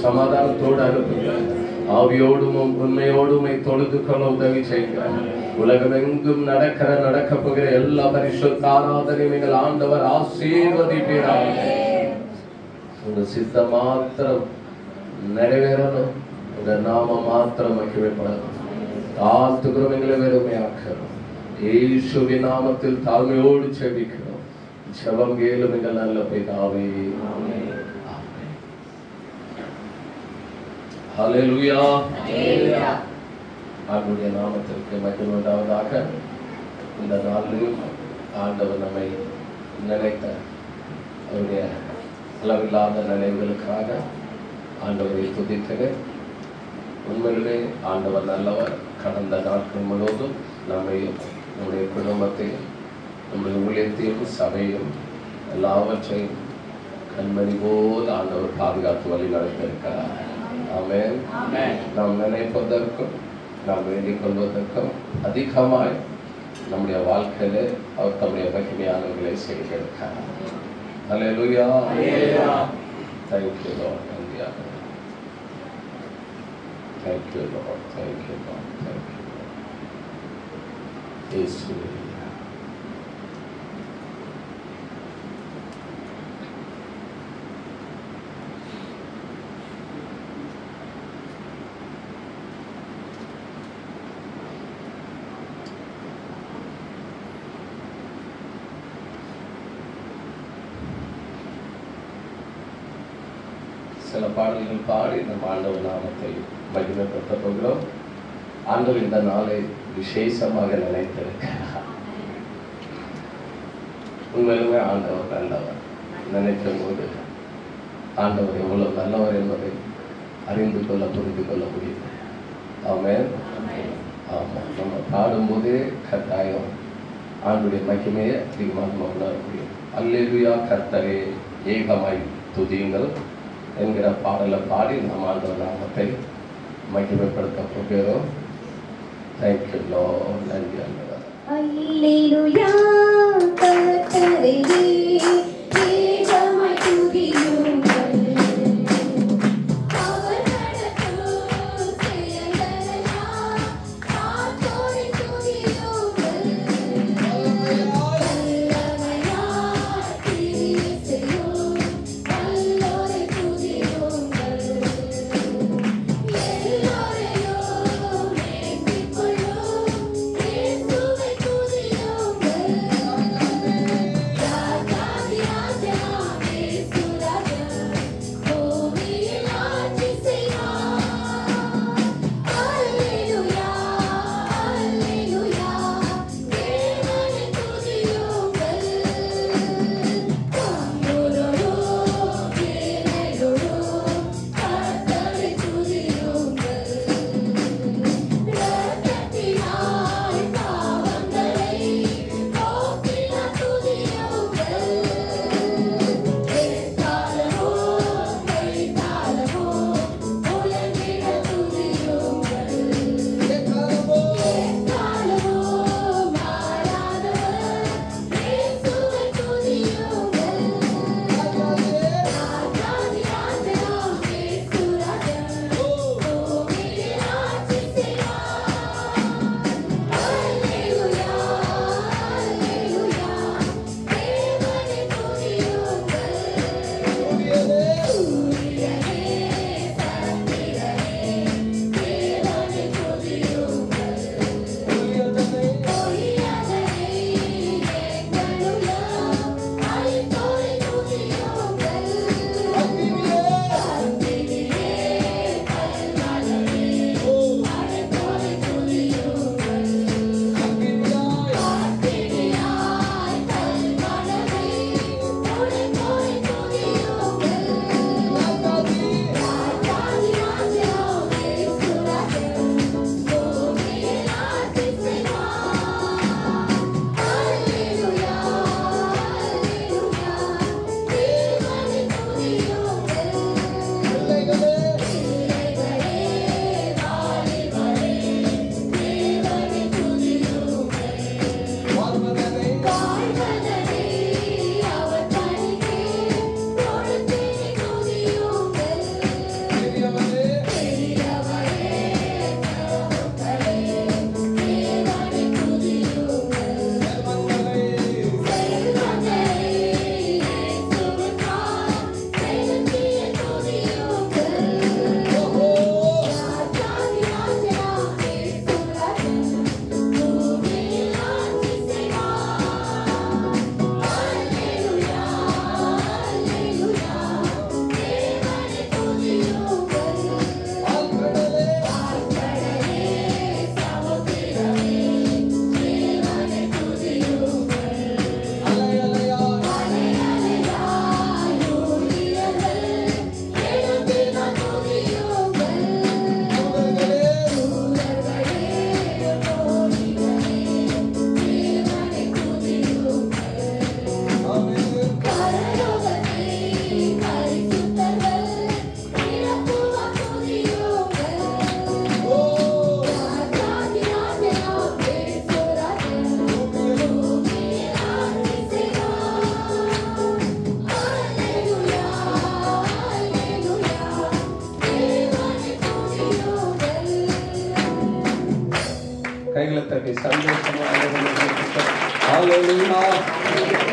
சமாதானத்தோடு அனுப்புங்க. ஆவியோடும் உண்மையோடும் தொழுது கொள்ள உதவி செய்யுங்க. உலகமெங்கும் நடக்க போகிற எல்லா பரிசுத்த ஆராதனையும் எங்கள் ஆண்டவர் ஆசீர்வதிப்பீராக. உங்க சித்த மாத்திரம் நிறைவேறணும். உங்க நாம மாத்திரம் மகிமைப்படணும். தாழ்த்துக்கிறோம், எங்களை வெறுமையாக்கிறோம். இயேசுவின் நாமத்தில் தாழ்மையோடு செபிக்கிறோம். ஜெபம் கேளும் எங்கள் நல்ல பிதாவே. ஹல்லேலூயா. அவருடைய நாமத்திற்கு மகிமை உண்டாவதாக. இந்த நாளில் ஆண்டவர் நம்மை நினைத்த அவருடைய அளவில்லாத நினைவுகளுக்காக ஆண்டவரை துதிக்கிறேன். உண்மையிலே ஆண்டவர் நல்லவர். கடந்த நாட்கள் முழுவதும் நம்மையும் நம்முடைய குடும்பத்தையும் நம்முடைய ஊழியத்தையும் சபையும் எல்லாவற்றையும் கண்மணி போல் ஆண்டவர் பாதுகாத்து வழி நடத்திருக்கிறார். ஆமென். நாம் நினைப்பதற்கும் நாம் வேண்டிக் கொள்வதற்கும் அதிகமாய் நம்முடைய வாழ்க்கையில அவர் தம்முடைய மகிமையானவர்களை செய்திருக்கிறார். ஹல்லேலூயா. Thank you Lord. Thank you Lord. Thank you Lord. Thank you Lord. இயேசுவே. சில பாடல்கள் பாடி நம்ம ஆண்டவர் நாமத்தை மகிமைப்படுத்த போகிறோம். ஆண்டவர் இந்த நாளை விசேஷமாக நினைத்திருக்கிறார். உண்மையிலுமே ஆண்டவர் நல்லவர். நினைக்கும் போது ஆண்டவர் எவ்வளவு நல்லவர் என்பதை அறிந்து கொள்ள புரிந்து கொள்ள முடியுது. ஆமென். ஆமாம், நம்ம பாடும்போதே கட்டாயம் ஆண்டுடைய மகிமையை அதிகமாக உணர முடியும். அல்லேலூயா கர்த்தரே ஏகமாய் துதியுங்கள் என்கிற பாடலை பாடி நம்ம ஆண்டவர் நாமத்தை மகிமைப்படுத்த போகிறோம். Thank you Lord. நன்றி ஆண்டவர். அல்லேலூயா கர்த்தரே ஏகமாய் துதியுங்கள். அவர் நடத்தும் செயல்களெல்லாம் ஆண்டவரை துதியுங்கள். வல்லமையாய் கிரியை செய்யும் வல்லோரை துதியுங்கள். எல்லோரையும் ஏற்றிக் கொள்ளும் இயேசுவை துதியுங்கள். Hallelujah.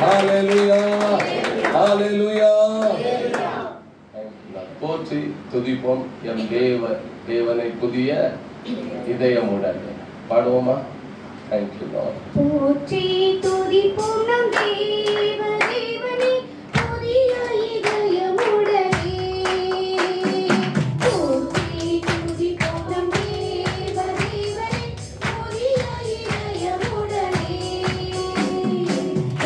Hallelujah. Hallelujah. போற்றி துதிப்போம் எம் தேவனை புதிய இதயமுடன். பாடுவோமா? Thank you, Lord. போற்றி துதிப்போம் நம் தேவனை புதிய இதயமுடனே. போற்றி துதிப்போம் நம் தேவனை புதிய இதயமுடனே.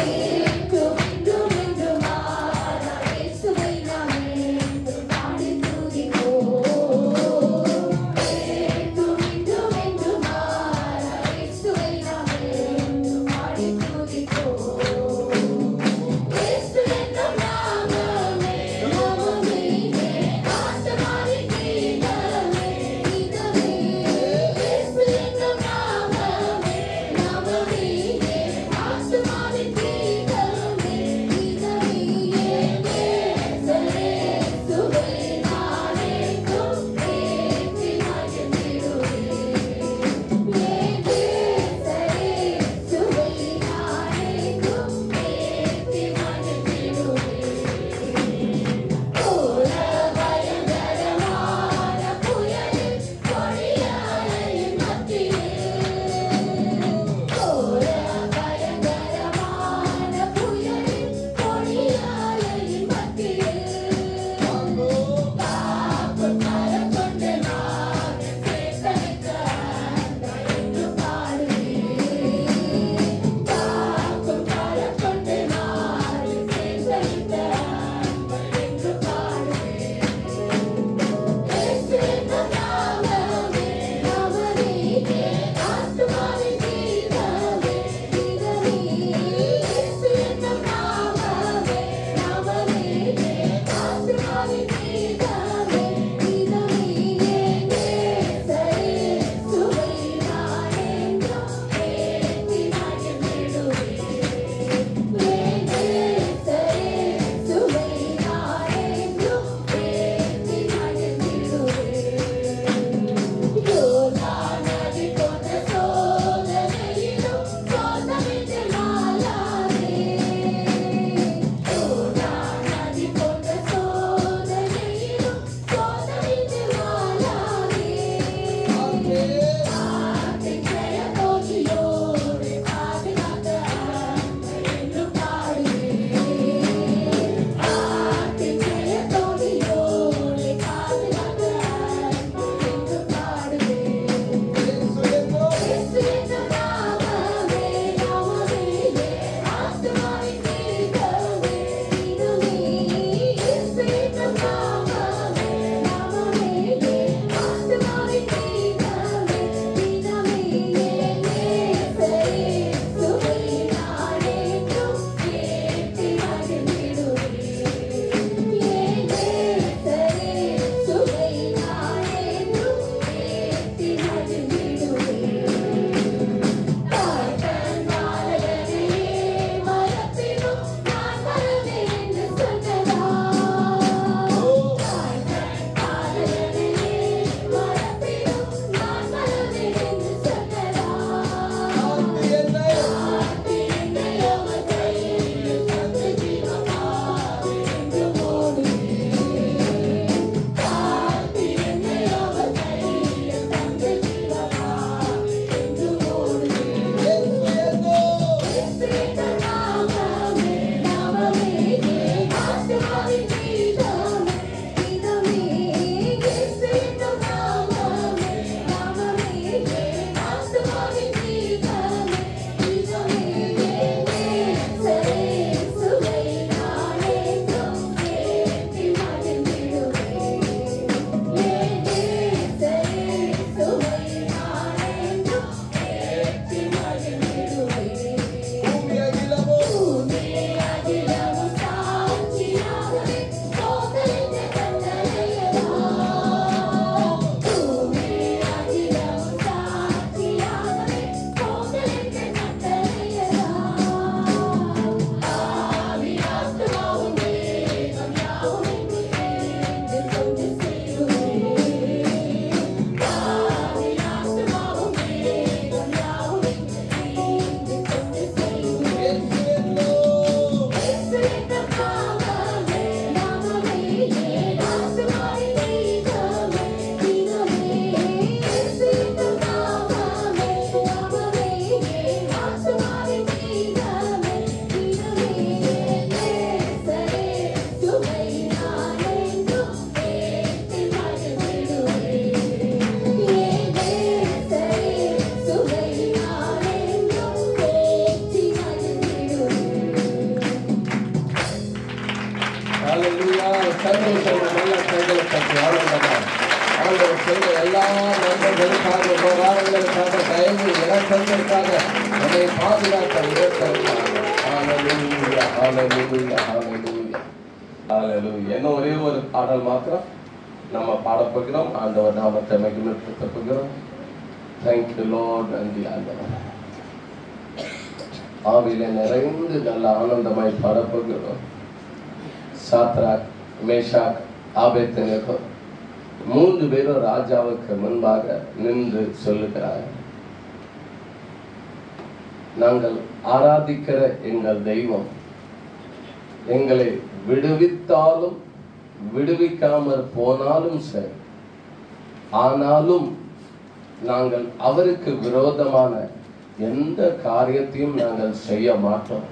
என்றும் என்றும் என்றும் மாறா இயேசுவை நாம் என்றும் பாடி துதிப்போம். என்றும் என்றும் என்றும் மாறா இயேசுவை நாம் என்றும் பாடி துதிப்போம். சந்தோஷம் நல்ல கைகளை தட்டி ஆனந்தமா ஆண்டவர் செய்த எல்லா நண்பர்களுக்காக உபகாரங்களுக்காக தயவு இலக்கங்களுக்காக நம்மை பாதுகாக்க உயர்த்திருக்காங்க. ஹல்லேலூயா ஹல்லேலூயா ஹல்லேலூயா ஹல்லேலூயா. இன்னும் ஒரே ஒரு பாடல் மாத்திரம் நம்ம பாடப்போகிறோம். ஆண்டவர் நாமத்தை மகிமைப்படுத்த போகிறோம். Thank you Lord. நன்றி ஆண்டவர். ஆவியிலே நிறைந்து நல்ல ஆனந்தமாய் பாடப்போகிறோம். சாத்ராக் மேஷாக் ஆபேத்நேகோ 3 பேரும் ராஜாவுக்கு முன்பாக நின்று சொல்லுகிறார், நாங்கள் ஆராதிக்கிற எங்கள் தெய்வம் எங்களை விடுவித்தாலும் விடுவிக்காமற் போனாலும் சரி, ஆனாலும் நாங்கள் அவருக்கு விரோதமான எந்த காரியத்தையும் நாங்கள் செய்ய மாட்டோம்.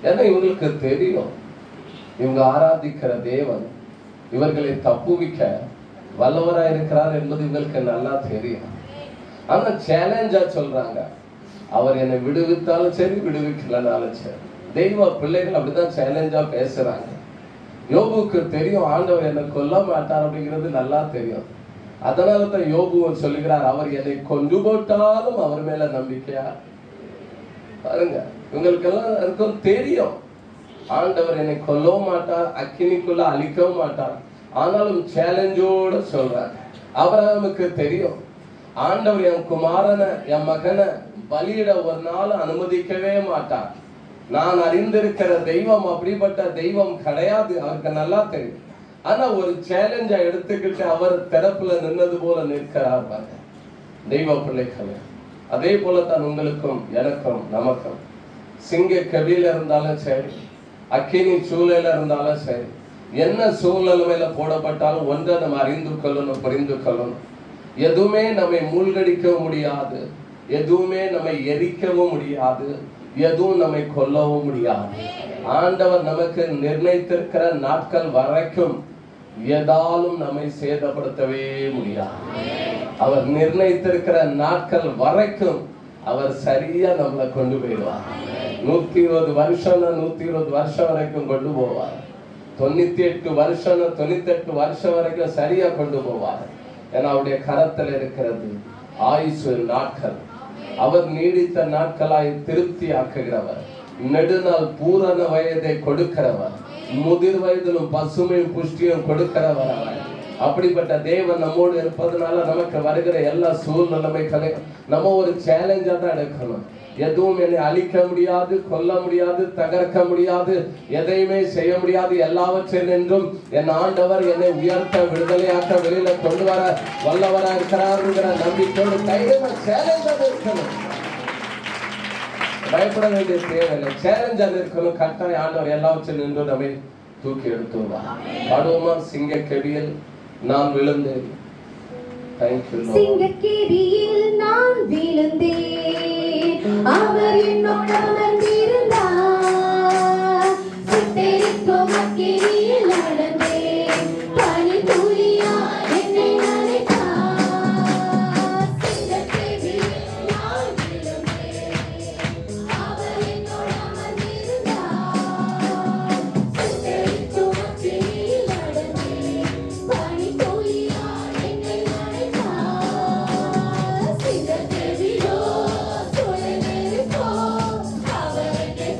ஏன்னா இவங்களுக்கு தெரியும் இவங்க ஆராதிக்கிற தேவன் இவர்களை தப்புவிக்க வல்லவராக இருக்கிறார் என்பது இவங்களுக்கு நல்லா தெரியும். ஆனா சேலஞ்சா சொல்றாங்க, அவர் என்னை விடுவித்தாலும் சரி விடுவிக்கலனாலும் சரி. தெய்வ பிள்ளைகள் அப்படிதான் சேலஞ்சா பேசுறாங்க. யோபுக்கு தெரியும் ஆண்டவர் என்னை கொல்ல மாட்டார் அப்படிங்கிறது நல்லா தெரியும். அதனால தான் யோபுவன் சொல்லுகிறார், அவர் என்னை கொண்டு போட்டாலும் அவர் மேல நம்பிக்கையா. பாருங்க, இவங்களுக்கெல்லாம் இருக்கும் தெரியும் ஆண்டவர் என்னை கொல்லவும் மாட்டார், அக்கினிக்குள்ள அழிக்கவும் மாட்டார். ஆனாலும் சேலஞ்சோட சொல்றாங்க. ஆபிரகாமுக்கு தெரியும் ஆண்டவர் என் குமாரனை என் மகனை பலியிட ஒரு நாள் அனுமதிக்கவே மாட்டார். நான் அறிந்திருக்கிற தெய்வம் அப்படிப்பட்ட தெய்வம் கிடையாது, அவருக்கு நல்லா தெரியும். ஆனா ஒரு சேலஞ்சா எடுத்துக்கிட்டு அவர் தரப்புல நின்னது போல நிற்கிறார். தெய்வ பிள்ளைகளே, அதே போலத்தான் உங்களுக்கும் எனக்கும் நமக்கும் சிங்க கவியில இருந்தாலும் சரி, அக்கினி சூழல இருந்தாலும் சரி, என்ன சூழ்நிலையில போடப்பட்டாலும் ஒன்றை நம்ம அறிந்து கொள்ளணும், புரிந்து கொள்ளணும். எதுவுமே நம்மை மூழ்கடிக்கவும் முடியாது, எதுவுமே நம்மை எரிக்கவும் முடியாது, எதுவும் நம்மை கொல்லவும் முடியாது. ஆண்டவர் நமக்கு நிர்ணயித்திருக்கிற நாட்கள் வரைக்கும் எதாலும் நம்மை சேதப்படுத்தவே முடியாது. அவர் நிர்ணயித்திருக்கிற நாட்கள் வரைக்கும் அவர் சரியா நம்மளை கொண்டு போயிடுவார். 120 வருஷம் 120 வருஷம் வரைக்கும் கொண்டு போவார். 98 வருஷம் 98 வருஷம் வரைக்கும் சரியா கொண்டு போவார். ஏன்னா அவருடைய கரத்தில் இருக்கிறது ஆயுசு நாட்கள். அவர் நீடித்த நாட்களாய் திருப்தி ஆக்குகிறவர், நெடுநாள் பூரண வயதை கொடுக்கிறவர், முதிர் வயதிலும் பசுமையும் புஷ்டியும் கொடுக்கிறவர் அவர். அப்படிப்பட்ட தேவன் நம்மோடு இருப்பதனால நமக்கு வருகிற எல்லா சூழ்நிலைமைகளையும் நம்ம ஒரு சேலஞ்சா தான் எடுக்கணும். எதுவும் என்னை அழிக்க முடியாது, கொல்ல முடியாது, தகர்க்க முடியாது, எதையுமே செய்ய முடியாது. எல்லாவற்றிலும் என் ஆண்டவர் என்னை உயர்த்த, விடுதலையாக்க, வெளியில கொண்டு வர வல்லவரா இருக்கிறாருங்கிற நம்பிக்கையோடு தைரியமா சேலஞ்சா இருக்கணும். பயப்பட வேண்டிய தேவையில்லை, சேலஞ்சா இருக்கணும். கட்டாயம் ஆண்டவர் எல்லாவற்றிலும் நின்று நம்மை தூக்கி எடுத்துவார். பாடுவோமா? சிங்க கெடியில் நான் விழுந்தேன். சிங்கக்கேரியில் நான் விழுந்தேன், அவர் என்னோடு அமர்ந்திருந்தார். சித்தரிக்கும் அக்கினியில் நடந்தேன், பனி துளியா என்னை நனைத்தார். சிங்கக்கேரியில் நான் விழுந்தேன், அவர் என்னோடு அமர்ந்திருந்தார். சித்தரிக்கும் அக்கினியில் நடந்தேன், பனி துளியா என்னை நனைத்தார். சிங்கக்கேரியிலோ சுழல் நெருப்போ அவர் என்னை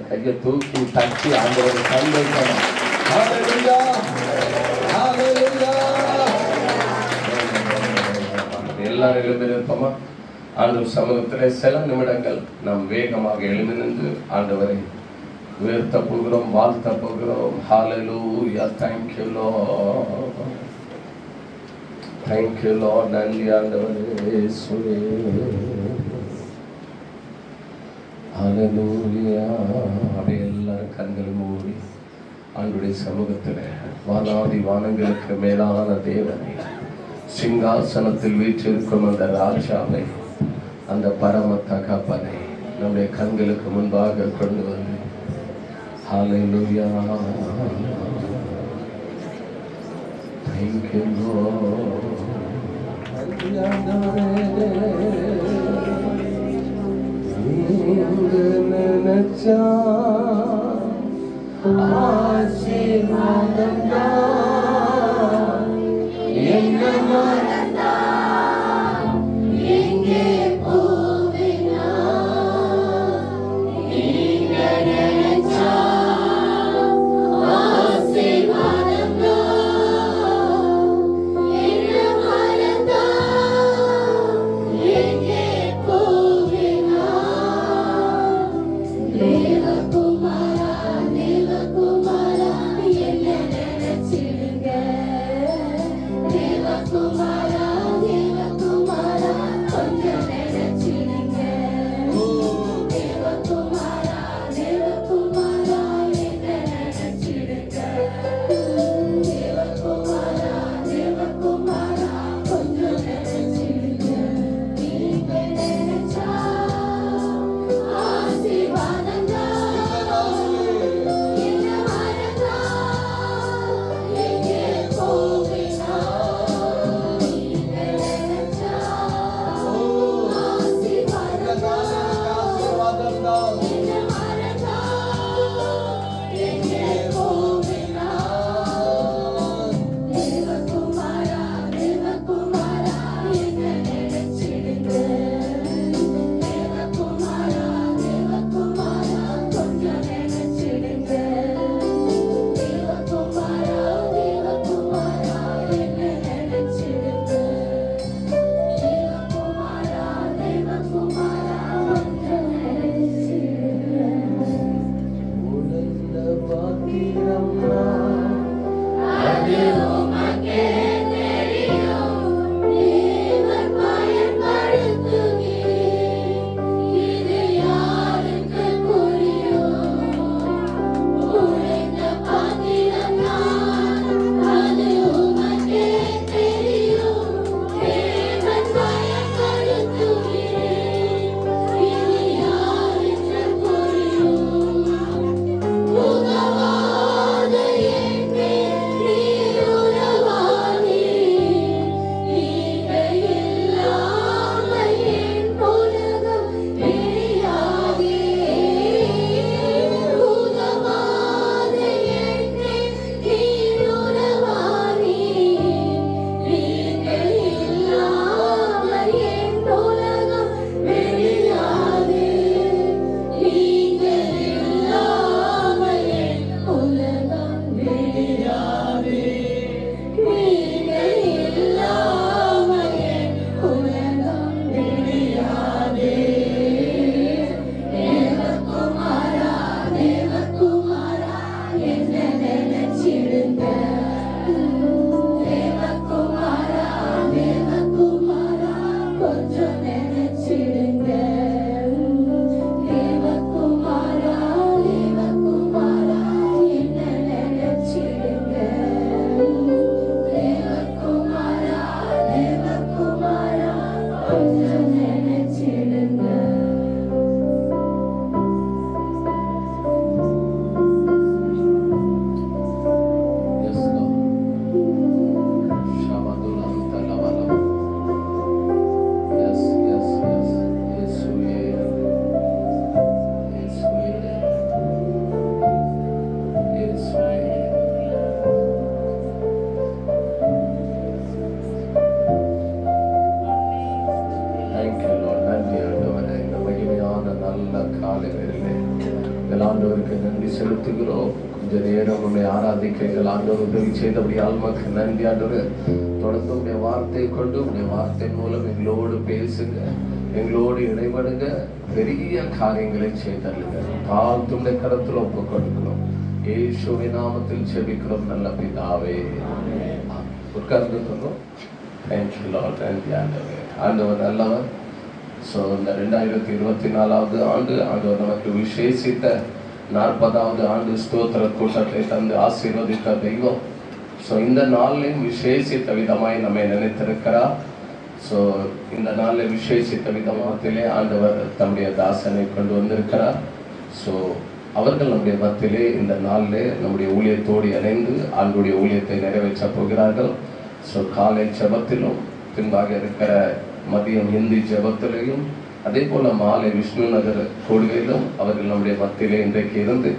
கையை தூக்கி தட்டி ஆண்டவரை சந்தோஷமா ஹalleluya ஹalleluya. எல்லாரும் எழுந்திருப்போமா? ஆண்டவர் சமூகத்திலே சில நிமிடங்கள் நாம் வேகமாக எழுந்து நின்று ஆண்டவரை உயர்த்த போகிறோம், வாழ்த்த போகிறோம். ஹalleluya. Thank you Lord. Thank you Lord. நன்றி ஆண்டவரே இயேசுவே. ஹalleluya. அப்படியே எல்லாரும் கண்களை மூடி ஆண்டவருடைய சமூகத்தில் வானாதி வானங்களுக்கு மேலான தேவனை, சிங்காசனத்தில் வீற்றிருக்கும் அந்த ராஜாவை, அந்த பரம தகப்பனை நம்முடைய கண்களுக்கு முன்பாக கொண்டு வந்து ஹalleluya. Thank you Lord. நினைச்சா ஆசீர்வாதம் தான் என்ன மறந்தா எங்கே போவேனா நீங்க நினைச்சா ஆசீர்வாதம் என்ன மறந்தா எங்கே போவேனா தேவகுமாரா தேவகுமாரா என்ன நினைச்சிடுங்க தேவகுமாரா தேவகுமாரா கொஞ்சம் நினைச்சிடுங்க தேவகுமாரா தேவகுமாரா என்ன நினைச்சிடுங்க தேவகுமாரா தேவகுமாரா கொஞ்சம் நினைச்சிடுங்க நீங்க நினைச்சா ஆசீர்வாதம் என்ன மறந்தா எங்கே போவேனா நீங்க நினைச்சா ஆசீர்வாதம் என்ன மறந்தா எங்கே போவேனா தேவகுமாரா தேவகுமாரா என்ன நினைச்சிடுங்க தேவகுமாரா தேவகுமாரா கொஞ்சம் நினைச்சிடுங்க தேவகுமாரா தேவகுமாரா என்ன நினைச்சிடுங்க தேவகுமாரா தேவகுமாரா கொஞ்சம் நினைச்சிடுங்க உலர்ந்த பாத்திரம் அது உமக்கே தெரியும் தேவன் பயன்படுத்துகிறேன் இது யாருக்கு புரியும் உழைந்த பாத்திரம் நான் அது உமக்கே தெரியும் தேவன் பயன்படுத்துகிறேன் இது யாருக்கு புரியும் உதவாத என்னை நீர் உதவாதே நீங்க இல்லாமல் என் உலகம் தெரியாதே உதவாத என்னை நீர் உதவாதே நீங்க இல்லாமல் என் உலகம் தெரியாதே நீங்க இல்லாமல் என் உலகம் தெரியாதே நீங்க இல்லாமல் என் உலகம் தெரியாதே தேவகுமாரா தேவகுமாரா என்ன நினைச்சிடுங்க தேவகுமாரா தேவகுமாரா கொஞ்சம் நினைச்சிடுங்க தேவகுமாரா தேவகுமாரா என்ன நினைச்சிடுங்க தேவகுமாரா தேவகுமாரா கொஞ்சம் நினைச்சிடுங்க Yes Lord. நேரம் உங்களை ஆராதிக்கைகள் ஆண்டவர் உதவி செய்தபடியால் மக்கள் நன்றி ஆண்டவர். தொடர்ந்து உடைய வார்த்தை கொண்டு உடைய வார்த்தை மூலம் எங்களோடு பேசுங்க, எங்களோடு இடைபடுங்க, பெரிய காரியங்களை செய்தல்லுங்க. தாழ்த்துடைய கருத்தில் ஒப்பு கொடுக்கிறோம். இயேசுவின் நாமத்தில் செபிக்கிறோம் நல்ல பிதாவே. உட்கார்ந்து சொல்றோம். Thank you Lord. நன்றி ஆண்டவர். ஆண்டவர் நல்லவர். ஸோ இந்த 2024 ஆண்டு ஆண்டவர் நமக்கு விசேஷித்த 40வது ஆண்டு ஸ்தோத்திர கூட்டத்தை தந்து ஆசீர்வதித்த தெய்வம். ஸோ இந்த நாளில் விசேஷித்த விதமாய் நம்மை நினைத்திருக்கிறார். ஸோ இந்த நாளில் விசேஷித்த விதமாகத்திலே ஆண்டவர் தம்முடைய தாசனை கொண்டு வந்திருக்கிறார். ஸோ அவர்கள் நம்முடைய மத்தியிலே இந்த நாளிலே நம்முடைய ஊழியத்தோடு இணைந்து ஆண்டுடைய ஊழியத்தை நிறைவேற்ற போகிறார்கள். ஸோ காலை ஜெபத்திலும் பின்பாக இருக்கிற மதியம் ஹிந்தி ஜெபத்திலையும் அதே போல மாலை விஷ்ணு நகர் கூடுகையிலும் அவர்கள் நம்முடைய மத்தியிலே இன்றைக்கு இருந்து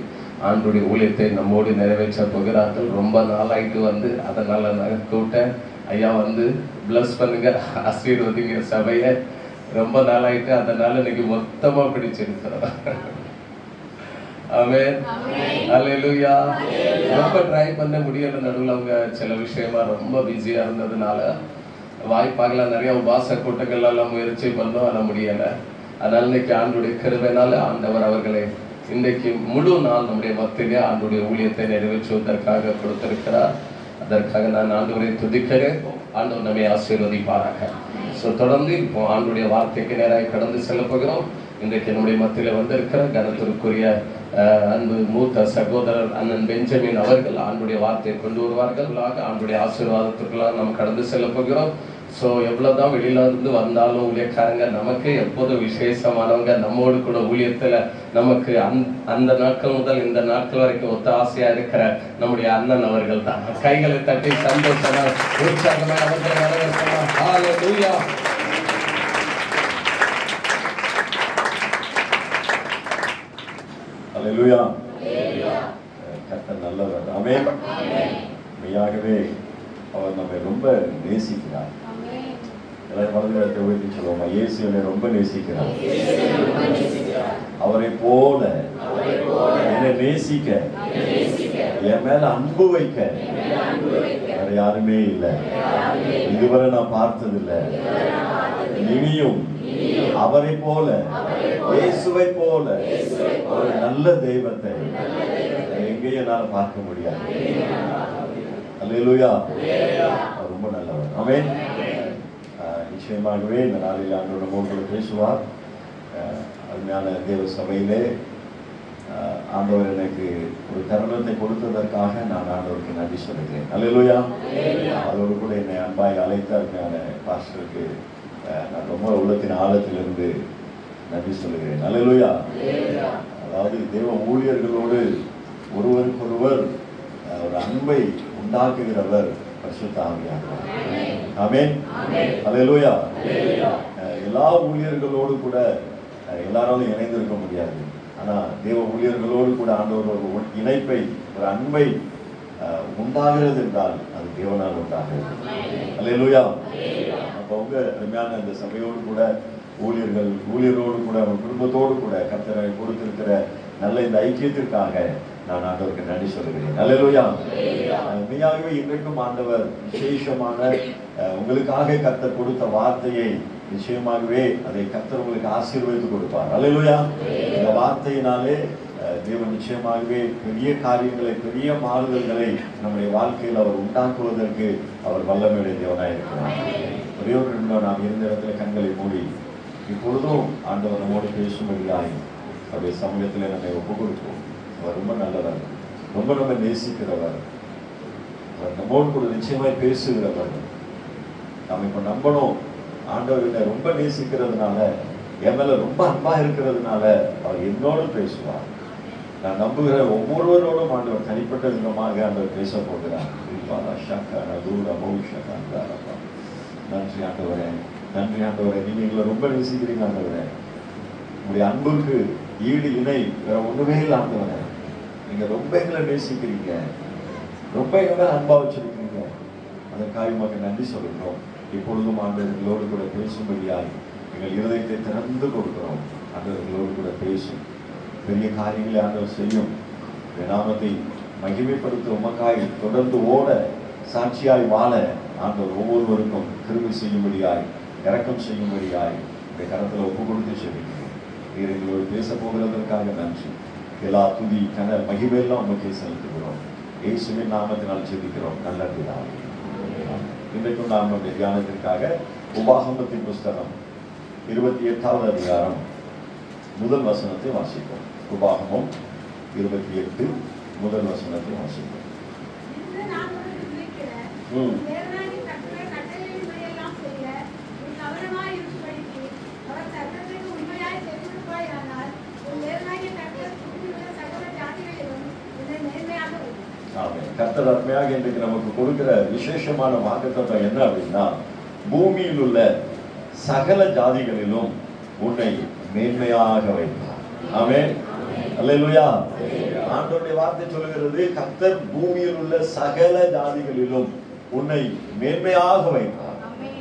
ஆண்டுடைய ஊழியத்தை நம்மோடு நிறைவேற்ற போகிறார்கள். ரொம்ப நாளாயிட்டு வந்து அதனால நான் கூட்டேன். ஐயா வந்து பிளஸ் பண்ணுங்க, ஆசீர்வதிங்க சபையை. ரொம்ப நாளாயிட்டு அதனால இன்னைக்கு மொத்தமா பிடிச்சிருக்கிறோம். ஆமென். அல்லேலூயா. ரொம்ப ட்ரை பண்ண முடியல, நடுவில் அவங்க சில விஷயமா ரொம்ப பிஸியா இருந்ததுனால வாய்ப்பாகல நிறைய உபாச கூட்டங்கள்லாம் முயற்சி பண்ணோம், ஆனால் முடியல. அதனால இன்னைக்கு ஆண்டுடைய கிருபையினால ஆண்டவர் அவர்களை இன்றைக்கு முழு நாள் நம்முடைய மத்தியிலே ஆண்டுடைய ஊழியத்தை நிறைவேற்றுவதற்காக கொடுத்திருக்கிறார். அதற்காக நான் ஆண்டவரை துதிக்கிறேன். ஆண்டவர் நம்மை ஆசீர்வதிப்பாராக. ஸோ தொடர்ந்து இப்போ ஆண்டுடைய வார்த்தைக்கு நேராக கடந்து செல்ல போகிறோம். இன்றைக்கு நம்முடைய மத்தியில் வந்திருக்கிற கனத்திற்குரிய அன்பு மூத்த சகோதரர் அண்ணன் பெஞ்சமின் அவர்கள் ஆண்டுடைய வார்த்தையை கொண்டு வருவார்கள். ஆண்டுடைய ஆசீர்வாதத்திற்குள்ளாக நாம் கடந்து செல்ல போகிறோம். ஸோ எவ்வளோதான் வெளியில இருந்து வந்தாலும் ஊழியக்காரங்க நமக்கு எப்போதும் விசேஷமானவங்க. நம்மோடு கூட ஊழியத்தில் நமக்கு அந்த நாட்கள் முதல் இந்த நாட்கள் வரைக்கும் ஒத்த ஆசையா இருக்கிற நம்முடைய அண்ணன் அவர்கள் தான். கைகளை தட்டி சந்தோஷமா உற்சாகமா அவர்களை வரவேற்கலாம். ஹல்லேலூயா. அல்லேலூயா. கர்த்தர் நல்லவர். ஆமென். மெய்யாகவே அவர் நம்மை ரொம்ப நேசிக்கிறார். எல்லாரும் வலதுகரத்தை உயர்த்தி சொல்லுவோமா? இயேசு என்னை ரொம்ப நேசிக்கிறார். அவரை போல என்னை நேசிக்க, என் மேல அன்பு வைக்க வேற யாருமே இல்லை. இதுவரை நான் பார்த்ததில்லை. இனியும் அவரை போல, இயேசுவை போல ஒரு நல்ல தெய்வத்தை எங்கேயும் என்னால் பார்க்க முடியாது. அல்லேலூயா. ரொம்ப நல்லவர். ஆமென். நிச்சயமாகவே இந்த நாளில் ஆண்டவர் நம்மோடு பேசுவார். அருமையான தேவ சபையிலே ஆண்டவர் எனக்கு ஒரு தருணத்தை கொடுத்ததற்காக நான் ஆண்டவருக்கு நன்றி சொல்லுகிறேன். அல்லேலூயா. அதோடு கூட என்னை அன்பாய் அழைத்த அருமையான பாஸ்டருக்கு நான் ரொம்ப உள்ளத்தின் ஆழத்திலிருந்து நன்றி சொல்லுகிறேன். அல்லேலூயா. அதாவது தேவ ஊழியர்களோடு ஒருவருக்கொருவர் ஒரு அன்பை உண்டாக்குகிறவர் பரிசுத்த ஆவியானவர். ஆமென். அல்லேலூயா. எல்லா ஊழியர்களோடு கூட எல்லாராலும் இணைந்திருக்க முடியாது. ஆனா தேவ ஊழியர்களோடு கூட ஆண்டவர் ஒரு இணைப்பை, ஒரு அன்பை உண்டாகிறது என்றால் அது தேவனால் உண்டாகிறது. அல்லேலூயா. அப்போ உங்க அருமையான இந்த சபையோடு கூட ஊழியரோடு கூட அவர் குடும்பத்தோடு கூட கர்த்தரை கொடுத்திருக்கிற நல்ல இந்த ஐக்கியத்திற்காக நான் ஆண்டவருக்கு நன்றி சொல்லுகிறேன். அல்லேலூயா. மெய்யாகவே இன்றைக்கும் ஆண்டவர் விசேஷமான உங்களுக்காக கர்த்தர் கொடுத்த வார்த்தையை நிச்சயமாகவே அதை கர்த்தர் உங்களுக்கு ஆசீர்வதித்து கொடுப்பார். அல்லேலூயா. இந்த வார்த்தையினாலே தேவன் நிச்சயமாகவே பெரிய காரியங்களை, பெரிய மாறுதல்களை நம்முடைய வாழ்க்கையில் அவர் உண்டாக்குவதற்கு அவர் வல்லமையுடைய தேவனாய் இருக்கிறார். ஒரே ஒரு நிமிடம் நாம் இருந்த இடத்துல கண்களை மூடி இப்பொழுதும் ஆண்டவர் நம்மோடு பேசும்படியாய் அவருடைய சமூகத்தில் நம்மை ஒப்புக் கொடுப்போம். அவர் ரொம்ப நல்லவர், ரொம்ப நம்ம நேசிக்கிறவர், அவர் நம்மோடு கூட நிச்சயமாய் பேசுகிறவர். நாம் இப்ப நம்பணும், ஆண்டவர்கிட்ட ரொம்ப நேசிக்கிறதுனால, என் மேல ரொம்ப அன்பா இருக்கிறதுனால அவர் என்னோடு பேசுவார். நான் நம்புகிற ஒவ்வொருவரோடும் ஆண்டவர் தனிப்பட்ட விதமாக ஆண்டவர் பேச போகிறார். நன்றி ஆண்டவரே, நன்றி ஆண்டவரே. நீங்க எங்களை ரொம்ப நேசிக்கிறீங்க ஆண்டவரே. உங்களுடைய அன்புக்கு ஈடு இணை வேற ஒண்ணுமே இல்லை ஆண்டவரே. நீங்க ரொம்ப எங்களை நேசிக்கிறீங்க, ரொம்ப எங்களை அன்பா வச்சிருக்கீங்க. அதற்காக உமக்கு நன்றி சொல்லுகிறோம். இப்பொழுதும் ஆண்டவர்களோடு கூட பேசும்படியாய் எங்கள் இருதயத்தை திறந்து கொடுக்கிறோம். ஆண்டவர்களோடு கூட பேசும், பெரிய காரியங்களை ஆண்டவர் செய்யும். நாமத்தை மகிமைப்படுத்த உமக்காய் தொடர்ந்து ஓட சாட்சியாய் வாழ ஆண்டவர் ஒவ்வொருவருக்கும் கிருபை செய்யும்படியாய் இரக்கம் செய்யும்படியாய் இந்த கரத்தில் ஒப்பு கொடுத்து செபிக்கிறேன். நீர் எங்களோடு பேச போகிறதற்காக நன்றி. எல்லா துதி கன மகிமையெல்லாம் உமக்கே செலுத்துகிறோம். இயேசுவின் நாமத்தினால் ஜெபிக்கிறோம் நல்ல பிதாவே. இன்றைக்கும் நாம் நம்முடைய தியானத்திற்காக உபாகமத்தின் புஸ்தகம் 28வது அதிகாரம் முதல் வசனத்தை வாசிப்போம். உபாகமம் 28 முதல் வசனத்தை வாசிப்போம். கர்த்தர் அருமையாக இன்றைக்கு நமக்கு கொடுக்கிற விசேஷமான வாக்குத்தத்தம் என்ன அப்படின்னா, பூமியில் உள்ள சகல ஜாதிகளிலும் உன்னை மேன்மையாக வைப்பார். ஆமென். அல்லேலூயா. ஆண்டவருடைய வார்த்தை சொல்லுகிறது, கர்த்தர் பூமியில் உள்ள சகல ஜாதிகளிலும் உன்னை மேன்மையாக வைப்பார்.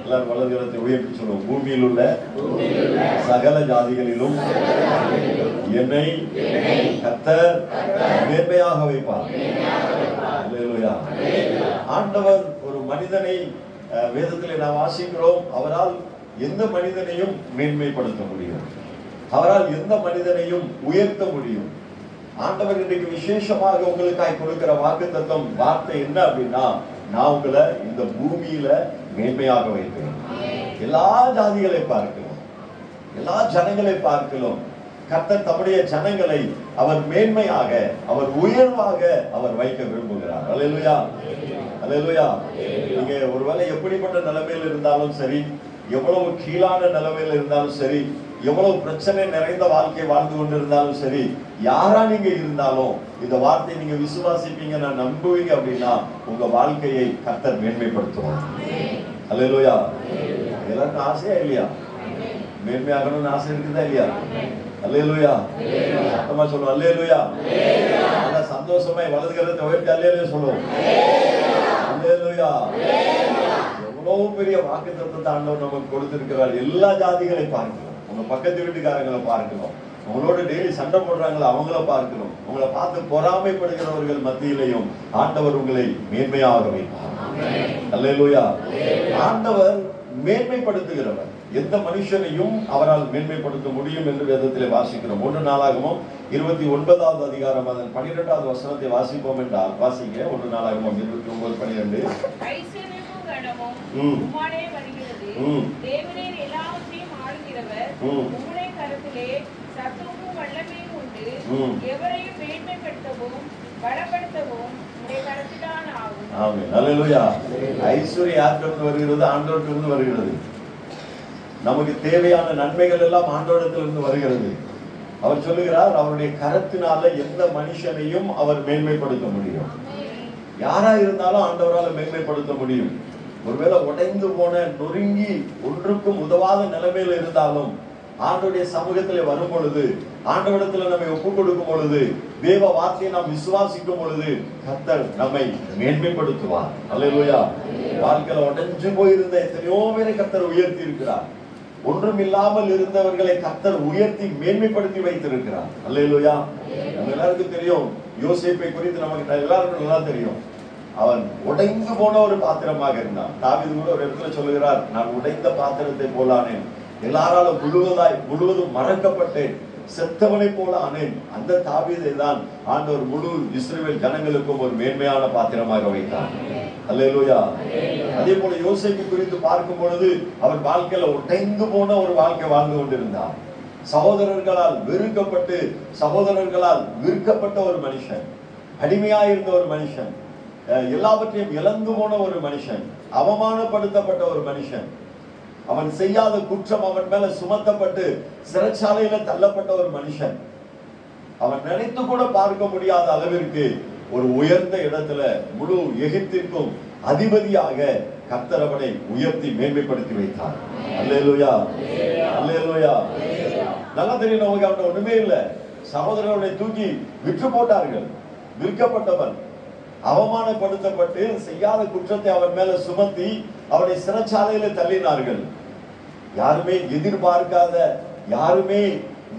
எல்லாரும் வலதுகரத்தை உயர்த்தி சொல்லுவோம். பூமியில் உள்ள சகல ஜாதிகளிலும் என்னை கர்த்தர் மேன்மையாக வைப்பார். அல்லேலூயா. ஆண்டவர் ஒரு மனிதனை வேதத்திலே நாம் வாசிக்கிறோம், அவரால் எந்த மனிதனையும் மேன்மைப்படுத்த முடியும், அவரால் எந்த மனிதனையும் உயர்த்த முடியும். ஆண்டவர் இன்றைக்கு விசேஷமாக உங்களுக்காய் கொடுக்கிற வாக்குத்தத்தம் வார்த்தை என்ன அப்படின்னா, நான் உங்களை இந்த பூமியில மேன்மையாக வைக்கிறேன். எல்லா ஜாதிகளை பார்க்கிறோம், எல்லா ஜனங்களை பார்க்கிறோம். கர்த்தர் தம்முடைய ஜனங்களை அவர் மேன்மையாக, அவர் உயர்வாக அவர் வைக்க விரும்புகிறார். அல்லேலூயா. அல்லேலூயா. நீங்க ஒருவேளை எப்படிப்பட்ட நிலைமையில் இருந்தாலும் சரி, எவ்வளவு கீழான நிலைமையில் இருந்தாலும் சரி, எவ்வளவு பிரச்சனை நிறைந்த வாழ்க்கை வாழ்ந்து கொண்டிருந்தாலும் சரி, யாரா நீங்க இருந்தாலும் இந்த வார்த்தையை நீங்க விசுவாசிப்பீங்க, நான் நம்புவீங்க அப்படின்னா உங்க வாழ்க்கையை கர்த்தர் மேன்மைப்படுத்துவார். அல்லேலூயா. எல்லாருக்கும் ஆசையா இல்லையா? மேன்மையாகணும்னு ஆசை இருக்குதா இல்லையா? அல்லேலூயா. சத்தமா சொல்லுவோம் அல்லேலூயா. நல்லா சந்தோஷமா வலது கரத்தை உயர்த்தி அல்லேலூயா சொல்லுவோம். அல்லேலூயா. எவ்வளவு பெரிய வாக்குத்தத்தத்தை ஆண்டவர் நமக்கு கொடுத்திருக்கிறார். எல்லா ஜாதிகளை பார்க்கிறோம், உங்க பக்கத்து வீட்டுக்காரங்களை பார்க்கிறோம், உங்களோட டெய்லி சண்டை போடுறாங்களா அவங்கள பார்க்கிறோம், உங்களை பார்த்து பொறாமைப்படுகிறவர்கள் மத்தியிலையும் ஆண்டவர் உங்களை மேன்மையாக வைப்பார். அல்லேலூயா. ஆண்டவர் மேன்மைப்படுத்துகிறவர். எந்த மனுஷனையும் அவரால் மேன்மைப்படுத்த முடியும் என்று வேதத்திலே வாசிக்கிறோம். 1 நாளாகமம் 29வது அதிகாரம் அதன் 12வது வசனத்தை வாசிப்போம் என்றால் வாசிங்க. 1 நாளாகமம் 29:12. ஐஸ்வர்யம் யார்கிட்ட வருகிறது? ஆண்டவரிடமிருந்து வருகிறது. நமக்கு தேவையான நன்மைகள் எல்லாம் ஆண்டவரிடத்திலிருந்து வருகிறது. அவர் சொல்லுகிறார், அவருடைய கரத்தினால எந்த மனுஷனையும் அவர் மேன்மைப்படுத்த முடியும். யாரா இருந்தாலும் ஆண்டவரால் மேன்மைப்படுத்த முடியும். ஒருவேளை உடைந்து போன, நொறுங்கி ஒன்றுக்கும் உதவாத நிலைமையில இருந்தாலும் ஆண்டவருடைய சமூகத்திலே வரும் பொழுது, ஆண்டவரிடத்துல நம்மை ஒப்புக் கொடுக்கும் பொழுது, தேவ வார்த்தையை நாம் விசுவாசிக்கும் பொழுது கர்த்தர் நம்மை மேன்மைப்படுத்துவார். அல்லேலூயா. வாழ்க்கையில உடைஞ்சு போயிருந்த எத்தனையோ பேரை கர்த்தர் உயர்த்தி இருக்கிறார். ஒன்றும் இல்லாமல் இருந்தவர்களை கர்த்தர் உயர்த்தி மேன்மைப்படுத்தி வைத்திருக்கிறார். அல்லேலூயா. நம்ம எல்லாருக்கும் தெரியும், யோசேப்பை குறித்து நமக்கு எல்லாருக்கும் நல்லா தெரியும். அவன் உடைந்து போன ஒரு பாத்திரமாக இருந்தான். தாவீது கூட ஒரு இடத்துல சொல்லுகிறார், நான் உடைந்த பாத்திரத்தை போலானேன், எல்லாராலும் முழுவதும் மறக்கப்பட்டேன், செத்தவனை போல ஆனேன். அந்த தாவீதை தான் ஆண்டவர் முழு இஸ்ரவேல் ஜனங்களுக்கும் ஒரு மேன்மையான பாத்திரமாக வைத்தார். அல்லேலூயா. அதே போல யோசேப்பு குறித்து பார்க்கும் பொழுது அவர் வாழ்க்கையில உடைந்து போன ஒரு வாழ்க்கை வாழ்ந்து கொண்டிருந்தார். சகோதரர்களால் வெறுக்கப்பட்டு, சகோதரர்களால் விற்கப்பட்ட ஒரு மனுஷன், அடிமையாயிருந்த ஒரு மனுஷன், எல்லாவற்றையும் இழந்து போன ஒரு மனுஷன், அவமானப்படுத்தப்பட்ட ஒரு மனுஷன், அவன் செய்யாத குற்றம் அவன் மேல சுமத்தப்பட்டு சிறைச்சாலையில தள்ளப்பட்ட ஒரு மனுஷன், அவன் நினைத்து கூட பார்க்க முடியாத அளவிற்கு ஒரு உயர்ந்த இடத்துல முழு எகிப்திற்கும் அதிபதியாக கர்த்தர் அவனை உயர்த்தி மேன்மைப்படுத்தி வைத்தார். அல்லேலூயா. அல்லேலூயா. நல்லா தெரியும் நமக்கு, அவன் ஒண்ணுமே இல்லை. சகோதரர்களை தூக்கி விற்று போட்டார்கள். விற்கப்பட்டவன், அவமானப்படுத்தப்பட்டு செய்யாத குற்றத்தை அவன் மேல சுமத்தி அவனை சிறைச்சாலையில தள்ளினார்கள். யாருமே எதிர்பார்க்காத, யாருமே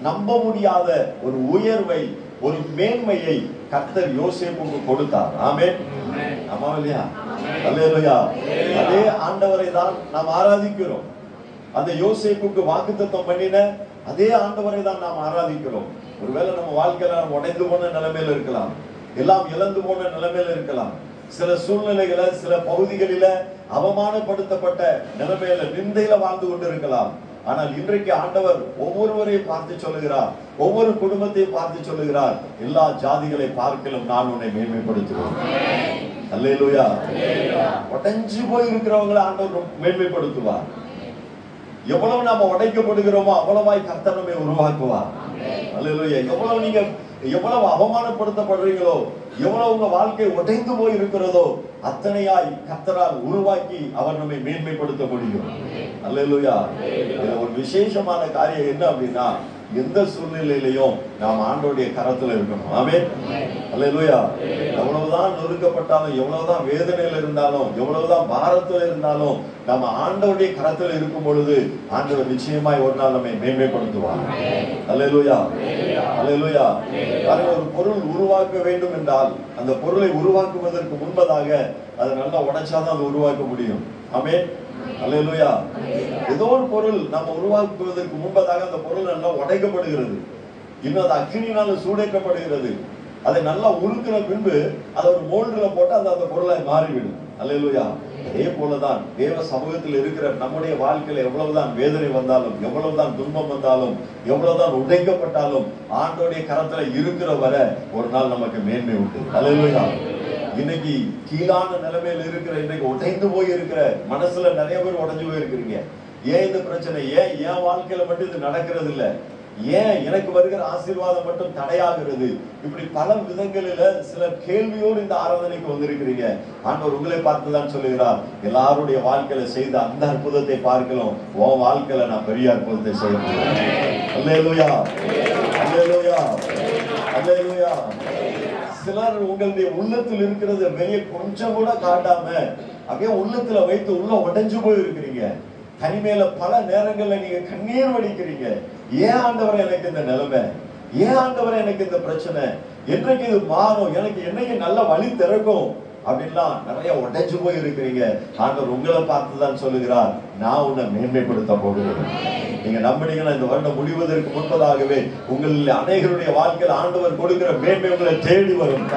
நம்ப முடியாத ஒரு உயர்வை, ஒரு மேன்மையை கர்த்தர் யோசேப்புக்கு கொடுத்தார். ஆமென். ஆமா இல்லையா? அல்லேலூயா. அதே ஆண்டவரை தான் நாம் ஆராதிக்கிறோம். அந்த யோசேப்புக்கு வாக்குத்தத்தம் பண்ணின அதே ஆண்டவரை தான் நாம் ஆராதிக்கிறோம். ஒருவேளை நம்ம வாழ்க்கையில உடைந்து போன நிலைமையில இருக்கலாம், எல்லாம் இழந்து போன நிலைமையில இருக்கலாம், சில சூழ்நிலைகளை சில பகுதிகளில அவமானப்படுத்தப்பட்ட நிலைமையில நிந்தையில வாழ்ந்து கொண்டு இருக்கலாம். ஆனால் இன்றைக்கு ஆண்டவர் ஒவ்வொருவரையும் பார்த்து சொல்லுகிறார், ஒவ்வொரு குடும்பத்தையும் பார்த்து சொல்லுகிறார், எல்லா ஜாதிகளை பார்க்கலும் நான் உன்னை மேன்மைப்படுத்துவேன். அல்லேலூயா. உடைஞ்சு போய் இருக்கிறவங்களை ஆண்டவர் மேன்மைப்படுத்துவார். எவ்வளவு நாம உடைக்கப்படுகிறோமோ அவ்வளவாய் கர்த்தர் நம்மை உருவாக்குவார். அல்லேலூயா. எவ்வளவு அவமானப்படுத்தப்படுறீங்களோ, எவ்வளவு உங்க வாழ்க்கை உடைந்து போய் இருக்கிறதோ அத்தனையாய் கர்த்தரால் உருவாக்கி அவர் நம்மை மேன்மைப்படுத்த முடியும். அல்லேலூயா. ஒரு விசேஷமான காரியம் என்ன அப்படின்னா, எந்த சூழ்நிலையிலையும் நாம் ஆண்டவருடைய கரத்துல இருக்கணும். ஆமென். அல்லேலூயா. எவ்வளவுதான் நொறுக்கப்பட்டாலும், எவ்வளவுதான் வேதனையில இருந்தாலும், எவ்வளவுதான் பாரத்துல இருந்தாலும், நம்ம ஆண்டவருடைய கரத்துல இருக்கும் பொழுது ஆண்டவர் நிச்சயமாய் ஒரு நாள் நம்மை மேன்மைப்படுத்துவார். அல்லேலூயா. அல்லேலூயா. ஒரு பொருள் உருவாக்க வேண்டும் என்றால் அந்த பொருளை உருவாக்குவதற்கு முன்பதாக அதை நல்லா உடைச்சாதான் அதை உருவாக்க முடியும். ஆமென். அல்லேலூயா. ஏதோ ஒரு பொருள் நம்ம உருவாக்குவதற்கு முன்பதாக அந்த பொருள் நல்லா உடைக்கப்படுகிறது, இன்னும் அது அக்கினியினால சூடைக்கப்படுகிறது. அதை நல்லா உருக்கிற பின்பு அதை ஒரு மோல்டுல போட்டு அந்த பொருளை மாறிவிடும். அல்லேலூயா. அதே போலதான் தேவ சமூகத்தில் இருக்கிற நம்முடைய வாழ்க்கையில எவ்வளவுதான் வேதனை வந்தாலும், எவ்வளவுதான் துன்பம் வந்தாலும், எவ்வளவுதான் உடைக்கப்பட்டாலும் ஆண்டவருடைய கரத்துல இருக்கிற வரை ஒரு நாள் நமக்கு மேன்மை உண்டு. அல்லேலூயா. இன்னைக்கு கீழான நிலைமையில இருக்கிற, இன்னைக்கு உடைந்து போய் இருக்கிற மனசுல நிறைய பேர் உடைஞ்சு போயிருக்கிறீங்க. ஏன் இந்த பிரச்சனை? ஏன் என் வாழ்க்கையில மட்டும் இது நடக்கிறது இல்ல? ஏன் எனக்கு வருகிற ஆசீர்வாதம் மட்டும் தடையாகிறது? இப்படி பல விதங்களில சில கேள்வியோடு இந்த ஆராதனைக்கு வந்திருக்கிறீங்க. ஆண்டவர் உங்களை பார்த்துதான் சொல்லுகிறார், எல்லாருடைய வாழ்க்கையில செய்த அந்த அற்புதத்தை பார்க்கலாம், உன் வாழ்க்கையில நான் பெரிய அற்புதத்தை செய்ய போறேன். அல்லேலூயா. அல்லேலூயா. அல்லேலூயா. சிலர் உங்களுடைய உள்ளத்தில் இருக்கிறது வெளியே கொஞ்சம் கூட காட்டாம அப்படியே உள்ளத்துல வைத்து உள்ள உடைஞ்சு போய் இருக்கிறீங்க. தனிமையில பல நேரங்கள்ல நீங்க கண்ணீர் வடிக்கிறீங்க. ஏன் ஆண்டவரே எனக்கு இந்த நிலைமை? ஏன் ஆண்டவரே எனக்கு இந்த பிரச்சனை? என்றைக்கு இது மாறும்? எனக்கு என்னைக்கு நல்ல வழி திறக்கும்? அப்படின்லாம் நிறைய உடைஞ்சு போய் இருக்கிறீங்க. ஆண்டவர் உங்களை பார்த்துதான் சொல்லுகிறார், நான் உன்னை மேன்மைப்படுத்த போகிறேன். நீங்க நம்பினீங்கன்னா இந்த வருடம் முடிவதற்கு முன்பதாகவே உங்களில் அநேகருடைய வாழ்க்கையில் ஆண்டவர் கொடுக்கிற மேன்மை உங்களை தேடி வரும்.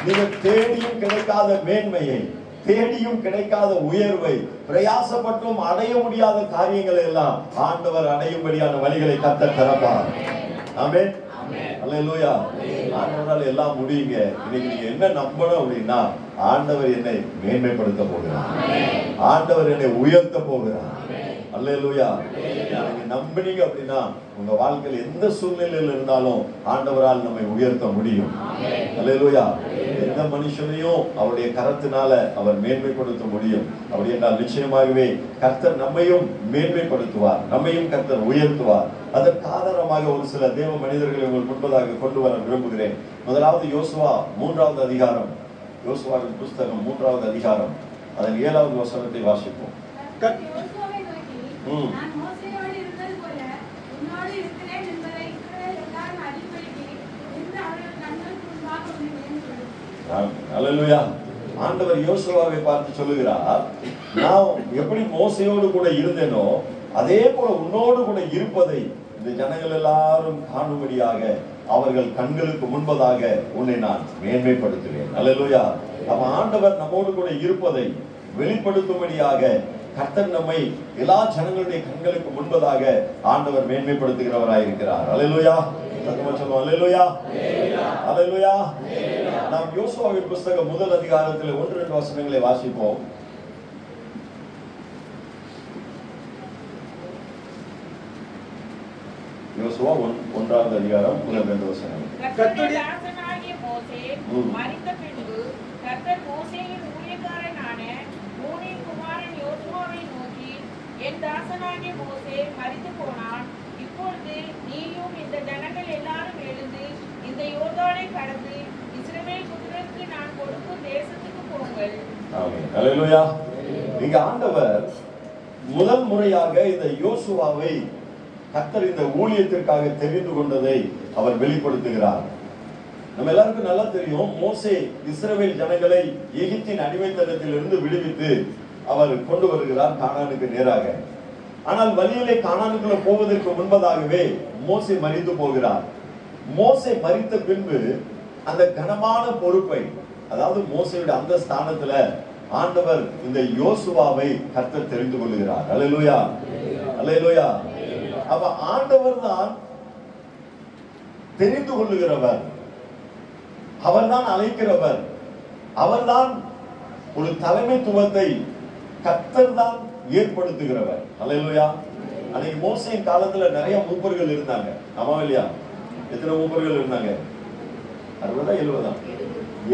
நீங்க தேடியும் கிடைக்காத மேன்மையை, தேடியும் கிடைக்காத உயர்வை, பிரயாசப்பட்டும் அடைய முடியாத காரியங்களை எல்லாம் ஆண்டவர் அடையும்படியான வழிகளை கர்த்தர் திறப்பார். ஆமென். அல்லேலூயா. ஆண்டவரால் எல்லாம் முடியுங்க. இன்னைக்கு நீங்க என்ன நம்பணும் அப்படின்னா, ஆண்டவர் என்னை மேன்மைப்படுத்த போகிறார், ஆண்டவர் என்னை உயர்த்த போகிறார். அல்லேலூயா. நீங்க நம்பினீங்க அப்படின்னா உங்க வாழ்க்கையில் எந்த சூழ்நிலையில் இருந்தாலும் ஆண்டவரால் நம்மை உயர்த்த முடியும். அல்லேலூயா. எந்த மனுஷனையும் அவருடைய கரத்தினால அவர் மேன்மைப்படுத்த முடியும். அப்படி என்றால் நிச்சயமாகவே கர்த்தர் நம்மையும் மேன்மைப்படுத்துவார், நம்மையும் கர்த்தர் உயர்த்துவார். அதற்கு ஆதாரமாக ஒரு சில தேவ மனிதர்களை உங்கள் முன்பதாக கொண்டு வர விரும்புகிறேன். முதலாவது யோசுவா 3வது அதிகாரம், யோசுவாவின் புஸ்தகம் 3வது அதிகாரம், அதன் 7வது வசனத்தை வாசிப்போம். அல்லேலூயா. ஆண்டவர் யோசுவாவை பார்த்து சொல்லுகிறார், நான் எப்படி மோசையோடு கூட இருந்தேனோ அதே போல உன்னோடு கூட இருப்பதை இந்த ஜனங்கள் எல்லாரும் காணும்படியாக அவர்கள் கண்களுக்கு முன்பதாக உன்னை நான் மேன்மைப்படுத்துவேன். அல்லேலூயா. அப்ப ஆண்டவர் நம்மோடு கூட இருப்பதை வெளிப்படுத்தும்படியாக கர்த்தர் நம்மை எல்லா ஜனங்களுடைய கண்களுக்கு முன்பதாக ஆண்டவர் மேன்மைப்படுத்துகிறவராயிருக்கிறார். அல்லேலூயா. அல்லேலூயா. அல்லேலூயா. நாம் யோசுவாவின் புஸ்தகம் 1 அதிகாரத்தில் 1-2 வசனங்களை வாசிப்போம். யோசுவா 1வது அதிகாரம் 1-2 வசனம். கர்த்தருடைய தாசனாகிய மோசே மரித்த பின்பு கர்த்தர் மோசேயின் ஊழியக்காரனான நூனின் குமாரன் யோசுவாவை நோக்கி, என் தாசனாகிய மோசே மரித்து போனான். இப்பொழுது நீயும் இந்த ஜனங்கள் எல்லாரும் எழுந்து இந்த யோர்தானை கடந்து இஸ்ரவேல் புத்திரருக்கு நான் கொடுக்கும் தேசத்துக்கு போங்கள். ஆமென். அல்லேலூயா. இங்க ஆண்டவர் முதல் முறையாக இந்த யோசுவாவை கர்த்தர் இந்த ஊழியத்திற்காக தெரிந்து கொண்டதை அவர் வெளிப்படுத்துகிறார். நம்ம எல்லாருக்கும் நல்லா தெரியும், மோசே இஸ்ரவேல் ஜனங்களை எகிப்தின் அடிமைத்தனத்திலிருந்து விடுவித்து அவர் கொண்டு வருகிறார் கானானுக்கு நேராக. ஆனால் வழியிலே கானானுக்குள்ள போவதற்கு முன்பதாகவே மோசே மரித்து போகிறார். மோசே மரித்த பின்பு அந்த கனமான பொறுப்பை, அதாவது மோசேயுடைய அந்த ஸ்தானத்துல ஆண்டவர் இந்த யோசுவாவை கர்த்தர் தெரிந்து கொள்கிறார். அல்லேலூயா, அல்லேலூயா. அப்ப ஆண்டவர் தான் தெரிந்து கொள்ளுகிறவர், அவர்தான் அழைக்கிறவர், அவர்தான் ஒரு தலைமைத்துவத்தை கர்த்தர் தான் ஏற்படுத்துகிறவர். அல்லேலூயா. அன்னைக்கு மோசேயின் காலத்துல நிறைய மூப்பர்கள் இருந்தாங்க, ஆமா இல்லையா? எத்தனை மூப்பர்கள் இருந்தாங்க? 60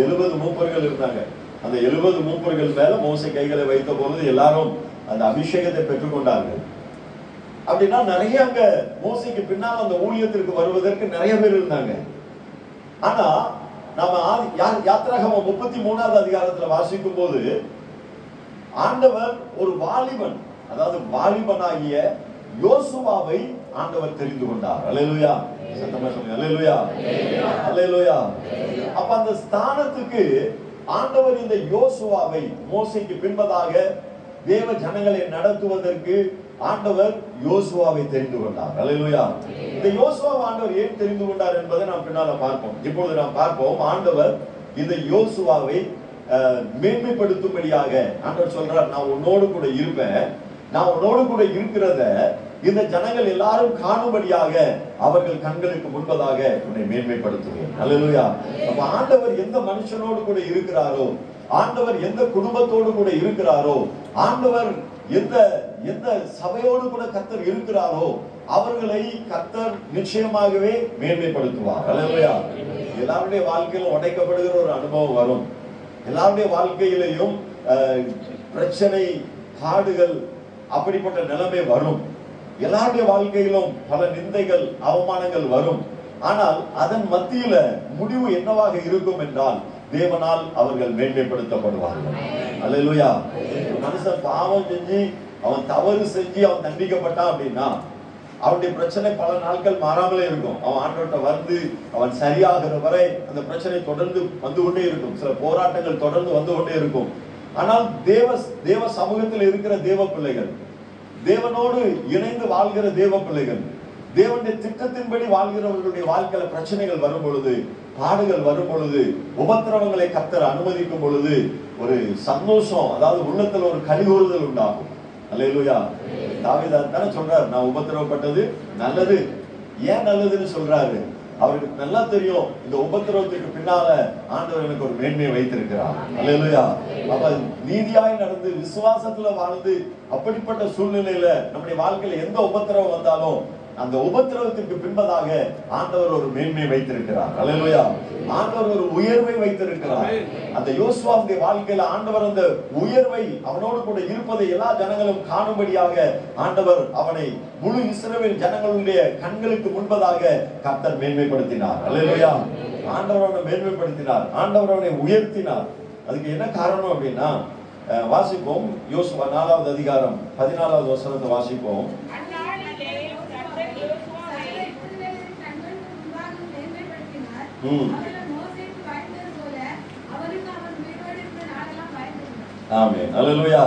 70 மூப்பர்கள் இருந்தாங்க. அந்த 70 மூப்பர்கள் மேல மோசே கைகளை வைத்த பொழுது எல்லாரும் அந்த அபிஷேகத்தை பெற்றுக்கொண்டார்கள். அப்படின்னா நிறைய அங்க மோசேக்கு பின்னால் அந்த ஊழியத்திற்கு வருவதற்கு நிறைய பேர் இருந்தாங்க. ஆனா நாம யாத்திராகமம் 33வது அதிகாரத்துல வாசிக்கும் போது ஆண்டவர் ஒரு வாலிபன், அதாவது வாலிபனாகிய யோசுவாவை ஆண்டவர் தெரிந்து கொண்டார். அல்லேலூயா, சத்தமா சொல்லுங்க. அல்லேலூயா, அல்லேலூயா. அப்ப அந்த ஸ்தானத்துக்கு ஆண்டவர் இந்த யோசுவாவை மோசேக்கு பின்பதாக தேவ ஜனங்களை நடத்துவதற்கு ஆண்டவர் யோசுவாவை தெரிந்து கொண்டார். அல்லேலூயா. இந்த யோசுவாவை ஆண்டவர் ஏன் தெரிந்து கொண்டார் என்பதை நாம் பின்னால பார்ப்போம். இப்பொழுது நாம் பார்ப்போம், ஆண்டவர் இந்த யோசுவாவை மேன்மைப்படுத்தும்படியாக ஆண்டவர் சொல்றார், நான் உன்னோடு கூட இருப்பேன், நான் உன்னோடு கூட இருக்கிறத இந்த ஜனங்கள் எல்லாரும் காணும்படியாக அவர்கள் கண்களுக்கு முன்பதாக உன்னை மேன்மைப்படுத்துவேன். அல்லேலூயா. அப்ப ஆண்டவர் எந்த மனுஷனோடு கூட இருக்கிறாரோ, ஆண்டவர் எந்த குடும்பத்தோடு கூட இருக்கிறாரோ, ஆண்டவர் எந்த எந்த சபையோடு கூட கர்த்தர் இருக்கிறாரோ அவர்களை கர்த்தர் நிச்சயமாகவே மேன்மைப்படுத்துவார். அல்லேலூயா. எல்லாருடைய வாழ்க்கையிலும் உடைக்கப்படுகிற ஒரு அனுபவம் வரும். எல்லாருடைய வாழ்க்கையிலையும் பிரச்சனை, பாடுகள், அப்படிப்பட்ட நிலைமை வரும். எல்லாருடைய வாழ்க்கையிலும் பல நிந்தைகள், அவமானங்கள் வரும். ஆனால் அதன் மத்தியில முடிவு என்னவாக இருக்கும் என்றால் தேவனால் அவர்கள் மேன்மைப்படுத்தப்படுவார்கள். அல்லேலூயா. மனுஷன் பாவம் செஞ்சு, அவன் தவறு செஞ்சு அவன் தண்டிக்கப்பட்டான் அப்படின்னா அவனுடைய பிரச்சனை பல நாட்கள் மாறாமலே இருக்கும். அவன் ஆண்டவர்கிட்ட வந்து அவன் சரியாகிற வரை அந்த பிரச்சனை தொடர்ந்து வந்து கொண்டே இருக்கும். சில போராட்டங்கள் தொடர்ந்து வந்து கொண்டே இருக்கும். ஆனால் தேவ சமூகத்தில் இருக்கிற தேவ பிள்ளைகள், தேவனோடு இணைந்து வாழ்கிற தேவ பிள்ளைகள், தேவனுடைய திட்டத்தின்படி வாழ்கிறவர்களுடைய வாழ்க்கையில பிரச்சனைகள் வரும் பொழுது, பாடுகள் வரும் பொழுது, உபத்திரவங்களை கர்த்தர் அனுமதிக்கும் பொழுது ஒரு சந்தோஷம், அதாவது உள்ளத்துல ஒரு கலிகூறுதல் உண்டாகும். அல்லேலூயா. தாவீது தானே சொல்றாரு, நான் உபத்திரவப்பட்டது நல்லது. ஏன் நல்லதுன்னு சொல்றாரு? அவருக்கு நல்லா தெரியும், இந்த உபத்திரவத்துக்கு பின்னால ஆண்டவர் எனக்கு ஒரு மேன்மையை வைத்திருக்கிறார். அல்லேலூயா. அப்ப நீதியாய் நடந்து விசுவாசத்துல வாழ்ந்து அப்படிப்பட்ட சூழ்நிலையில நம்முடைய வாழ்க்கையில எந்த உபத்திரவம் வந்தாலும் அந்த உபத்திரவத்திற்கு பின்பதாக ஆண்டவர் ஒரு மேன்மை வைத்திருக்கிறார். அல்லேலூயா. ஆண்டவர் ஒரு உயர்வை வைத்திருக்கிறார். அந்த யோசுவாவுடைய வாழ்க்கையில ஆண்டவர் அந்த உயர்வை, அவனோடு கூட இருப்பதை எல்லா ஜனங்களும் காணும்படியாக ஆண்டவர் அவனை முழு இஸ்ரவேல் ஜனங்களுடைய கண்களுக்கு முன்பதாக கர்த்தர் மேன்மைப்படுத்தினார். அல்லேலூயா. ஆண்டவர் அவனை மேன்மைப்படுத்தினார், ஆண்டவர் அவனை உயர்த்தினார். அதுக்கு என்ன காரணம் அப்படின்னா, வாசிப்போம் யோசுவா 4வது அதிகாரம் 14வது வசனத்தை வாசிப்போம். ஆமென். அல்லேலூயா.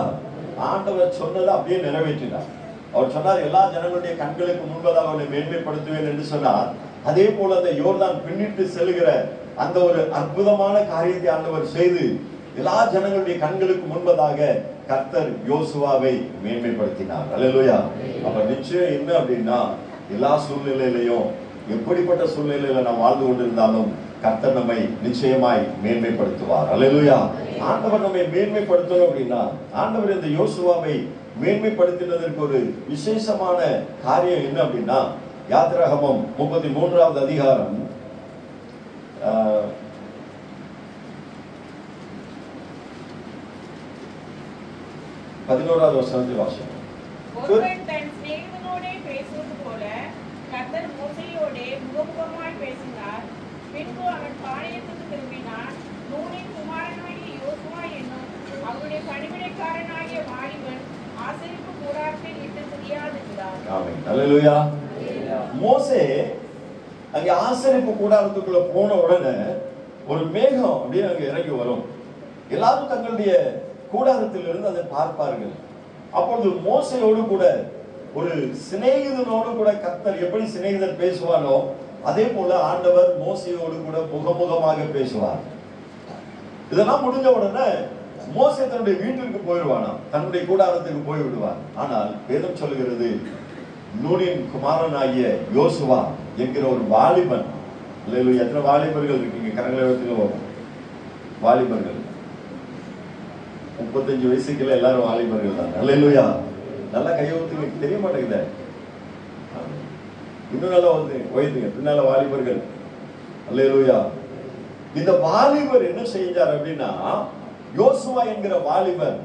ஆண்டவர் சொன்னதை அப்படியே நிறைவேற்றினார். அவர் சொன்னார், எல்லா ஜனங்களுடைய கண்களுக்கு முன்பதாக அவனை மேன்மைப்படுத்துவேன் என்று சொன்னார். அதே போல அந்த யோர்தான் பின்னிட்டு செல்கிற அந்த ஒரு அற்புதமான காரியத்தை ஆண்டவர் செய்து எல்லா ஜனங்களுடைய கண்களுக்கு முன்பதாக கர்த்தர் யோசுவாவை மேன்மைப்படுத்தினார். அல்லேலூயா. அப்ப நிச்சயம் என்ன அப்படின்னா, எல்லா சூழ்நிலையிலையும், எப்படிப்பட்ட சூழ்நிலையில நாம் வாழ்ந்து கொண்டிருந்தாலும் கர்த்தர் நம்மை நிச்சயமாய் மேன்மைப்படுத்துவார். அல்லேலூயா. ஆண்டவர் நம்மை மேன்மைப்படுத்தணும் அப்படின்னா, ஆண்டவர் இந்த யோசுவாவை மேன்மைப்படுத்தினதற்கு ஒரு விசேஷமான காரியம் என்ன அப்படின்னா, யாத்திராகமம் 33வது அதிகாரம் 11வது வசனத்தை வாசிப்போம். ஒருவன் தன் சிநேகிதனோடே பேசுவது போல கர்த்தர் மோசேயோடே முகமுகமாய் பேசினார். பின்பு அவன் பாளையத்துக்கு திரும்பினான். நூனின் குமாரனாகிய யோசுவா என்னும் அவருடைய பணிவிடைக்காரனாகிய வாலிபன் ஆசரிப்பு கூடாரத்தில் இட்டு திரியாதிருந்தார். ஆமென். அல்லேலூயா. மோசே அங்கே ஆசரிப்பு கூடாரத்துக்குள்ள போன உடனே ஒரு மேகம் அப்படியே அங்க இறங்கி வரும். எல்லாரும் தங்களுடைய கூடாரத்திலிருந்து அதை பார்ப்பார்கள். அப்பொழுது மோசையோடு கூட ஒரு சிநேகிதனோடு கூட கர்த்தர் எப்படி சிநேகிதர் பேசுவாரோ அதே போல ஆண்டவர் மோசையோடு கூட முகமுகமாக பேசுவார். இதெல்லாம் முடிஞ்ச உடனே மோசே தன்னுடைய வீட்டிற்கு போயிடுவானாம், தன்னுடைய கூடாரத்துக்கு போய் விடுவார். ஆனால் வேதம் சொல்லுகிறது, நூனின் குமாரனாகிய யோசுவா என்கிற ஒரு வாலிபன், எத்தனை வாலிபர்கள் இருக்கீங்க? கரங்களை வச்சுக்க வாலிபர்கள் 35 வயசுக்குள்ள எல்லாரும் வாலிபர்கள் தான். அல்லேலூயா. நல்லா கையெழுத்துக்கு தெரிய மாட்டேங்குது. இன்னும் நல்லா வயதுங்க பின்னால வாலிபர்கள். அல்லேலூயா. இந்த வாலிபர் என்ன செஞ்சார் அப்படின்னா, யோசுவா என்கிற வாலிபர்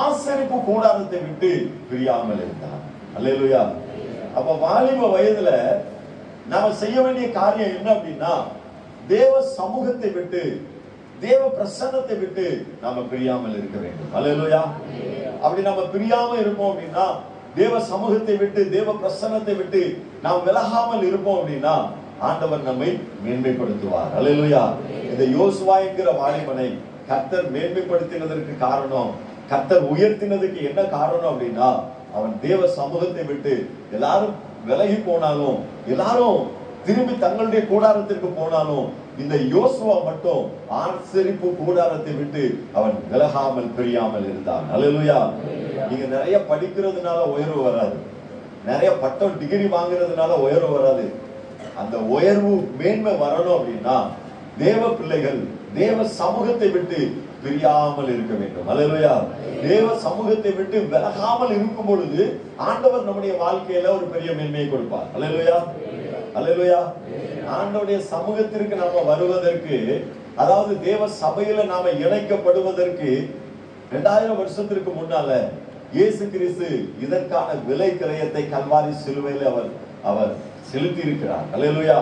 ஆசரிப்பு கூடாரத்தை விட்டு பிரியாமல் இருந்தார். அல்லேலூயா. அப்ப வாலிப வயதுல நாம செய்ய வேண்டிய காரியம் என்ன அப்படின்னா, தேவ சமூகத்தை விட்டு தேவ பிரசன்னத்தை விட்டு நாம பிரியாமல் இருக்க வேண்டும். அல்லேலூயா. அப்படி நாம பிரியாம இருப்போம் அப்படின்னா, தேவ சமூகத்தை விட்டு தேவ பிரசன்னத்தை விட்டு நாம் விலகாமல் இருப்போம் அப்படின்னா ஆண்டவர் நம்மை மேன்மைப்படுத்துவார். அல்லேலூயா. இந்த யோசுவா என்கிற வாலிபனை கர்த்தர் மேன்மைப்படுத்தினதற்கு காரணம், கர்த்தர் உயர்த்தினதுக்கு என்ன காரணம் அப்படின்னா, அவன் தேவ சமூகத்தை விட்டு எல்லாரும் விலகி போனாலும், எல்லாரும் திரும்பி தங்களுடைய கூடாரத்திற்கு போனாலும், இந்த யோசுவா மட்டும் ஆசரிப்பு கூடாரத்தை விட்டு அவன் விலகாமல் பிரியாமல் இருந்தான். அல்லேலூயா. நீங்க நிறைய படிக்கிறதுனால உயர்வு வராது, நிறைய பட்டம் டிகிரி வாங்குறதுனால உயர்வு வராது. அந்த உயர்வு மேன்மை வரணும் அப்படின்னா தேவ பிள்ளைகள் தேவ சமூகத்தை விட்டு பிரியாமல் இருக்க வேண்டும். அல்லேலூயா. தேவ சமூகத்தை விட்டு விலகாமல் இருக்கும் பொழுது ஆண்டவர் நம்முடைய வாழ்க்கையில ஒரு பெரிய மேன்மையை கொடுப்பார். அல்லேலூயா. அல்லேலூயா. ஆண்டவருடைய சமூகத்திற்கு நாம வருவதற்கு, அதாவது தேவ சபையில நாம இணைக்கப்படுவதற்கு 2000 வருஷத்திற்கு முன்னால இயேசு கிறிஸ்து இதற்கான விலை கிரயத்தை கல்வாரி சிலுவையில் அவர் செலுத்தி இருக்கிறார். அல்லேலூயா.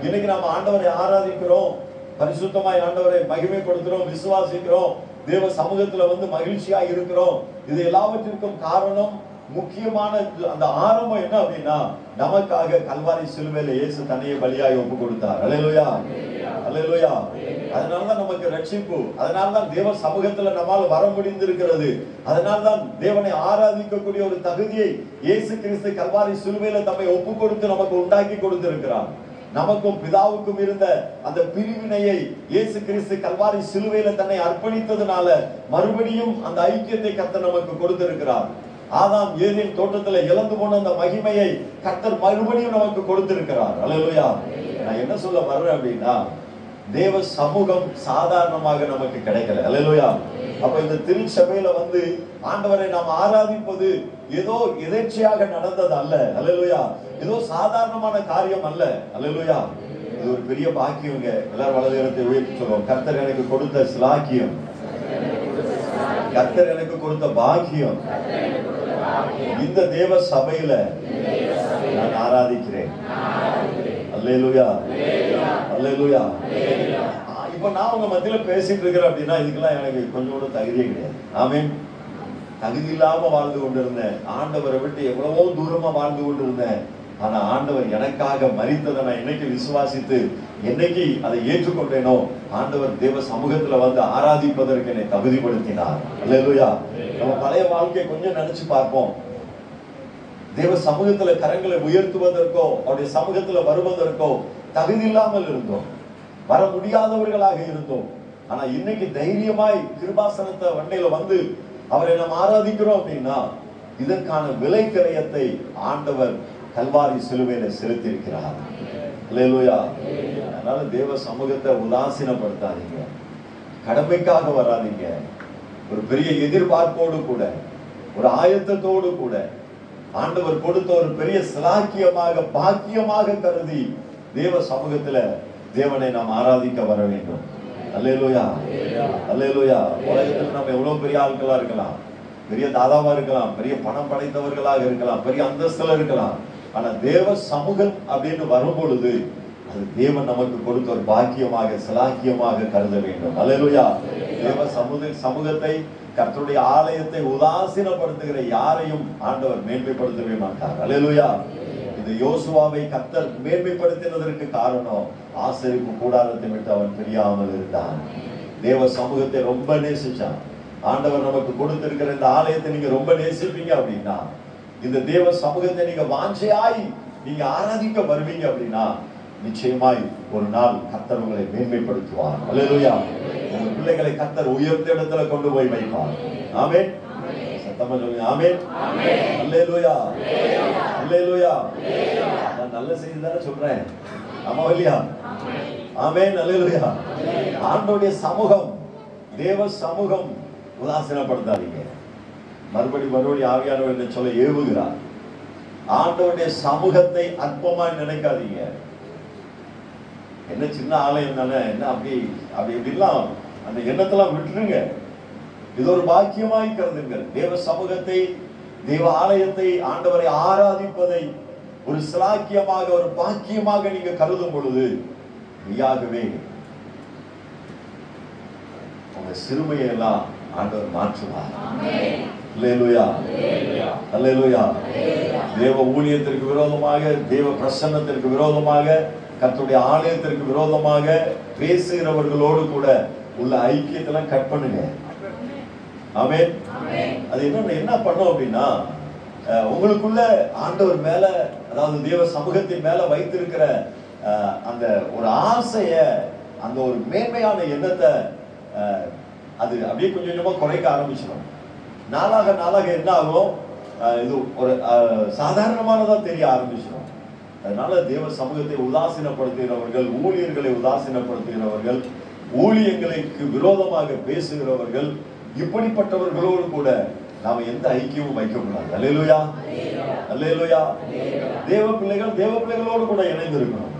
இன்னைக்கு நாம ஆண்டவரை ஆராதிக்கிறோம், பரிசுத்தமாய் ஆண்டவரை மகிமைப்படுத்துறோம், விசுவாசிக்கிறோம், தேவ சமூகத்துல வந்து மகிழ்ச்சியா இருக்கிறோம். இது எல்லாவற்றிற்கும் காரணம், முக்கியமான அந்த ஆரம்பம் என்ன அப்படின்னா, நமக்காக கல்வாரி சிலுவையில இயேசு தன்னையே பலியாய் ஒப்பு கொடுத்தார். அல்லேலூயா. அல்லேலூயா. அதனாலதான் நமக்கு ரட்சிப்பு, அதனால்தான் தேவ சமூகத்துல நம்மால் வர முடிந்திருக்கிறது, அதனால்தான் தேவனை ஆராதிக்கக்கூடிய ஒரு தகுதியை இயேசு கிறிஸ்து கல்வாரி சிலுவையில தம்மை ஒப்பு கொடுத்து நமக்கு உண்டாக்கி கொடுத்திருக்கிறார். நமக்கும் பிதாவுக்கும் இருந்த அந்த பிரிவினையை இயேசு கிறிஸ்து கல்வாரி சிலுவையில தன்னை அர்ப்பணித்ததுனால மறுபடியும் அந்த ஐக்கியத்தை கர்த்தர் நமக்கு கொடுத்திருக்கிறார். ஆதாம் ஏதேன் தோட்டத்துல இழந்து போன அந்த மகிமையை கர்த்தர் மறுபடியும் நமக்கு கொடுத்திருக்கிறார். அல்லேலூயா. நான் என்ன சொல்ல வர்றேன் அப்படின்னா, தேவ சமூகம் சாதாரணமாக நமக்கு கிடைக்கல. அல்லேலூயா. அப்ப இந்த திருச்சபையில வந்து ஆண்டவரை நாம் ஆராதிப்பது ஏதோ எதேச்சையாக நடந்தது அல்ல. அல்லேலூயா. ஏதோ சாதாரணமான காரியம் அல்ல. அல்லேலூயா. இது ஒரு பெரிய பாக்கியங்க. எல்லாரும் வலது கரத்தை உயர்த்தி சொல்லுவோம், கர்த்தர் எனக்கு கொடுத்த சிலாக்கியம், கர்த்தர் எனக்கு கொடுத்த பாக்கியம், இந்த தேவ சபையில நான் ஆராதிக்கிறேன். அல்லேலூயா. அல்லேலூயா. இப்ப நான் உங்க மத்தியில பேசிட்டு இருக்கிறேன் அப்படின்னா இதுக்கெல்லாம் எனக்கு கொஞ்சம் கூட தகுதியே கிடையாது. ஆமென். தகுதி இல்லாம வாழ்ந்து கொண்டிருந்தேன், ஆண்டவரை விட்டு எவ்வளவோ தூரமா வாழ்ந்து கொண்டிருந்தேன். ஆனா ஆண்டவர் எனக்காக மரித்ததை நான் என்னைக்கு விசுவாசித்து என்னைக்கு அதை ஏற்றுக்கொண்டேனோ, ஆண்டவர் தேவ சமூகத்துல வந்து ஆராதிப்பதற்கு என்னை தகுதிப்படுத்தினார். அல்லேலூயா. நம்ம பழைய வாழ்க்கையை கொஞ்சம் நினைச்சு பார்ப்போம். தேவ சமூகத்துல கரங்களை உயர்த்துவதற்கோ அவருடைய சமூகத்துல வருவதற்கோ தகுதி இல்லாமல் இருந்தோம், வர முடியாதவர்களாக இருந்தோம். ஆனா இன்னைக்கு தைரியமாய் கிருபாசனத்தை வண்டையில வந்து அவரை நாம் ஆராதிக்கிறோம் அப்படின்னா இதற்கான விலை கிரயத்தை ஆண்டவர் கல்வாரி சிலுவையில செலுத்தி இருக்கிறார். அல்லேலூயா. அதனால தேவ சமூகத்தை உதாசீனப்படுத்தாதீங்க, கடமைக்காக வராதீங்க. ஒரு பெரிய எதிர்பார்ப்போடு கூட, ஒரு ஆயத்தத்தோடு கூட, ஆண்டவர் கொடுத்த ஒரு பெரிய சிலாக்கியமாக பாக்கியமாக கருதி தேவ சமூகத்துல தேவனை நாம் ஆராதிக்க வர வேண்டும். அல்லேலூயா. அல்லேலூயா. உலகத்தில் நம்ம எவ்வளவு பெரிய ஆட்களா இருக்கலாம், பெரிய தாதாவா இருக்கலாம், பெரிய பணம் படைத்தவர்களாக இருக்கலாம், பெரிய அந்தஸ்துல இருக்கலாம். ஆனா தேவ சமூகம் அப்படின்னு வரும் பொழுது அது தேவன் நமக்கு கொடுத்த ஒரு பாக்கியமாக சிலாக்கியமாக கருத வேண்டும். அல்லேலூயா. தேவ சமூகத்தை கர்த்தருடைய ஆலயத்தை உதாசீனப்படுத்துகிற யாரையும் ஆண்டவர் மேன்மைப்படுத்தவே மாட்டார். அல்லேலூயா. இந்த யோசுவாவை கர்த்தர் மேன்மைப்படுத்தினதற்கு காரணம் ஆசரிப்பு கூடாரத்தை விட்டு அவன் பிரியாமல் இருந்தான். தேவ சமூகத்தை ரொம்ப நேசிச்சான். ஆண்டவர் நமக்கு கொடுத்திருக்கிற இந்த ஆலயத்தை நீங்க ரொம்ப நேசிப்பீங்க அப்படின்னா, இந்த தேவ சமூகத்தை நீங்க வாஞ்சையாய் நீங்க ஆராதிக்க வருவீங்க அப்படின்னா, நிச்சயமாய் ஒரு நாள் கர்த்தர் உங்களை மேன்மைப்படுத்துவார். அல்லேலூயா. உங்க பிள்ளைகளை கர்த்தர் உயர்ந்த இடத்துல கொண்டு போய் வைப்பார். ஆமென். சத்தமா சொல்லுங்க. ஆமென். அல்லேலூயா. அல்லேலூயா. நான் நல்ல செய்தி தானே சொல்றேன். ஆமா இல்லையா? ஆமென். அல்லேலூயா. ஆண்டவருடைய சமூகம், தேவ சமூகம் உதாசீனப்படுத்தாதீங்க. மறுபடி ஆவியானவர் என்ன சொல்ல ஏவுகிறார். ஆண்டவருடைய சமூகத்தை அற்பமாய் நினைக்காதீங்க. என்ன சின்ன ஆலயம் தானே, என்ன அப்படிலாம் அந்த எண்ணத்தெல்லாம் விட்டுருங்க. இது ஒரு பாக்கியமாய் கருதுங்கள். தேவ சமூகத்தை, தேவ ஆலயத்தை, ஆண்டவரை ஆராதிப்பதை ஒரு சிலாக்கியமாக, ஒரு பாக்கியமாக நீங்க கருதும் பொழுது மெய்யாகவே உங்க சிறுமையை எல்லாம் ஆண்டவர் மாற்றுவார். அல்லேலூயா. அல்லேலூயா. தேவ ஊழியத்திற்கு விரோதமாக, தேவ பிரசன்னத்திற்கு விரோதமாக, கர்த்தருடைய ஆலயத்திற்கு விரோதமாக பேசுகிறவர்களோடு கூட உள்ள ஐக்கியத்தெல்லாம் கட் பண்ணுங்க. ஆமென். அது என்ன பண்ணும் அப்படின்னா, உங்களுக்குள்ள ஆண்டவர் மேல, அதாவது தேவ சமூகத்தின் மேல வைத்திருக்கிற அந்த ஒரு ஆசைய, அந்த ஒரு மேன்மையான எண்ணத்தை அது அப்படியே கொஞ்சம் கொஞ்சமா குறைக்க ஆரம்பிச்சிடும். நாளாக நாளாக என்ன ஆகும், இது ஒரு சாதாரணமானதா தெரிய ஆரம்பிச்சிடும். அதனால தேவ சமூகத்தை உதாசீனப்படுத்துகிறவர்கள், ஊழியர்களை உதாசீனப்படுத்துகிறவர்கள், ஊழியங்களுக்கு விரோதமாக பேசுகிறவர்கள், இப்படிப்பட்டவர்களோடு கூட நாம எந்த ஐக்கியமும் வைக்கக்கூடாது. அல்லேலூயா. அல்லேலூயா. தேவ பிள்ளைகளோடு கூட இணைந்து இருக்கணும்.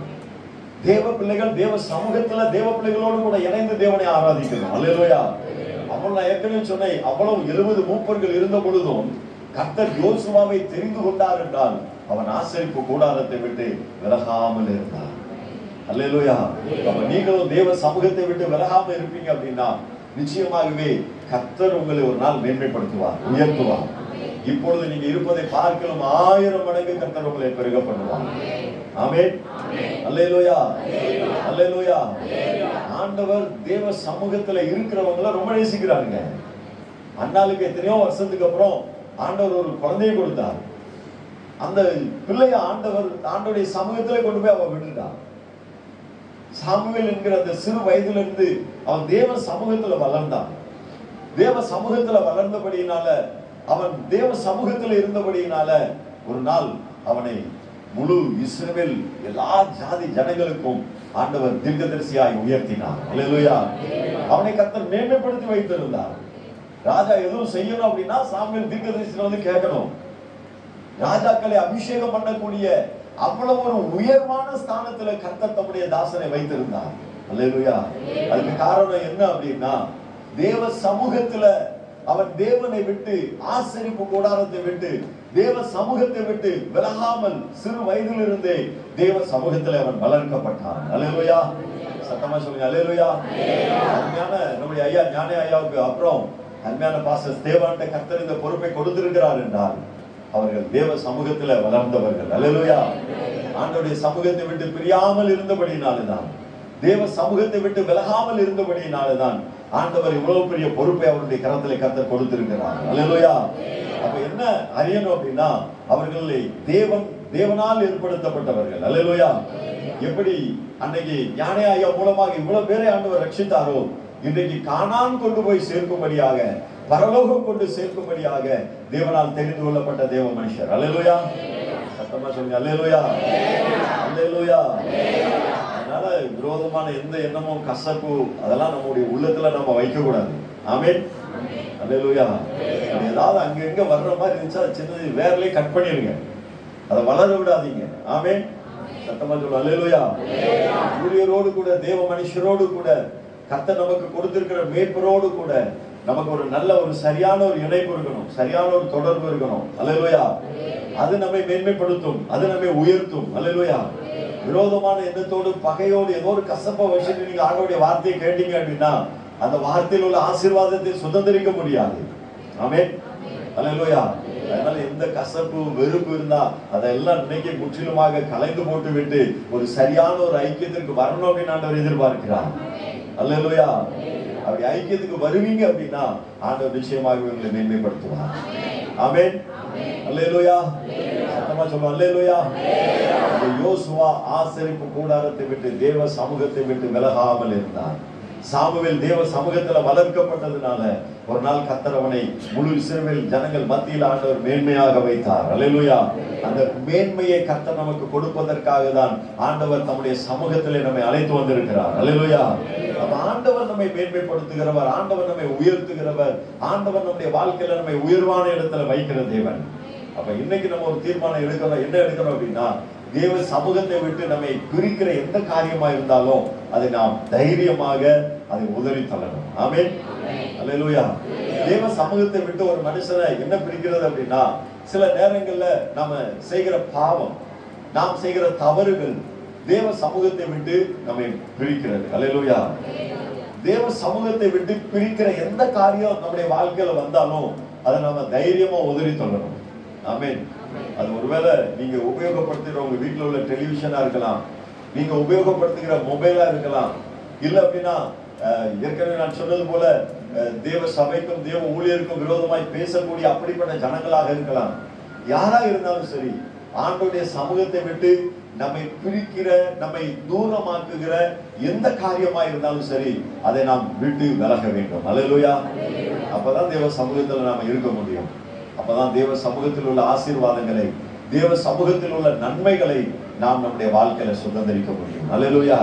தேவ பிள்ளைகள் தேவ சமூகத்துல தேவ பிள்ளைகளோடு கூட இணைந்து தேவனை ஆராதிக்கணும். அல்லேலூயா. நான் ஏற்கனவே சொன்னேன், அவ்வளவு 70 மூப்பர்கள் இருந்த பொழுதும் கர்த்தர் யோசுவாவை தெரிந்து கொண்டார் என்றால் அவன் ஆசரிப்பு கூடாரத்தை விட்டு விலகாமல் இருந்தார். அல்லேலூயா. அப்ப நீங்களும் தேவ சமூகத்தை விட்டு விலகாம இருப்பீங்க அப்படின்னா நிச்சயமாகவே கர்த்தர் உங்களை ஒரு நாள் மேன்மைப்படுத்துவார், உயர்த்துவார். இப்பொழுது நீங்க இருப்பதை பார்க்கலாம் 1000 மடங்கு கர்த்தர் உங்களை பெருக பண்ணுவார். ஆமென். அல்லேலூயா. அல்லேலூயா. ஆண்டவர் தேவ சமூகத்துல இருக்கிறவங்கள ரொம்ப நேசிக்கிறாருங்க. அண்ணாளுக்கு எத்தனையோ வருஷத்துக்கு அப்புறம் ஆண்டவர் ஒரு குழந்தையை கொடுத்தார். அந்த பிள்ளைய ஆண்டவருடைய சமூகத்திலே கொண்டு போய் அவன் விட்டுட்டான். சாமுவேல் என்கிற அந்த சிறு வயதுல இருந்து அவன் தேவ சமூகத்துல வளர்ந்தான். தேவ சமூகத்துல வளர்ந்தபடியினால, அவன் தேவ சமூகத்துல இருந்தபடியினால ஒரு நாள் அவனை முழு இஸ்ரவேல் எல்லா ஜாதி ஜனங்களுக்கும் ஆண்டவர் தீர்க்கதரிசியாய் உயர்த்தினார். அல்லேலூயா. அவனை கர்த்தர் மேன்மைப்படுத்தி வைத்திருந்தார். ராஜா எதுவும் செய்யணும் அப்படின்னா சாமுவேல் தீர்க்கதரிசியை வந்து கேட்கணும். ராஜாக்களை அபிஷேகம் பண்ணக்கூடிய அவ்வளவு ஒரு உயர்வான ஸ்தானத்துல கர்த்தர் தம்முடைய தாசனை வைத்திருந்தார். அல்லேலூயா. அதுக்கு காரணம் என்ன அப்படின்னா, தேவ சமூகத்துல அவன் தேவனை விட்டு, ஆசரிப்பு கூடாரத்தை விட்டு, தேவ சமூகத்தை விட்டு விலகாமல் சிறு வயதிலிருந்தே தேவ சமூகத்தில் அவன் வளர்க்கப்பட்டான். அல்லேலூயா. சத்தமா சொல்லுங்க. அல்லேலூயா. அருமையான நம்முடைய ஐயா ஞானே ஐயாவுக்கு அப்புறம் அருமையான பாஸ்டர் தேவான்ட கர்த்தர் இந்த பொறுப்பை கொடுத்திருக்கிறார் என்றால் அவர்கள் தேவ சமூகத்துல வளர்ந்தவர்கள். அல்லேலூயா. ஆண்டவருடைய சமூகத்தை விட்டு பிரியாமல் இருந்தபடியினால்தான், தேவ சமூகத்தை விட்டு விலகாமல் இருந்தபடியினால்தான் ஆண்டவர் இவ்வளவு பெரிய பொறுப்பை அவருடைய கரத்திலே கர்த்தர் கொடுத்திருக்கிறார். அல்லேலூயா. அப்ப என்ன அறியணும் அப்படின்னா, அவர்களை தேவனால் ஏற்படுத்தப்பட்டவர்கள். அல்லேலூயா. எப்படி அன்னைக்கு ஞானே ஐயா மூலமாக இவ்வளவு பேரை ஆண்டவர் ரட்சித்தாரோ, இன்றைக்கு கானான் கொண்டு போய் சேர்க்கும்படியாக, பரலோகம் கொண்டு சேர்க்கும்படியாக தேவனால் தெரிந்து கொள்ளப்பட்ட தேவ மனுஷர். அல்லேலூயா. சத்தமா சொல்லுங்க. அல்லேலூயா. அல்லேலூயா. அதனால விரோதமான எந்த எண்ணமும், கசப்பு, அதெல்லாம் நம்முடைய உள்ளத்துல நம்ம வைக்க கூடாது. ஆமென். அல்லேலூயா. ஏதாவது அங்க எங்க வர்ற மாதிரி இருந்துச்சா சின்னது வேர்லயே கட் பண்ணிருங்க, அதை வளர விடாதீங்க. ஆமென். சத்தமா சொல்லுங்க. அல்லேலூயா. ஊழியரோடு கூட, தேவ மனுஷரோடு கூட, கர்த்தர் நமக்கு கொடுத்திருக்கிற மேய்ப்பரோடு கூட நமக்கு ஒரு நல்ல ஒரு சரியான ஒரு இணைப்பு இருக்கணும், சரியான ஒரு தொடர்பு இருக்கணும். அல்லேலூயா. அது நம்மை மேன்மைப்படுத்தும், அது நம்மை உயர்த்தும். அல்லேலூயா. விரோதமான எண்ணத்தோடு பகையோடு ஏதோ ஒரு கசப்பை வச்சுட்டு நீங்க ஆண்டவருடைய வார்த்தையை கேட்டீங்க அப்படின்னா அந்த வார்த்தையில் உள்ள ஆசீர்வாதத்தை சுதந்திரிக்க முடியாது. ஆமென். அல்லேலூயா. அதனால எந்த கசப்பு வெறுப்பு இருந்தா அதெல்லாம் இன்னைக்கு முற்றிலுமாக கலைந்து போட்டு விட்டு ஒரு சரியான ஒரு ஐக்கியத்திற்கு வரணும் அப்படின்னு ஆண்டவர் எதிர்பார்க்கிறார். அல்லேலூயா. அப்படி ஐக்கியத்துக்கு வருவீங்க அப்படின்னா ஆண்டவர் நிச்சயமாக உங்களை மேன்மைப்படுத்துவார். ஆமென். அல்லேலூயா. சத்தமா சொல்லுவோம் அல்லேலூயா. யோசுவா ஆசரிப்பு கூடாரத்தை விட்டு தேவ சமூகத்தை விட்டு விலகாமல் இருந்தார். சாமுவேல் தேவ சமூகத்துல வளர்க்கப்பட்டதுனால ஒரு நாள் கர்த்தர் அவனை முழு இஸ்ரவேல் ஜனங்கள் மத்தியில் ஆண்டவர் மேன்மையாக வைத்தார். அல்லேலூயா. அந்த மேன்மையை கர்த்தர் நமக்கு கொடுப்பதற்காக தான் ஆண்டவர் தம்முடைய சமூகத்திலே நம்மை அழைத்து வந்திருக்கிறார். அல்லேலூயா. அப்ப ஆண்டவர் நம்மை மேன்மைப்படுத்துகிறவர், ஆண்டவர் நம்மை உயர்த்துகிறவர், ஆண்டவர் நம்முடைய வாழ்க்கையில நம்மை உயர்வான இடத்துல வைக்கிற தேவன். அப்ப இன்னைக்கு நம்ம ஒரு தீர்மானம் எடுக்கணும். என்ன எடுக்கணும் அப்படின்னா தேவ சமூகத்தை விட்டு நம்மை பிரிக்கிற எந்த காரியமா இருந்தாலும் அதை நாம் தைரியமாக அதை உதறி தள்ளணும். ஆமென். அல்லேலூயா. தேவ சமூகத்தை விட்டு ஒரு மனுஷனை என்ன பிரிக்கிறது அப்படின்னா சில நேரங்கள்ல நாம செய்கிற பாவம், நாம் செய்கிற தவறுகள் தேவ சமூகத்தை விட்டு நம்மை பிரிக்கிறது. அல்லேலூயா. தேவ சமூகத்தை விட்டு பிரிக்கிற எந்த காரியம் நம்முடைய வாழ்க்கையில வந்தாலும் அதை நாம தைரியமா உதறி தள்ளணும். ஆமென். அது ஒருவேளை நீங்க உபயோகப்படுத்துகிற உங்க வீட்டுல உள்ள டெலிவிஷனா இருக்கலாம், நீங்க உபயோகப்படுத்துகிற மொபைலா இருக்கலாம், இல்ல அப்படின்னா ஏற்கனவே நான் சொன்னது போல தேவ சபைக்கும் தேவ ஊழியருக்கும் விரோதமாய் பேசக்கூடிய அப்படிப்பட்ட ஜனங்களாக இருக்கலாம். யாரா இருந்தாலும் சரி ஆண்டவருடைய சமூகத்தை விட்டு நம்மை பிரிக்கிற நம்மை தூரமாக்குகிற எந்த காரியமா இருந்தாலும் சரி அதை நாம் விட்டு விலக வேண்டும். அல்லேலூயா. அப்பதான் தேவ சமூகத்துல நாம இருக்க முடியும். அப்பதான் தேவ சமூகத்தில் உள்ள ஆசீர்வாதங்களை, தேவ சமூகத்தில் உள்ள நன்மைகளை நாம் நம்முடைய வாழ்க்கையில சுதந்திரிக்க முடியும். அல்லேலூயா.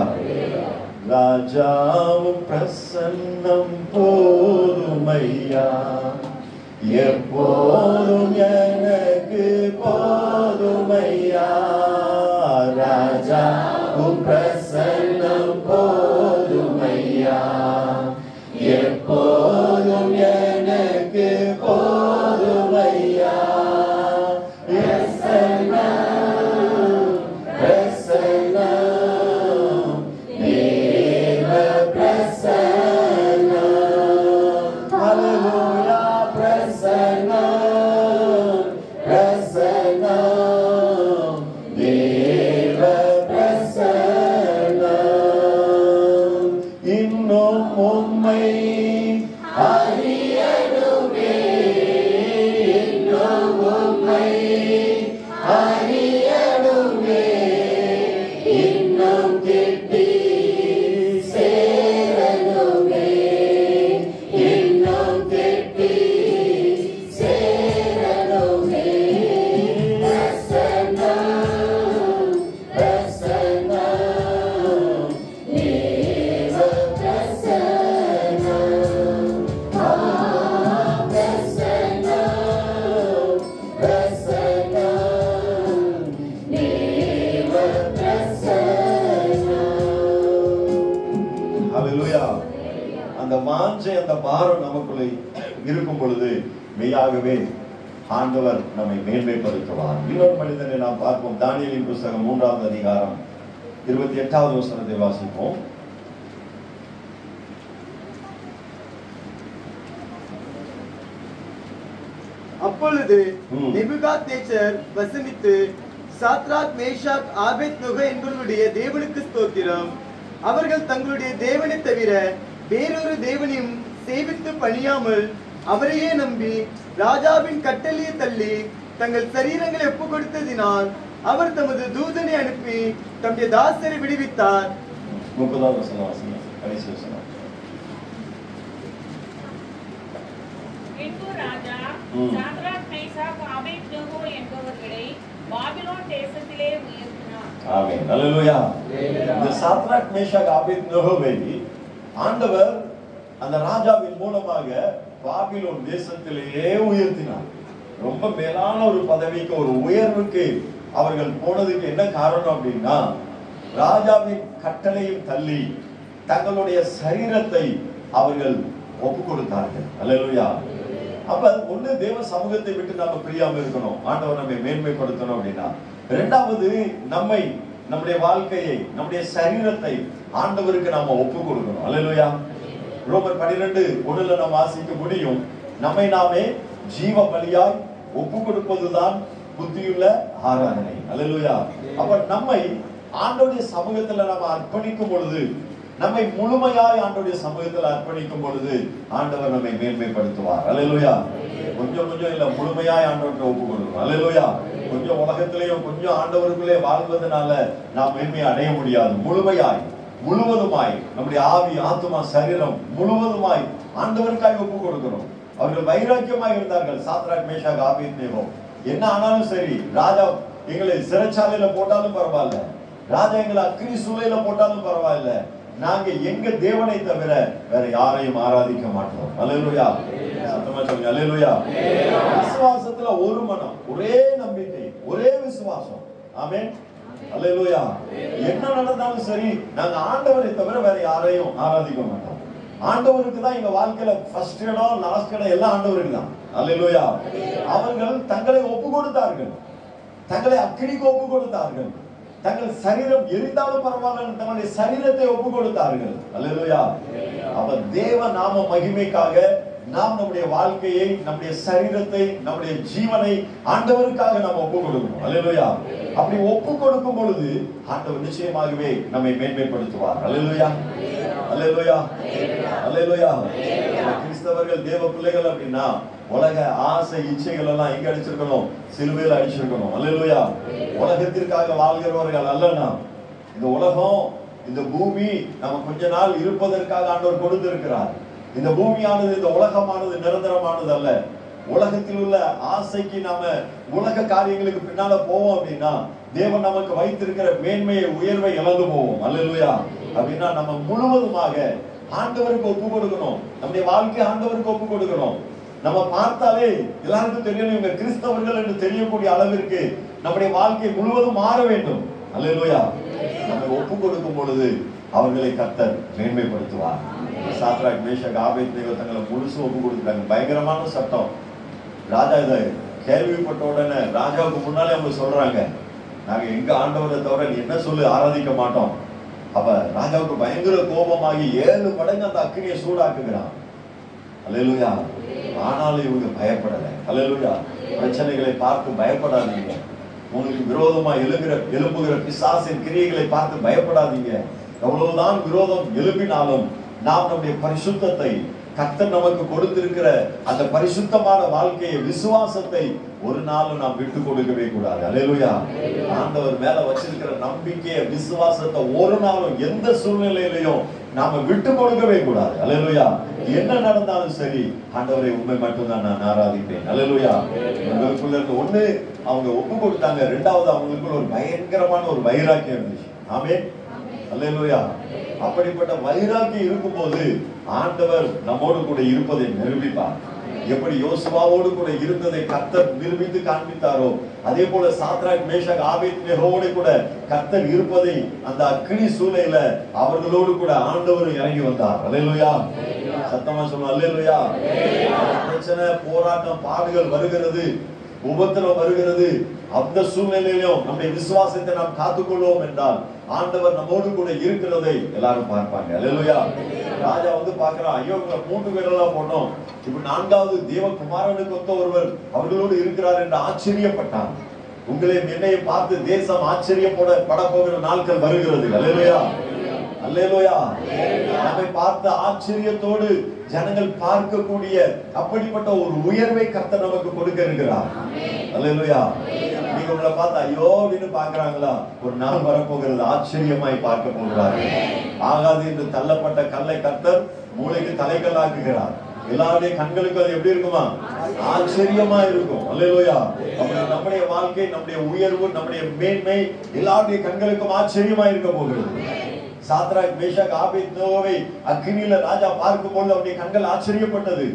ராஜாவும் பிரசன்னம் போதுமையா, எப்போதும் எனக்கு போதுமையா. ராஜாவும் பிரசன்னம் போதுமையா, எப்போதும் எனக்கு போதுமையா. இருக்கும் பொழுது மெய்யாகவே ஆண்டவர் நம்மை மேன்மைப்படுத்துவார். இன்னொரு மனிதனை நாம் பார்ப்போம். தானியேலின் புத்தகம் 3வது அதிகாரம் 28வது வசனத்தை வாசிப்போம். அப்பொழுது நேபுகாத்நேச்சர் வசனித்து, சாத்ராக், மேஷாக், ஆபேத்நேகோ என்பவர்களுடைய தேவனுக்கு ஸ்தோத்திரம், அவர்கள் தங்களுடைய தேவனை தவிர வேறொரு தேவனையும் சேவித்து பணியாமல் அவரையே நம்பி ராஜாவின் கட்டளையை தள்ளி தங்கள் சரீரங்களை ஒப்பு கொடுத்ததினால் அவர் தமது தூதனை அனுப்பி தம்முடைய தாசரை விடுவித்தார். 30வது வசனம் வாசிங்க. கடைசி வசனம். பின்பு ராஜா சாத்ராக், மேஷாக், ஆபேத்நேகோ என்பவர்களை பாபிலோன் தேசத்திலே உயர்த்தினார். ஆமென். அல்லேலூயா. இந்த சாத்ராக், மேஷாக், ஆபேத்நேகோவை ஆண்டவர் அந்த ராஜாவின் மூலமாக பாபிலோன் தேசத்திலேயே உயர்த்தினார். ரொம்ப மேலான ஒரு பதவிக்கு, ஒரு உயர்வுக்கு அவர்கள் போனதுக்கு என்ன காரணம் அப்படின்னா ராஜாவின் கட்டளையும் தள்ளி தங்களுடைய சரீரத்தை அவர்கள் ஒப்பு கொடுத்தார்கள். அல்லேலூயா. அப்ப ஒண்ணு தேவ சமூகத்தை விட்டு நாம பிரியாம இருக்கணும், ஆண்டவர் நம்மை மேன்மைப்படுத்தணும் அப்படின்னா. இரண்டாவது, நம்மை நம்முடைய வாழ்க்கையை, நம்முடைய சரீரத்தை ஆண்டவருக்கு நாம ஒப்பு கொடுக்கணும். அல்லேலூயா. ரோமர் 12:1 நாம் வாசிக்க முடியும், நம்மை நாமே ஜீவ பலியாய் ஒப்பு கொடுப்பதுதான் புத்தியுள்ள ஆராதனை. அல்லேலூயா. அப்ப நம்மை ஆண்டவருடைய சமூகத்துல நாம அர்ப்பணிக்கும் பொழுது, நம்மை முழுமையாய் ஆண்டவருடைய சமூகத்தில் அர்ப்பணிக்கும் பொழுது ஆண்டவர் நம்மை மேன்மைப்படுத்துவார். அல்லேலூயா. கொஞ்சம் கொஞ்சம் இல்ல, முழுமையாய் ஆண்டவருக்கு ஒப்பு கொடுக்கணும். அல்லேலூயா. கொஞ்சம் உலகத்திலேயும் கொஞ்சம் ஆண்டவருக்குள்ளே வாழ்வதனால நாம் மேன்மையை அடைய முடியாது. முழுமையாய் முழுவதுமாய் நம்முடைய ஆவி, ஆத்துமா, சரீரம் முழுவதுமாய் ஆண்டவருக்காய் ஒப்பு கொடுக்கணும். அவர்கள் வைராக்கியமாய் இருந்தார்கள். Shadrach, Meshach, Abednego. என்ன ஆனாலும் சரி, ராஜா எங்களை சிறைச்சாலையில போட்டாலும் பரவாயில்ல, ராஜா எங்களை அக்னி சூளையில போட்டாலும் பரவாயில்ல, நாங்க எங்க தேவனை தவிர வேற யாரையும் ஆராதிக்க மாட்டோம். அல்லேலூயா. சத்தமா சொல்லுங்க அல்லேலூயா. விசுவாசத்துல ஒரு மனம், ஒரே நம்பிக்கை, ஒரே விசுவாசம். ஆமென். அல்லேலூயா. என்ன நடந்தாலும் சரி, நாங்க ஆண்டவரை தவிர வேற யாரையும் ஆராதிக்க மாட்டோம். ஆண்டவருக்கு தான் எங்க வாழ்க்கையில ஃபர்ஸ்ட் இடம், லாஸ்ட் இடம் எல்லாம் ஆண்டவருக்கு தான். அல்லேலூயா. அவர்கள் தங்களை ஒப்பு கொடுத்தார்கள், தங்களை அக்கினிக்கு ஒப்பு கொடுத்தார்கள், தங்கள் சரீரம் எரிந்தாலும் பரவாயில்ல தங்களுடைய சரீரத்தை ஒப்பு கொடுத்தார்கள். அல்லேலூயா. அப்ப தேவ நாம மகிமைக்காக நாம் நம்முடைய வாழ்க்கையை, நம்முடைய சரீரத்தை, நம்முடைய ஜீவனை ஆண்டவருக்காக நாம் ஒப்பு கொடுக்கணும். அல்லேலூயா. அப்படி ஒப்பு கொடுக்கும் பொழுது ஆண்டவர் நிச்சயமாகவே நம்மை மேன்மைப்படுத்துவார். அல்லேலூயா. அல்லேலூயா. அல்லேலூயா. கிறிஸ்தவர்கள் தேவ பிள்ளைகள் அப்படின்னா உலக ஆசை இச்சைகள் எல்லாம் எங்க அடிச்சிருக்கணும்? சிலுவையில் அடிச்சிருக்கணும். அல்லேலூயா. உலகத்திற்காக வாழ்கிறவர்கள் அல்லனா. இந்த உலகம், இந்த பூமி நம்ம கொஞ்ச நாள் இருப்பதற்காக ஆண்டவர் கொடுத்திருக்கிறார். இந்த பூமியானது, இந்த உலகமானது நிரந்தரமானது அல்ல. உலகத்தில் உள்ள ஆசைக்கு நாம உலக காரியங்களுக்கு பின்னால போவோம் அப்படின்னா தேவன் நமக்கு வைத்திருக்கிற மேன்மையை, உயர்வை இழந்து போவோம். அல்லேலூயா. அப்படின்னா நம்ம முழுவதுமாக ஆண்டவருக்கு ஒப்பு கொடுக்கணும். நம்முடைய வாழ்க்கையை ஆண்டவருக்கு ஒப்பு கொடுக்கணும். நம்ம பார்த்தாலே எல்லாருக்கும் தெரியணும், இவங்க கிறிஸ்தவர்கள் என்று தெரியக்கூடிய அளவிற்கு நம்முடைய வாழ்க்கை முழுவதும் மாற வேண்டும். அல்லேலூயா. நம்ம ஒப்பு கொடுக்கும் பொழுது அவர்களை கர்த்தர் மேன்மைப்படுத்துவார். சாத்ராக், மேஷாக், ஆபேத்நேகோ தங்களை முழுசு ஒப்பு கொடுத்தாங்க. பயங்கரமான சட்டம். ராஜா இதை கேள்விப்பட்ட உடனே ராஜாவுக்கு முன்னாலே அவங்க சொல்றாங்க, நாங்க எங்க ஆண்டவரை தவிர நீ என்ன சொல்லு ஆராதிக்க மாட்டோம். அப்ப ராஜாவுக்கு பயங்கர கோபமாகி 7 மடங்கு அந்த அக்கினியை சூடாக்குகிறான். அல்லேலூயா. ஆனாலும் இவங்க பயப்படலை. அல்லேலூயா. பிரச்சனைகளை பார்த்து பயப்படாதீங்க. உங்களுக்கு விரோதமா எழும்புகிற பிசாசின் கிரியைகளை பார்த்து பயப்படாதீங்க. எவ்வளவுதான் விரோதம் எழுப்பினாலும் நாம் நம்முடைய பரிசுத்தத்தை, கர்த்தர் நமக்கு கொடுத்திருக்கிற அந்த பரிசுத்தமான வாழ்க்கையை, விசுவாசத்தை ஒரு நாளும் நாம் விட்டு கொடுக்கவே கூடாது. அல்லேலூயா. ஆண்டவர் மேல வச்சிருக்கிற நம்பிக்கையை, விசுவாசத்தை ஒரு நாளும் எந்த சூழ்நிலையிலையும் நாம விட்டு கொடுக்கவே கூடாது. அல்லேலூயா. என்ன நடந்தாலும் சரி, ஆண்டவரை உண்மை மட்டும்தான் நான் ஆராதிப்பேன். அல்லேலூயா. உங்களுக்குள்ள இருந்து ஒண்ணு அவங்க ஒப்பு கொடுத்தாங்க, ரெண்டாவது அவங்களுக்குள்ள ஒரு பயங்கரமான ஒரு வைராக்கியம் இருந்துச்சு. ஆமென். அல்லேலூயா. அப்படிப்பட்ட வைராக்கியம் இருக்கும்போது ஆண்டவர் நம்மோடு கூட இருப்பதை நிரூபிப்பார். எப்படி யோசுவாவோடு கூட இருந்ததை கர்த்தர் நிரூபித்து காண்பித்தாரோ, அதே போல சாத்ராக், மேஷாக், ஆபேத்நேகோவோடு கூட கர்த்தர் இருப்பதை அந்த அக்கினி சூளையில அவர்களோடு கூட ஆண்டவர் இறங்கி வந்தார். அல்லேலூயா. சத்தமா சொல்லுவோம் அல்லேலூயா. பிரச்சனை, போராட்டம், பாடுகள் வருகிறது, உபத்திரம் வருகிறது. அந்த சூழ்நிலையிலும் நம்முடைய விசுவாசத்தை நாம் காத்துக்கொள்வோம் என்றால் ஆண்டவர் நம்மோடு கூட இருக்கிறதை எல்லாரும் பார்ப்பாங்க. அல்லேலூயா. ராஜா வந்து பார்க்கிறான், ஐயோ 3 பேரெல்லாம் போனோம், இப்ப 4வது தேவகுமாரனுக்கு ஒத்த ஒருவர் அவர்களோடு இருக்கிறார் என்று ஆச்சரியப்பட்டான். உங்களையும் என்னையும் பார்த்து தேசம் ஆச்சரியப்பட போகிற நாட்கள் வருகிறது. அல்லேலூயா. அல்லேலூயா. நம்மை பார்த்த ஆச்சரியத்தோடு ஜனங்கள் பார்க்கக்கூடிய அப்படிப்பட்ட ஒரு உயர்வை கர்த்தர் நமக்கு கொடுக்க இருக்கிறார். அல்லேலூயா. நீங்க உங்களை பார்த்து ஐயோ அப்படின்னு பாக்குறாங்களா? ஒரு நாள் வரப்போகிறது, ஆச்சரியமாய் பார்க்க போகிறார்கள். ஆகாது என்று தள்ளப்பட்ட கல்லை கர்த்தர் மூளைக்கு தலைக்கல்லாக்குகிறார். எல்லாருடைய கண்களுக்கு அது எப்படி இருக்குமா? ஆச்சரியமா இருக்கும். அல்லேலூயா. நம்முடைய வாழ்க்கை, நம்முடைய உயர்வு, நம்முடைய மேன்மை எல்லாருடைய கண்களுக்கும் ஆச்சரியமா இருக்க போகிறது. சாத்ராக், மேஷாக், ஆபேத்நேகோவை அக்கினியில ராஜா பார்க்கும் பொழுது அவனுடைய கண்கள் ஆச்சரியப்பட்டது.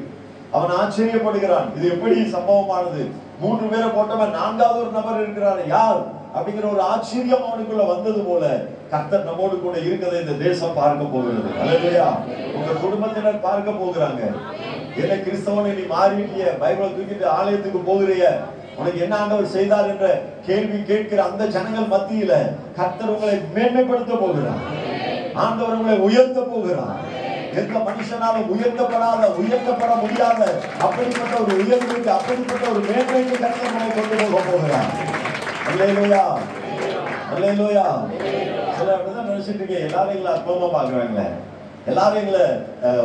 அவன் ஆச்சரியப்படுகிறான், இது எப்படி சம்பவமானது? 3 பேரை போட்டவன் 4வது ஒரு நபர் இருக்கிறார், யார் அப்படிங்கிற ஒரு ஆச்சரியம் அவனுக்குள்ள வந்தது போல கர்த்தர் நம்மோடு கூட இருக்கிறதை இந்த தேசம் பார்க்க போகிறது. அல்லேலூயா. உங்க குடும்பத்தினர் பார்க்க போகிறாங்க. என்ன கிறிஸ்தவனை நீ மாறிட்டிய, பைபிளை தூக்கிட்டு ஆலயத்துக்கு போகிறிய, உனக்கு என்ன ஆண்டவர் செய்தார் என்ற கேள்வி கேட்கிற அந்த ஜனங்கள் மத்தியில கர்த்தர் உங்களை மேன்மைப்படுத்த போகிறார். ஆண்டவர் உங்களை உயர்த்த போகிறார். எந்த மனுஷனாலும் உயர்த்தப்பட முடியாத அப்படிப்பட்ட ஒரு உயர்வுக்கு, அப்படிப்பட்ட ஒரு மேன்மைக்கு கர்த்தர் உங்களை கொண்டு போக போகிறார். அல்லேலூயா, அல்லேலூயா. சில அப்படிதான் நினைச்சிட்டு இருக்கேன், எல்லாரும் எங்களை அற்புதமா பாக்குறாங்களே, எல்லாரும் எங்களை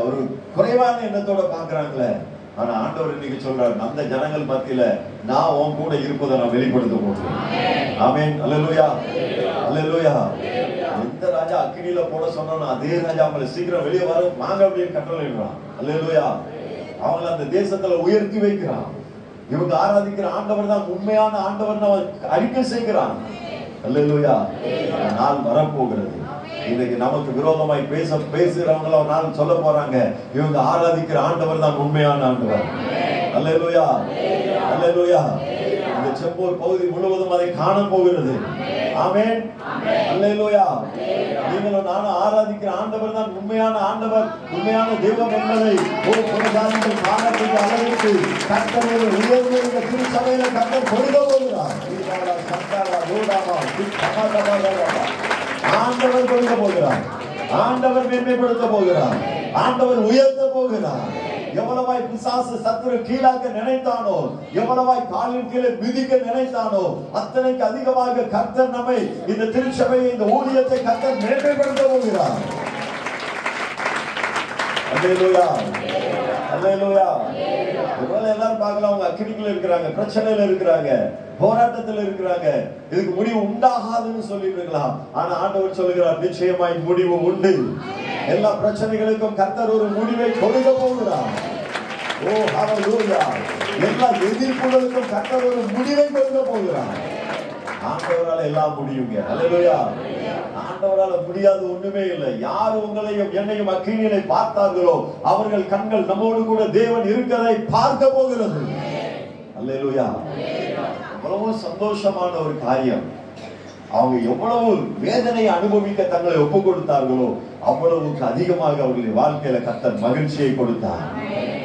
ஒரு குறைவான எண்ணத்தோட பாக்குறாங்களே. ஆனா ஆண்டவர் இன்னைக்கு சொல்றாரு, அந்த ஜனங்கள் மத்தியில நான் உன் கூட இருப்பதை நான் வெளிப்படுத்த போகிறேன். ஆமென், அல்லேலூயா, அல்லேலூயா. எந்த ராஜா அக்கினியில போட சொன்னாலும் அதே ராஜா அவங்களை சீக்கிரம் வெளியே வர வாங்க அப்படின்னு கட்டளையிடுறான். அல்லேலூயா. அவங்களை அந்த தேசத்துல உயர்த்தி வைக்கிறான். இவங்க ஆராதிக்கிற ஆண்டவர் தான் உண்மையான ஆண்டவர் அவன் அறிக்கை செய்கிறான். அல்லேலூயா. நாள் வரப்போகிறது. இன்னைக்கு நமக்கு விரோதமாய் பேசுறவங்கள ஒரு நாள் சொல்ல போறாங்க, இவங்க ஆராதிக்கிற ஆண்டவர் தான் உண்மையான ஆண்டவர். அல்லேலூயா, அல்லேலூயா. இந்த செம்பூர் பகுதி முழுவதும் அதை காண போகிறது. ஆமென், அல்லேலூயா. நீங்களும் நானும் ஆராதிக்கிற ஆண்டவர் தான் உண்மையான ஆண்டவர், உண்மையான தெய்வம் என்பதை ஒரு புறஜாதிகள் காணக்கூடிய அளவிற்கு கர்த்தர் உயர்ந்த இந்த திருச்சபையில கர்த்தர் கொடுக்க போகிறார். ஆண்டவர் கொடுக்க போகிறார். ஆண்டவர் மேன்மைப்படுத்த போகிறார். ஆண்டவர் உயர்த்த போகிறார். எவ்வளவாய் பிசாசு சத்துரு கீழாக்க நினைத்தானோ, எவ்வளவாய் காலின் கீழே மிதிக்க நினைத்தானோ, அத்தனைக்கு அதிகமாக கர்த்தர் நம்மை, இந்த திருச்சபையை, இந்த ஊழியத்தை கர்த்தர் மேன்மைப்படுத்த போகிறார். அல்லேலூயா, அல்லேலூயா. ஒருவேளை எல்லாரும் பார்க்கலாம், அவங்க அக்கினிக்குள்ள இருக்கிறாங்க, பிரச்சனையில இருக்கிறாங்க, போராட்டத்தில் இருக்கிறாங்க, இதுக்கு முடிவு உண்டாகாதுன்னு சொல்லிட்டு இருக்கலாம். ஆனா ஆண்டவர் சொல்லுகிறார், நிச்சயமாய் முடிவு உண்டு. எல்லா பிரச்சனைகளுக்கும் கர்த்தர் ஒரு முடிவை கொடுக்க போகிறார். ஓ ஹல்லேலூயா. எல்லா எதிர்ப்புகளுக்கும் கர்த்தர் ஒரு முடிவை கொடுக்க போகிறார். ஆண்டவரால எல்லாம் முடியுங்க. அல்லேலூயா. ஆண்டவரால முடியாது ஒண்ணுமே இல்லை. யார் உங்களையும் என்னையும் அக்கினியிலே பார்த்தார்களோ அவர்கள் கண்கள் நம்மோடு கூட தேவன் இருக்கிறதை பார்க்க போகிறது. அல்லேலூயா. எவ்வளவு சந்தோஷமான ஒரு காரியம். அவங்க எவ்வளவு வேதனையை அனுபவிக்க தங்களை ஒப்பு கொடுத்தார்களோ அவ்வளவுக்கு அதிகமாக அவர்களுடைய வாழ்க்கையில கர்த்தர் மகிழ்ச்சியை கொடுத்தார்.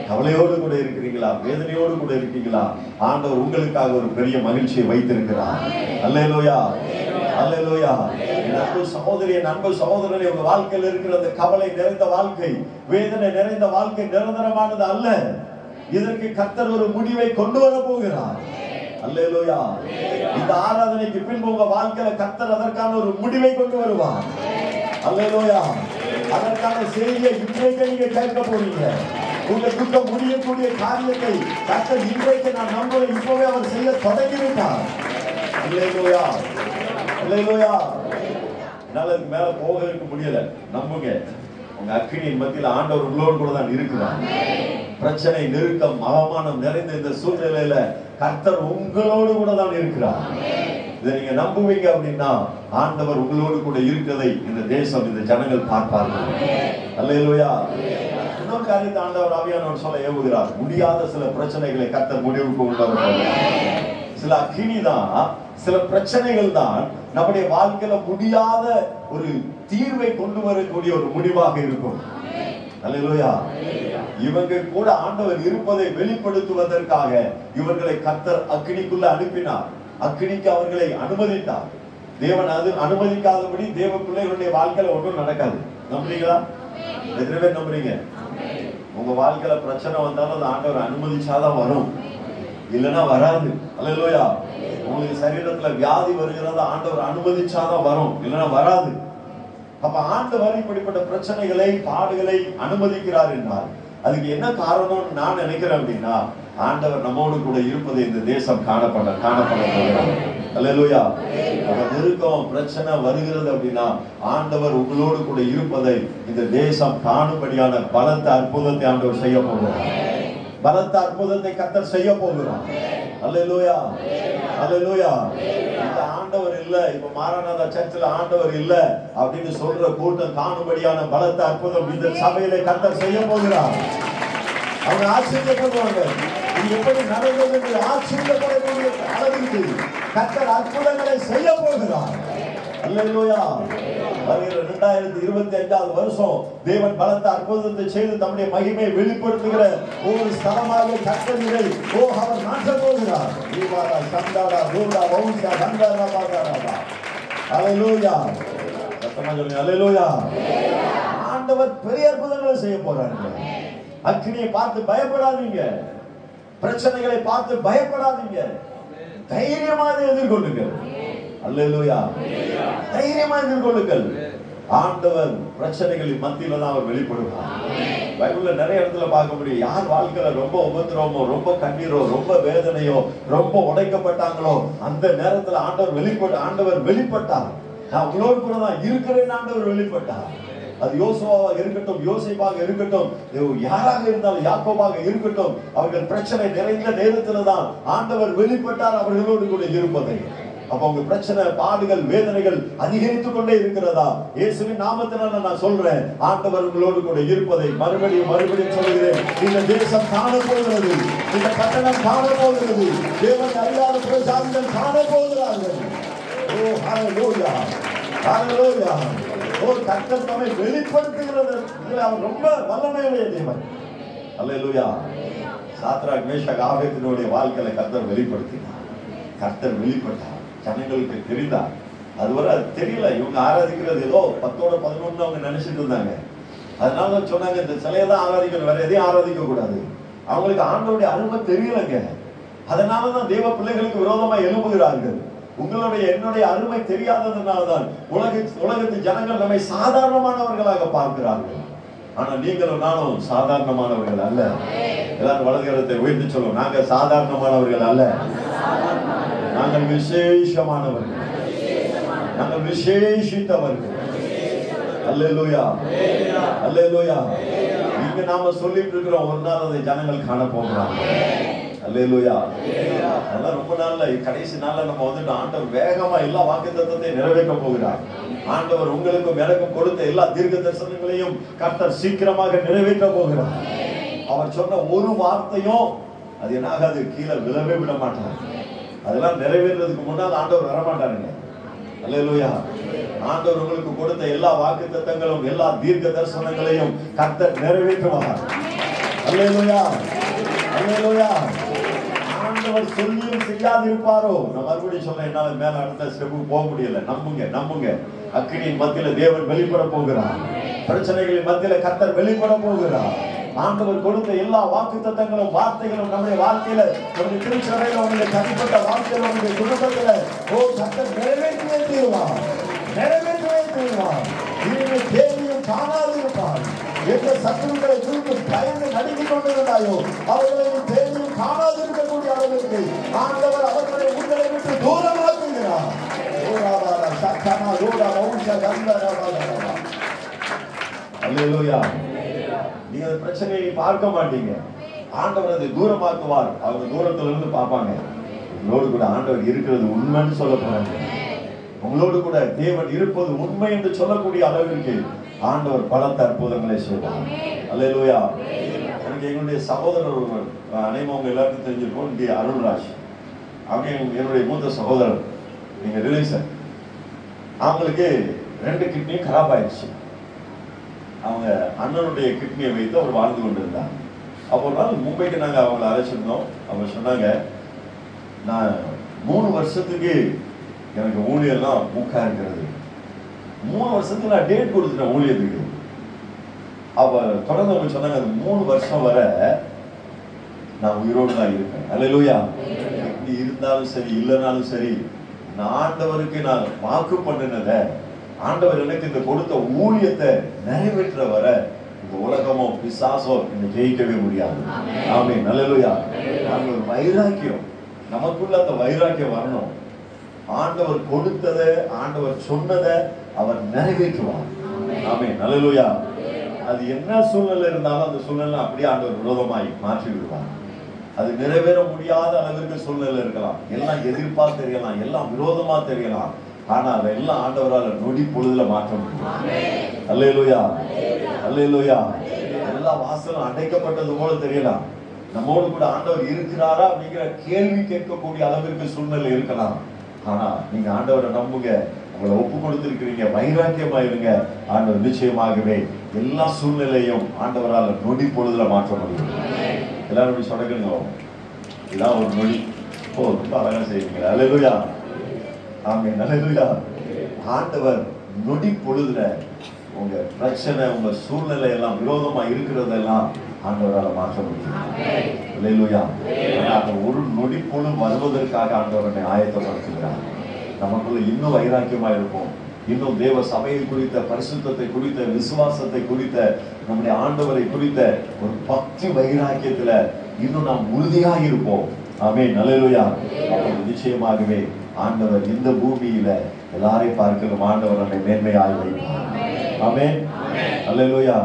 கவலையோடு கூட இருக்கிறீங்களா, வேதனையோடு கூட இருக்கீங்களா, ஆண்டவர் உங்களுக்காக ஒரு பெரிய மகிழ்ச்சியை வைத்திருக்கிறார். அல்லேலூயா, அல்லேலூயா. அன்பு சகோதரியே, அன்பு சகோதரனே, உங்க வாழ்க்கையில் இருக்கிற அந்த கவலை நிறைந்த வாழ்க்கை, வேதனை நிறைந்த வாழ்க்கை நிரந்தரமானது அல்ல. இதற்கு கர்த்தர் ஒரு முடிவை கொண்டு வர போகிறார். அல்லேலூயா. இந்த ஆராதனைக்கு பின்பு உங்க வாழ்க்கையில கர்த்தர் அதற்கான ஒரு முடிவை கொண்டு வருவார். அல்லேலூயா. அதற்கான செய்தியை இன்றைக்கு நீங்க கேட்க போறீங்க. உங்க துக்கம் முடியக்கூடிய காரியத்தை கர்த்தர் இன்றைக்கு, நான் நம்புறேன், இப்பவே அவர் செய்ய தொடங்கிவிட்டார். அல்லேலூயா, அல்லேலூயா. என்னால அதுக்கு மேல போக இருக்க முடியல. நம்புங்க, உங்க அக்கினியின் மத்தியில் ஆண்டவர் உங்களோடு கூட தான் இருக்கிறார். பிரச்சனை, நெருக்கம், அவமானம் நிறைந்த இந்த சூழ்நிலையில கர்த்தர் உங்களோடு கூட தான் இருக்கிறார். இதை நீங்க நம்புவீங்க அப்படின்னா ஆண்டவர் உங்களோடு கூட இருக்கிறதை இந்த தேசம், இந்த ஜனங்கள் பார்ப்பார்கள். அல்லேலூயா. இன்னொரு காரியத்தை ஆண்டவர் ஆவியானவர் சொல்ல ஏவுகிறார். முடியாத சில பிரச்சனைகளை கர்த்தர் முடிவுக்கு கொண்டு வருகிறார். சில அக்கினி தான், சில பிரச்சனைகள் தான் நம்முடைய வாழ்க்கையில முடியாத ஒரு தீர்வை கொண்டு வரக்கூடிய ஒரு முடிவாக இருக்கும். அல்லேலூயா. இவங்க கூட ஆண்டவர் இருப்பதை வெளிப்படுத்துவதற்காக இவர்களை கர்த்தர் அக்கினிக்குள்ள அனுப்பினார். அக்கினிக்கு அவர்களை அனுமதித்தார். தேவன் அது அனுமதிக்காதபடி தேவ பிள்ளைகளுடைய வாழ்க்கையில ஒன்றும் நடக்காது. நம்புறீங்களா? எத்தனை பேர் நம்புறீங்க? உங்க வாழ்க்கையில பிரச்சனை வந்தாலும் அது ஆண்டவர் அனுமதிச்சாதான் வரும், இல்லைன்னா வராது. அல்லேலூயா. உங்களுக்கு சரீரத்துல வியாதி வருகிறத ஆண்டவர் அனுமதிச்சாதான் வரும், இல்லைன்னா வராது. அப்ப ஆண்டவர் இப்படிப்பட்ட பிரச்சனைகளை, பாடுகளை அனுமதிக்கிறார் என்றால் அதுக்கு என்ன காரணம்னு நான் நினைக்கிறேன் அப்படின்னா, ஆண்டவர் நம்மோடு கூட இருப்பதை இந்த தேசம் காணப்பட போகிறார். அல்லேலூயா. நெருக்கம், பிரச்சனை வருகிறது அப்படின்னா ஆண்டவர் உங்களோடு கூட இருப்பதை இந்த தேசம் காணும்படியான பலத்த அற்புதத்தை ஆண்டவர் செய்ய போகிறார். பலத்த அற்புதத்தை கர்த்தர் செய்ய போகிறார். அல்லேலூயா, அல்லேலூயா. இந்த ஆண்டவர் இல்ல, இப்ப மாரநாதா சர்ச்சில் ஆண்டவர் இல்ல அப்படின்னு சொல்ற கூட்டம் காணும்படியான பலத்த அற்புதம் இந்த சபையிலே கர்த்தர் செய்ய போகிறார். அவங்க ஆச்சரியப்படுவாங்க, இது எப்படி நடந்தது என்று ஆச்சரியப்படக்கூடிய அளவிற்கு கர்த்தர் அற்புதங்களை செய்ய போகிறார். அல்லேலூயா, வருகிற 2025 வருஷம் தேவன் பலத்த அற்புதத்தை செய்து தம்முடைய மகிமையை வெளிப்படுத்துகிற ஒரு ஸ்தலமாக கர்த்தரை அவர் மாற்ற போகிறார். சந்தாடா தூடா வௌஷா சந்தாடா பாதாடா. ஹalleluya. சத்தமா சொல்லுங்க ஹalleluya. ஆண்டவர் பெரிய அற்புதங்களை செய்ய போறாங்க. அக்கினியை பார்த்து பயப்படாதீங்க, பிரச்சனைகளை பார்த்து பயப்படாதீங்க, தைரியமாக எதிர்கொள்ளுங்கள். அல்லேலூயா. தைரியமாக எதிர்கொள்ளுங்கள். ஆண்டவர் பிரச்சனைகளின் மத்தியில தான் அவர் வெளிப்படுவார். பைபிள்ல நிறைய இடத்துல பார்க்க முடியும். யார் வாழ்க்கையில ரொம்ப உபத்திரவமோ, ரொம்ப கண்ணீரோ, ரொம்ப வேதனையோ, ரொம்ப உடைக்கப்பட்டாங்களோ, அந்த நேரத்துல ஆண்டவர் வெளிப்பட்டார். நான் உங்களோடு கூட தான் இருக்கிறேன். ஆண்டவர் வெளிப்பட்டார். அது யோசுவாவாக இருக்கட்டும், யோசேப்பாக இருக்கட்டும், யாராக இருந்தாலும், யாக்கோபாக இருக்கட்டும், அவர்கள் பிரச்சனை நிறைந்த நேரத்துல தான் ஆண்டவர் வெளிப்பட்டார் அவர்களோடு கூட இருப்பதை. அப்ப உங்க பிரச்சனை, பாடுகள், வேதனைகள் அதிகரித்துக் கொண்டே இருக்கிறதா? இயேசுவின் நாமத்தினால நான் சொல்றேன், ஆண்டவர் உங்களோடு கூட இருப்பதை மறுபடியும் சொல்கிறேன். இந்த தேசம் காண போகிறது, இந்த பட்டணம் காண போகிறது, தேவன் அறியாத பிரஜாதிகள் காண போகிறார்கள். ஓ ஹalleluya, ஹalleluya. ஓ கர்த்தர் தம்மை வெளிப்படுத்துகிறது. அவர் ரொம்ப வல்லமையுடைய தேவன். ஹalleluya. சாத்ராக் மேஷாக் ஆபேத்நேகோவுடைய வாழ்க்கையில கர்த்தர் வெளிப்படுத்தினார். கர்த்தர் வெளிப்பட்டார். ஜனங்களுக்கு தெரிந்தார். அதுவரை அது தெரியல. இவங்க ஆராதிக்கிறது ஏதோ 10ஓட 11 அவங்க நினைச்சிட்டு இருந்தாங்க. அதனால சொன்னாங்க, இந்த சிலையை தான் ஆராதிக்கணும், வேற எதையும் ஆராதிக்க கூடாது. அவங்களுக்கு ஆண்டவருடைய அருமை தெரியலங்க. அதனாலதான் தேவ பிள்ளைகளுக்கு விரோதமா எழும்புகிறார்கள். உங்களுடைய என்னுடைய அருமை தெரியாததுனால்தான் உலகத்து ஜனங்கள் நம்மை சாதாரணமானவர்களாக பார்க்கிறார்கள். ஆனா நீங்களும் நானும் சாதாரணமானவர்கள் அல்ல. எல்லாரும் வலதுகரத்தை உயர்த்தி சொல்லுவோம், நாங்க சாதாரணமானவர்கள் அல்ல, நாங்கள் விசேஷமானவர்கள், நாங்கள் விசேஷித்தவர்கள். அல்லேலூயா, அல்லேலூயா. இங்க நாம சொல்லிட்டு இருக்கிறோம், ஒரு நாள் அதை ஜனங்கள் காண போகிறாங்க. அல்லேலூயா. அதெல்லாம் ரொம்ப நாள்ல, கடைசி நாள்ல நம்ம வந்துட்டு ஆண்டவர் வேகமா எல்லா வாக்குத்தத்தத்தையும் நிறைவேற்ற போகிறார். ஆண்டவர் உங்களுக்கும் எனக்கும் கொடுத்த எல்லா தீர்க்க தரிசனங்களையும் கர்த்தர் சீக்கிரமாக நிறைவேற்ற போகிறார். அவர் சொன்ன ஒரு வார்த்தையும் அது என்னாகாது, கீழே விழவே விட மாட்டார். அதெல்லாம் நிறைவேறதுக்கு முன்னால் ஆண்டவர் வரமாட்டாருங்க. அல்லேலூயா. ஆண்டவர் உங்களுக்கு கொடுத்த எல்லா வாக்குத்தத்தங்களும் எல்லா தீர்க்க தரிசனங்களையும் கர்த்தர் நிறைவேற்றுவார். அல்லேலூயா, அல்லேலூயா. ஆண்டவர் சொல்லியும் செய்யாது இருப்பாரோ? நான் மறுபடியும் சொல்ல, என்னால மேல அடுத்த ஸ்டெப்புக்கு போக முடியல. நம்புங்க. அக்கினியின் மத்தியில தேவன் வெளிப்பட போகிறார். பிரச்சனைகளின் மத்தியில கர்த்தர் வெளிப்பட போகிறார். ஆண்டவர் கொடுத்த எல்லா வாக்குத்தத்தங்களும் வார்த்தைகளும் நம்முடைய வாழ்க்கையில, நம்முடைய திருச்சபையில, உங்களுடைய தனிப்பட்ட வாழ்க்கையில, உங்களுடைய குடும்பத்துல கர்த்தர் நிறைவேற்றவே தீருவார். இனிமேல் தேவையும் காணாது இருப்பார். எந்த சத்துருக்களை குறித்து பயந்து நடுங்கிக் கொண்டிருந்தாயோ அவர்களை தேவையும் காணாது இருக்கக்கூடிய அளவிற்கு ஆண்டவர் அவர்களை உங்களை விட்டு தூரமாக்குகிறார். அல்லேலூயா. நீங்க அந்த பிரச்சனையை பார்க்க மாட்டீங்க, ஆண்டவர் அதை தூரமாக்குவார். அவங்க தூரத்துல இருந்து பார்ப்பாங்க, உங்களோடு கூட ஆண்டவர் இருக்கிறது உண்மைன்னு சொல்ல போறாங்க. உங்களோடு கூட தேவன் இருப்பது உண்மை என்று சொல்லக்கூடிய அளவிற்கு ஆண்டவர் பலத்த அற்புதங்களை செய்வார். அல்லேலூயா. எனக்கு எங்களுடைய சகோதரர் ஒருவர், அனைவரும் எல்லாருக்கும் தெரிஞ்சிருக்கும், டி அருள்ராஜ். அவங்க என்னுடைய மூத்த சகோதரர், நீங்க ரிலேஷன். அவங்களுக்கு 2 கிட்னியும் கராப் ஆயிடுச்சு. அவங்க அண்ணனுடைய கிட்னியை வைத்து அவர் வாழ்ந்து கொண்டிருந்தாங்க. அப்போ ஒரு நாள் மும்பைக்கு நாங்கள் அவங்களை அழைச்சிருந்தோம். அவங்க சொன்னாங்க, நான் 3 வருஷத்துக்கு எனக்கு ஊழியெல்லாம் மூக்கா இருக்கிறது. 3 வருஷத்துக்கு நான் டேட் கொடுத்துட்டேன் ஊழியத்துக்கு. அப்ப தொடர்ந்து அவங்க சொன்னாங்க, அது 3 வருஷம் வரை நான் உயிரோடு தான் இருப்பேன். அல்லேலூயா. எப்படி இருந்தாலும் சரி, இல்லைனாலும் சரி, நான் ஆண்டவருக்கு நான் வாக்கு பண்ணினத, ஆண்டவர் எனக்கு இந்த கொடுத்த ஊழியத்தை நிறைவேற்ற வர இந்த உலகமோ பிசாசோ இந்த ஜெயிக்கவே முடியாது. ஆமென். அல்லேலூயா. நாங்கள் ஒரு வைராக்கியம், நமக்குள்ள அந்த வைராக்கியம் வரணும். ஆண்டவர் கொடுத்ததை, ஆண்டவர் சொன்னதை அவர் நிறைவேற்றுவார். ஆமென். அல்லேலூயா. அது என்ன சூழ்நிலை இருந்தாலும் அந்த சூழ்நிலை அப்படியே ஆண்டவர் விரோதமாய் மாற்றி விடுவார். அது நிறைவேற முடியாத அளவிற்கு சூழ்நிலை இருக்கலாம், எல்லாம் எதிர்ப்பா தெரியலாம், எல்லாம் விரோதமா தெரியலாம். ஆனா அதெல்லாம் ஆண்டவரால் நொடி பொழுதுல மாற்ற முடியும். அல்லேலூயா, அல்லேலூயா. எல்லா வாசலும் அடைக்கப்பட்டது போல தெரியலாம். நம்மோடு கூட ஆண்டவர் இருக்கிறாரா அப்படிங்கிற கேள்வி கேட்கக்கூடிய அளவிற்கு சூழ்நிலை இருக்கலாம். ஆனா நீங்க ஆண்டவரை நம்புங்க, உங்களை ஒப்பு கொடுத்திருக்கிறீங்க. வைராக்கியமா இருங்க. ஆண்டவர் நிச்சயமாகவே எல்லா சூழ்நிலையும் ஆண்டவரால் நொடி பொழுதுல மாற்ற முடியும். எல்லாரும் சொடக்குங்க. இதான் ஒரு நொடி. ரொம்ப அழகா செய்வீங்க. அல்லேலூயா. ஆமென். அல்லேலூயா. ஆண்டவர் நொடி பொழுதுல உங்க பிரச்சனை, உங்க சூழ்நிலை எல்லாம் விரோதமா இருக்கிறதெல்லாம் ஆண்டவரால் மாற்ற முடியும். அல்லேலூயா. அந்த ஒரு நொடி பொழுது வருவதற்காக ஆண்டவரை ஆயத்தப்படுத்துகிறார். நமக்குள்ள இன்னும் வைராக்கியமா இருப்போம். இன்னும் தேவ சபையை குறித்த, பரிசுத்தத்தை குறித்த, விசுவாசத்தை குறித்த, நம்முடைய ஆண்டவரை குறித்த ஒரு பக்தி வைராக்கியத்துல இன்னும் நாம் உறுதியாக இருப்போம். ஆமென். அல்லேலூயா. அப்போது நிச்சயமாகவே ஆண்டவர் இந்த பூமியில எல்லாரையும் பார்க்கிறோம். ஆண்டவர் நம்மை மேன்மையாய் வைப்பார். ஆமென். அல்லேலூயா.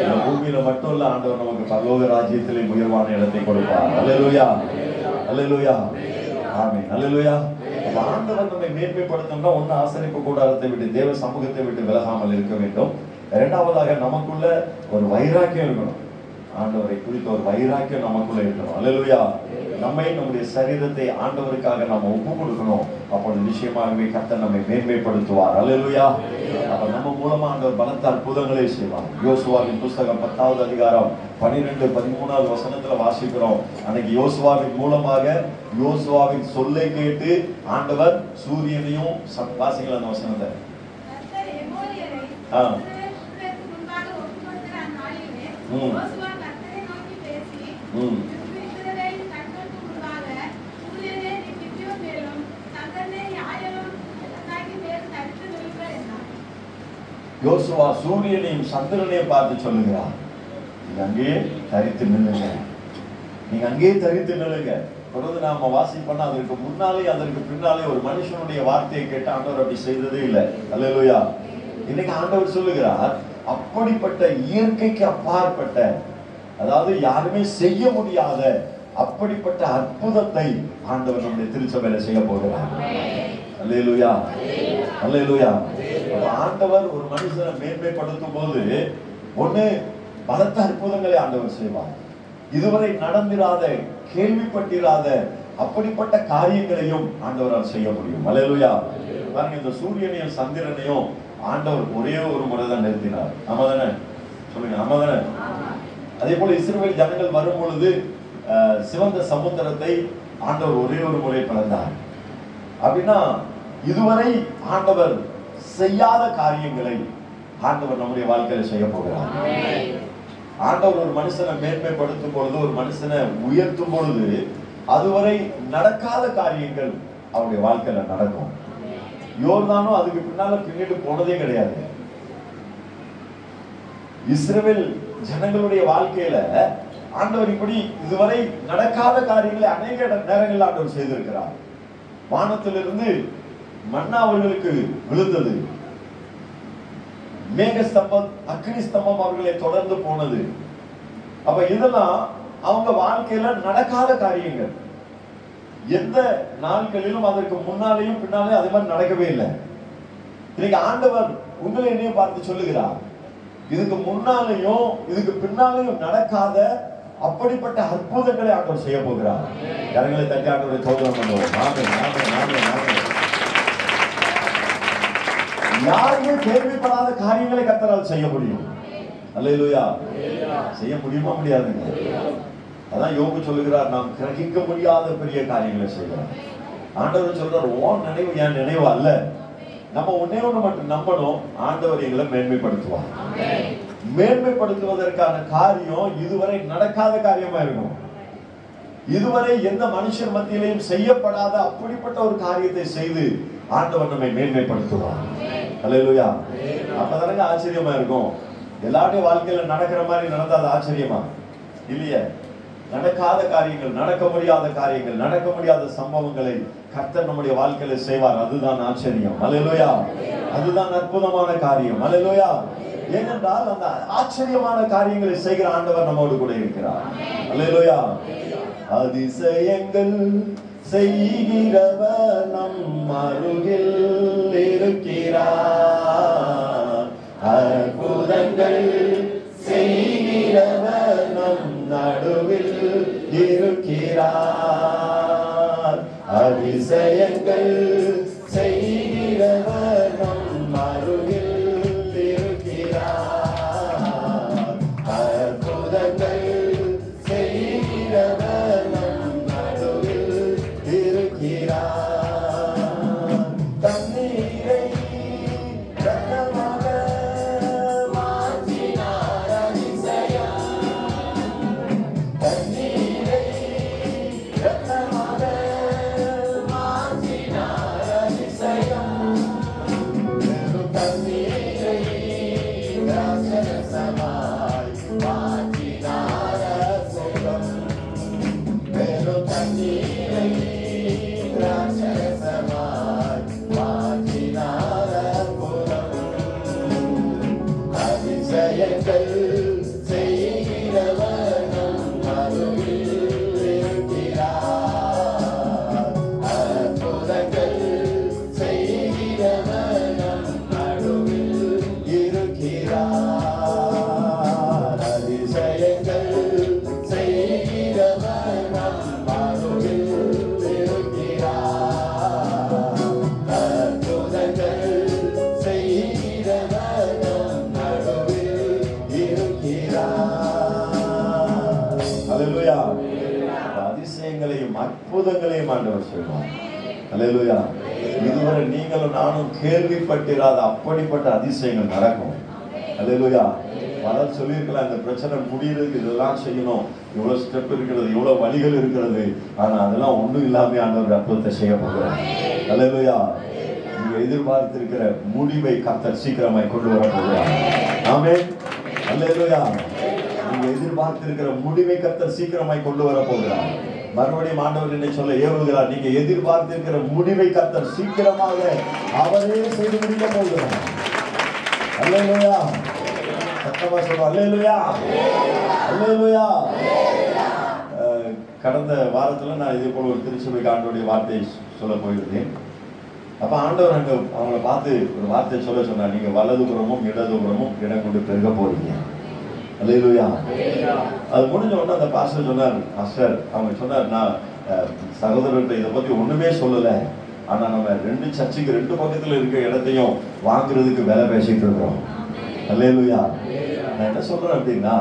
இந்த பூமியில மட்டும் இல்ல, ஆண்டவர் நமக்கு பரலோக ராஜ்யத்திலே உயர்வான இடத்தை கொடுப்பார். அல்லேலூயா. அல்லேலூயா. ஆமென். அல்லேலூயா. ஆண்டவர் நம்மை மேன்மைப்படுத்தணும்னா ஒண்ணு, ஆசரிப்பு கூடாரத்தை விட்டு, தேவ சமூகத்தை விட்டு விலகாமல் இருக்க வேண்டும். இரண்டாவதாக நமக்குள்ள ஒரு வைராக்கியம் இருக்கணும். ஆண்டவரை குறித்த ஒரு வைராக்கியம் நமக்குள்ள இருக்கணும். அல்லேலூயா. நம்மை, நம்முடைய சரீரத்தை ஆண்டவருக்காக நாம ஒப்பு கொடுக்கணும். அப்பொழுது நிச்சயமாகவே கர்த்தர் நம்மை மேன்மைப்படுத்துவார். அல்லேலூயா. அப்ப நம்ம மூலமா ஆண்டவர் பலத்த அற்புதங்களை செய்வார். யோசுவாவின் புஸ்தகம் 10வது அதிகாரம் 12-13வது வசனத்துல வாசிக்கிறோம். அன்னைக்கு யோசுவாவின் மூலமாக, யோசுவாவின் சொல்லை கேட்டு ஆண்டவர் சூரியனையும் வாசிக்கல அந்த வசனத்தை. யோசுவா சூரியனையும் சந்திரனையும் பார்த்து சொல்லுகிறார், நீங்க அங்கேயே தரித்து நில்லுங்க, நீங்க அங்கேயே தரித்து நில்லுங்க. தொடர்ந்து நாம வாசிப்போம்னா அதற்கு முன்னாலே அதற்கு பின்னாலே ஒரு மனுஷனுடைய வார்த்தையை கேட்டு ஆண்டவர் அப்படி செய்ததே இல்லை. அல்லேலூயா. இன்னைக்கு ஆண்டவர் சொல்லுகிறார், அப்படிப்பட்ட இயற்கைக்கு அப்பாற்பட்ட, அதாவது யாருமே செய்ய முடியாத அப்படிப்பட்ட அற்புதத்தை ஆண்டவர் நம்முடைய திருச்சபையில செய்ய போகிறார். அல்லேலூயா. அல்லேலூயா. ஆண்டவர் ஒரு மனுஷனை மேன்மைப்படுத்தும் போது ஒண்ணு, பலத்த அற்புதங்களை ஆண்டவர் செய்வார். இதுவரை நடந்திராத, கேள்விப்பட்டிராத அப்படிப்பட்ட காரியங்களையும் ஆண்டவரால் செய்ய முடியும். அல்லேலூயா. பாருங்க, இந்த சூரியனையும் சந்திரனையும் ஆண்டவர் ஒரே ஒரு முறை தான் நிறுத்தினார். ஆமாதானே? சொல்லுங்க, ஆமாதானே? அதே போல இஸ்ரவேல் ஜனங்கள் வரும் பொழுது சிவந்த சமுத்திரத்தை ஆண்டவர் ஒரே ஒரு முறை பிளந்தார். அப்படின்னா இதுவரை ஆண்டவர் செய்யாத காரியங்களை ஆண்டவர் நம்முடைய வாழ்க்கையில செய்ய போகிறார். ஆண்டவர் ஒரு மனுஷனை மேன்மைப்படுத்தும் பொழுது, ஒரு மனுஷனை உயர்த்தும் பொழுது அதுவரை நடக்காத காரியங்கள் அவருடைய வாழ்க்கையில நடக்கும். யோர்தானும் அதுக்கு பின்னிட்டு போனதே கிடையாது. இஸ்ரவேல் ஜனங்களுடைய வாழ்க்கையில ஆண்டவர் இப்படி இதுவரை நடக்காத காரியங்களை அநேக நேரங்களில் ஆண்டவர் செய்திருக்கிறார். வானத்திலிருந்து மன்னா அவர்களுக்கு விழுந்தது, மேக ஸ்தம்பம், அக்னி ஸ்தம்பம் அவர்களை தொடர்ந்து போனது. அப்ப இதெல்லாம் அவங்க வாழ்க்கையில நடக்காத காரியங்கள். எந்த நாட்களிலும் அதற்கு முன்னாலேயும் பின்னாலே அதே மாதிரி நடக்கவே இல்லை. இன்னைக்கு ஆண்டவர் உங்களை என்னையும் பார்த்து சொல்லுகிறார், இதுக்கு முன்னாலேயும் இதுக்கு பின்னாலேயும் நடக்காத அப்படிப்பட்ட அற்புதங்களை ஆண்டவர் செய்ய போகிறார். கரங்களை தட்டி ஆண்டவரை தோற்றம் பண்ணுவோம். ஆமென், ஆமென், ஆமென், ஆமென். யாருமே கேள்விப்படாத காரியங்களை கர்த்தரால் செய்ய முடியும். அல்லேலூயா. செய்ய முடியுமா? முடியாதுங்க. அதான் யோபு சொல்லுகிறார், நாம் கிரகிக்க முடியாத பெரிய காரியங்களை செய்கிறார். ஆண்டவர் சொல்றார், உன் நினைவு என் நினைவு அல்ல. நம்ம ஒன்னே ஒண்ணு மட்டும் நம்பணும், ஆண்டவர் எங்களை மேன்மைப்படுத்துவார். மேன்மைப்படுத்துவதற்கான காரியம் இதுவரை நடக்காத காரியமா இருக்கும். இதுவரை எந்த மனுஷர் மத்தியிலையும் செய்யப்படாத அப்படிப்பட்ட ஒரு காரியத்தை செய்து ஆண்டவர் நம்மை மேன்மைப்படுத்துவார். அல்லேலூயா. அப்பதானங்க ஆச்சரியமா இருக்கும். எல்லாருடைய வாழ்க்கையில நடக்கிற மாதிரி நடந்தா அது ஆச்சரியமா இல்லையே? நடக்காத காரியங்கள், நடக்க முடியாத காரியங்கள், நடக்க முடியாத சம்பவங்களை கர்த்தர் நம்முடைய வாழ்க்கையில செய்வார். அதுதான் ஆச்சரியம். அல்லேலூயா. அதுதான் அற்புதமான காரியம். அல்லேலூயா. ஏனென்றால் அந்த ஆச்சரியமான காரியங்களை செய்கிற ஆண்டவர் நம்மோடு கூட இருக்கிறார். அல்லேலூயா. அதிசயங்கள் செய்கிறவர் நம் அருகில் இருக்கிறார். அற்புதங்கள் செய்கிறவர் நம் நடுவில் இருக்கிறார். அதிசயங்கள் செய்கிறவர் திராட்சரசமாய் மாற்றினார் அற்புதம். வெறும் தண்ணீரை திராட்சரசமாய் மாற்றினார் அற்புதம். அதிசயங்கள் செய்கிறவர் நம் அருகில் இருக்கிறார். அற்புதங்கள் செய்கிறவர் நம் நடுவில் இருக்கிறார். அதிசயங்கள் செய்கிறவர் நம் அருகில் இருக்கிறார். அற்புதங்கள் செய்கிறவர் நம் நடுவில் இருக்கிறார். அல்லேலூயா. அதிசயங்களையும் அற்புதங்களையும் ஆண்டவர் சொல்வார். அல்லேலூயா. இதுவரை நீங்களும் நானும் கேள்விப்பட்டிராத அப்படிப்பட்ட அதிசயங்கள் நடக்கும். அல்லேலூயா. பலர் சொல்லியிருக்கலாம் இந்த பிரச்சனை முடியறதுக்கு இதெல்லாம் செய்யணும், இவ்வளவு ஸ்டெப் இருக்கிறது, இவ்வளவு வழிகள் இருக்கிறது. ஆனா அதெல்லாம் ஒண்ணும் இல்லாம ஆண்டவர் அற்புதத்தை செய்ய போகிறார். அல்லேலூயா. நீங்க எதிர்பார்த்திருக்கிற முடிவை கர்த்தர் சீக்கிரமாய் கொண்டு வர போகிறார். ஆமென். அல்லேலூயா. நீங்க எதிர்பார்த்திருக்கிற முடிவை கர்த்தர் சீக்கிரமாய் கொண்டு வர போகிறார். மறுபடியும் ஆண்டவர் என்னை சொல்ல ஏவுகிறார், நீங்க எதிர்பார்த்திருக்கிற முடிவை கர்த்தர் சீக்கிரமாக அவரே செய்து முடிக்க போகிறார். அல்லேலூயா. சத்தமா சொல்றோம் அல்லேலூயா. அல்லேலூயா. கடந்த வாரத்துல நான் இதே போல ஒரு திருச்சபைக்கு ஆண்டவருடைய வார்த்தையை சொல்ல போயிருந்தேன். அப்ப ஆண்டவர் அங்க அவங்கள பார்த்து ஒரு வார்த்தை சொல்ல சொன்னார், நீங்க வலதுபுறமும் இடதுபுறமும் இடம் கொண்டு பெருக போறீங்க. அல்லேலூயா. அது முடிஞ்ச உடனே அந்த பாஸ்டர் சொன்னார், பாஸ்டர் அவங்க சொன்னார், நான் சகோதரர்கிட்ட இதை பத்தி ஒண்ணுமே சொல்லல, ஆனா நம்ம ரெண்டு சர்ச்சுக்கு ரெண்டு பக்கத்துல இருக்க இடத்தையும் வாங்குறதுக்கு வேலை பேசிட்டு இருக்கிறோம். அல்லேலூயா. நான் என்ன சொல்றேன் அப்படின்னா,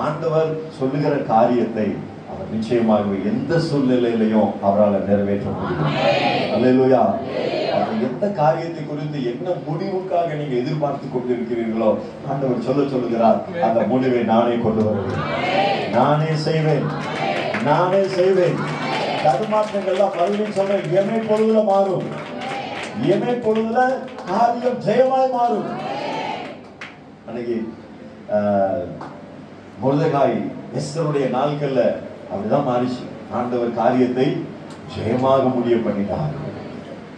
ஆண்டவர் சொல்லுகிற காரியத்தை அவர் நிச்சயமாகவே எந்த சூழ்நிலையிலையும் அவரால் நிறைவேற்ற முடியும். அல்லேலூயா. எந்த காரியத்தை குறித்து என்ன முடிவுக்காக நீங்க எதிர்பார்த்து கொண்டிருக்கிறீர்களோ ஆண்டவர் சொல்லுகிறார், அந்த முடிவை நானே கொண்டு வருவேன், நானே செய்வேன், நானே செய்வேன். தடுமாற்றங்கள்லாம் மறுபடியும் சொல்றேன், எமை பொழுதுல மாறும், எமை பொழுதுல காரியம் ஜெயமாய் மாறும். அன்னைக்கு மொர்தெகாய் எஸ்தருடைய நாட்கள்ல அப்படிதான் மாறிச்சு. ஆண்டவர் காரியத்தை ஜெயமாக முடிய பண்ணிட்டார்.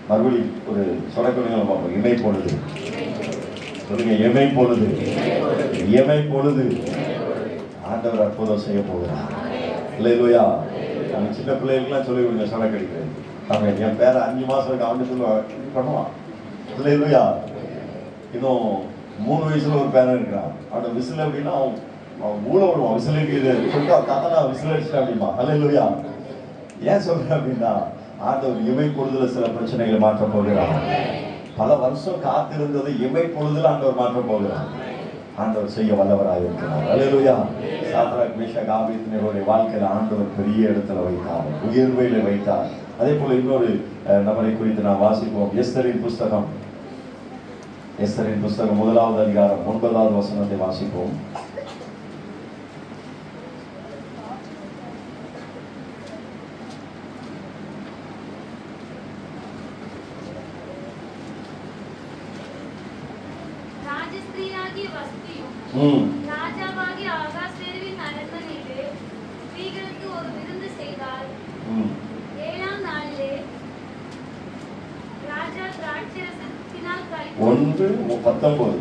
மறுபடி ஒரு சொடக்குகளை பார்ப்போம். இமை பொழுது சொல்லுங்க, எமை பொழுது, எமை பொழுது ஆண்டவர் அற்புதம் செய்ய போகிறார். அல்லேலூயா. நம்ம சின்ன பிள்ளைகளுக்குலாம் சொல்லி விடுங்க சொடக்கடிக்கிறது. அவன் என் பேரை 5 மாசம் இருக்கு அவனு சொல்லுவான், பண்ணுவான். அல்லேலூயா. இன்னும் 3 வயசுல ஒரு பேரன் இருக்கிறான், அவனோட விசில் அப்படின்னா அவன் ஊழ விடுவான். விசில் சொல்லிட்டு அவன் தாத்தா விசில் அடிச்சிட்டேன் அப்படிமா. அல்லேலூயா. ஏன் சொல்றேன் அப்படின்னா, ஆண்டவர் இமை பொழுதுல சில பிரச்சனைகளை மாற்ற போகிறார். பல வருஷம் காத்திருந்தது இமை பொழுதுல ஆண்டவர் மாற்ற போகிறார். ஆண்டவர் செய்ய வல்லவராக இருக்கிறார். அல்லேலூயா. சாத்ராக் மேஷாக் ஆபேத்நேகோவுடைய வாழ்க்கையில ஆண்டவர் பெரிய இடத்துல வைத்தார், உயர்வையில வைத்தார். அதே போல இன்னொரு நபரை குறித்து நாம் வாசிப்போம். எஸ்தரின் புஸ்தகம், எஸ்தரின் புஸ்தகம் 1வது அதிகாரம் 9வது வசனத்தை வாசிப்போம். ராஜாவாகிய ஆகாஸ்வேருவின் அரண்மனையிலே ஸ்திரீகளுக்கு ஒரு விருந்து செய்தார். 7ஆம் நாளிலே ராஜா திராட்சரசத்தினால் 1:19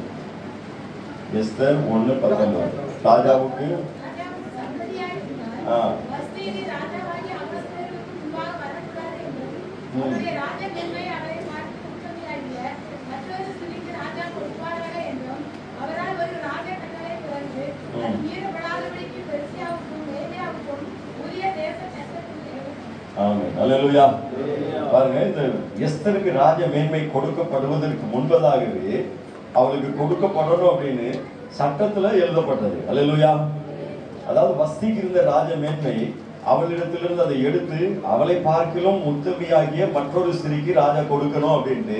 எஸ்தர் 1:19 ராஜாவுக்கு அல்லேலூயா. பாருங்க, இந்த எஸ்தருக்கு ராஜ மேன்மை கொடுக்கப்படுவதற்கு முன்பதாகவே அவளுக்கு கொடுக்கப்படணும் அப்படின்னு சட்டத்துல எழுதப்பட்டது. அல்லேலூயா. அதாவது வஸ்திக்கு இருந்த ராஜ மேன்மை அவளிடத்திலிருந்து அதை எடுத்து அவளை பார்க்கிலும் உத்தமியாகிய மற்றொரு ஸ்திரீக்கு ராஜா கொடுக்கணும் அப்படின்ட்டு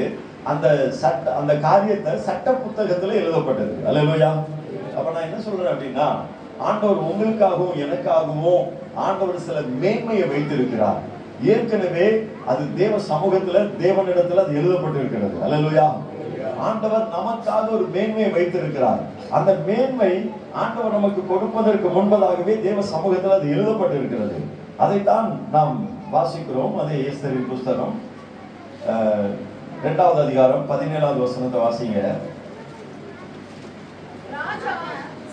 அந்த காரியத்தை சட்ட புத்தகத்துல எழுதப்பட்டது. அல்லேலூயா. அப்ப நான் என்ன சொல்றேன் அப்படின்னா, ஆண்டவர் உங்களுக்காகவும் எனக்காகவும் ஆண்டவர் சில மேன்மையை வைத்திருக்கிறார். ஏற்கனவே அது தேவ சமூகத்துல தேவனிடத்துல அது எழுதப்பட்டிருக்கிறது. அல்லேலூயா. ஆண்டவர் நமக்காக ஒரு மேன்மையை வைத்திருக்கிறார். அந்த மேன்மை ஆண்டவர் நமக்கு கொடுப்பதற்கு முன்பதாகவே தேவ சமூகத்தில் அது எழுதப்பட்டிருக்கிறது. அதைத்தான் நாம் வாசிக்கிறோம். அதே எஸ்தரின் புஸ்தகம் 2வது அதிகாரம் 17வது வசனத்தை வாசிங்க. ராஜா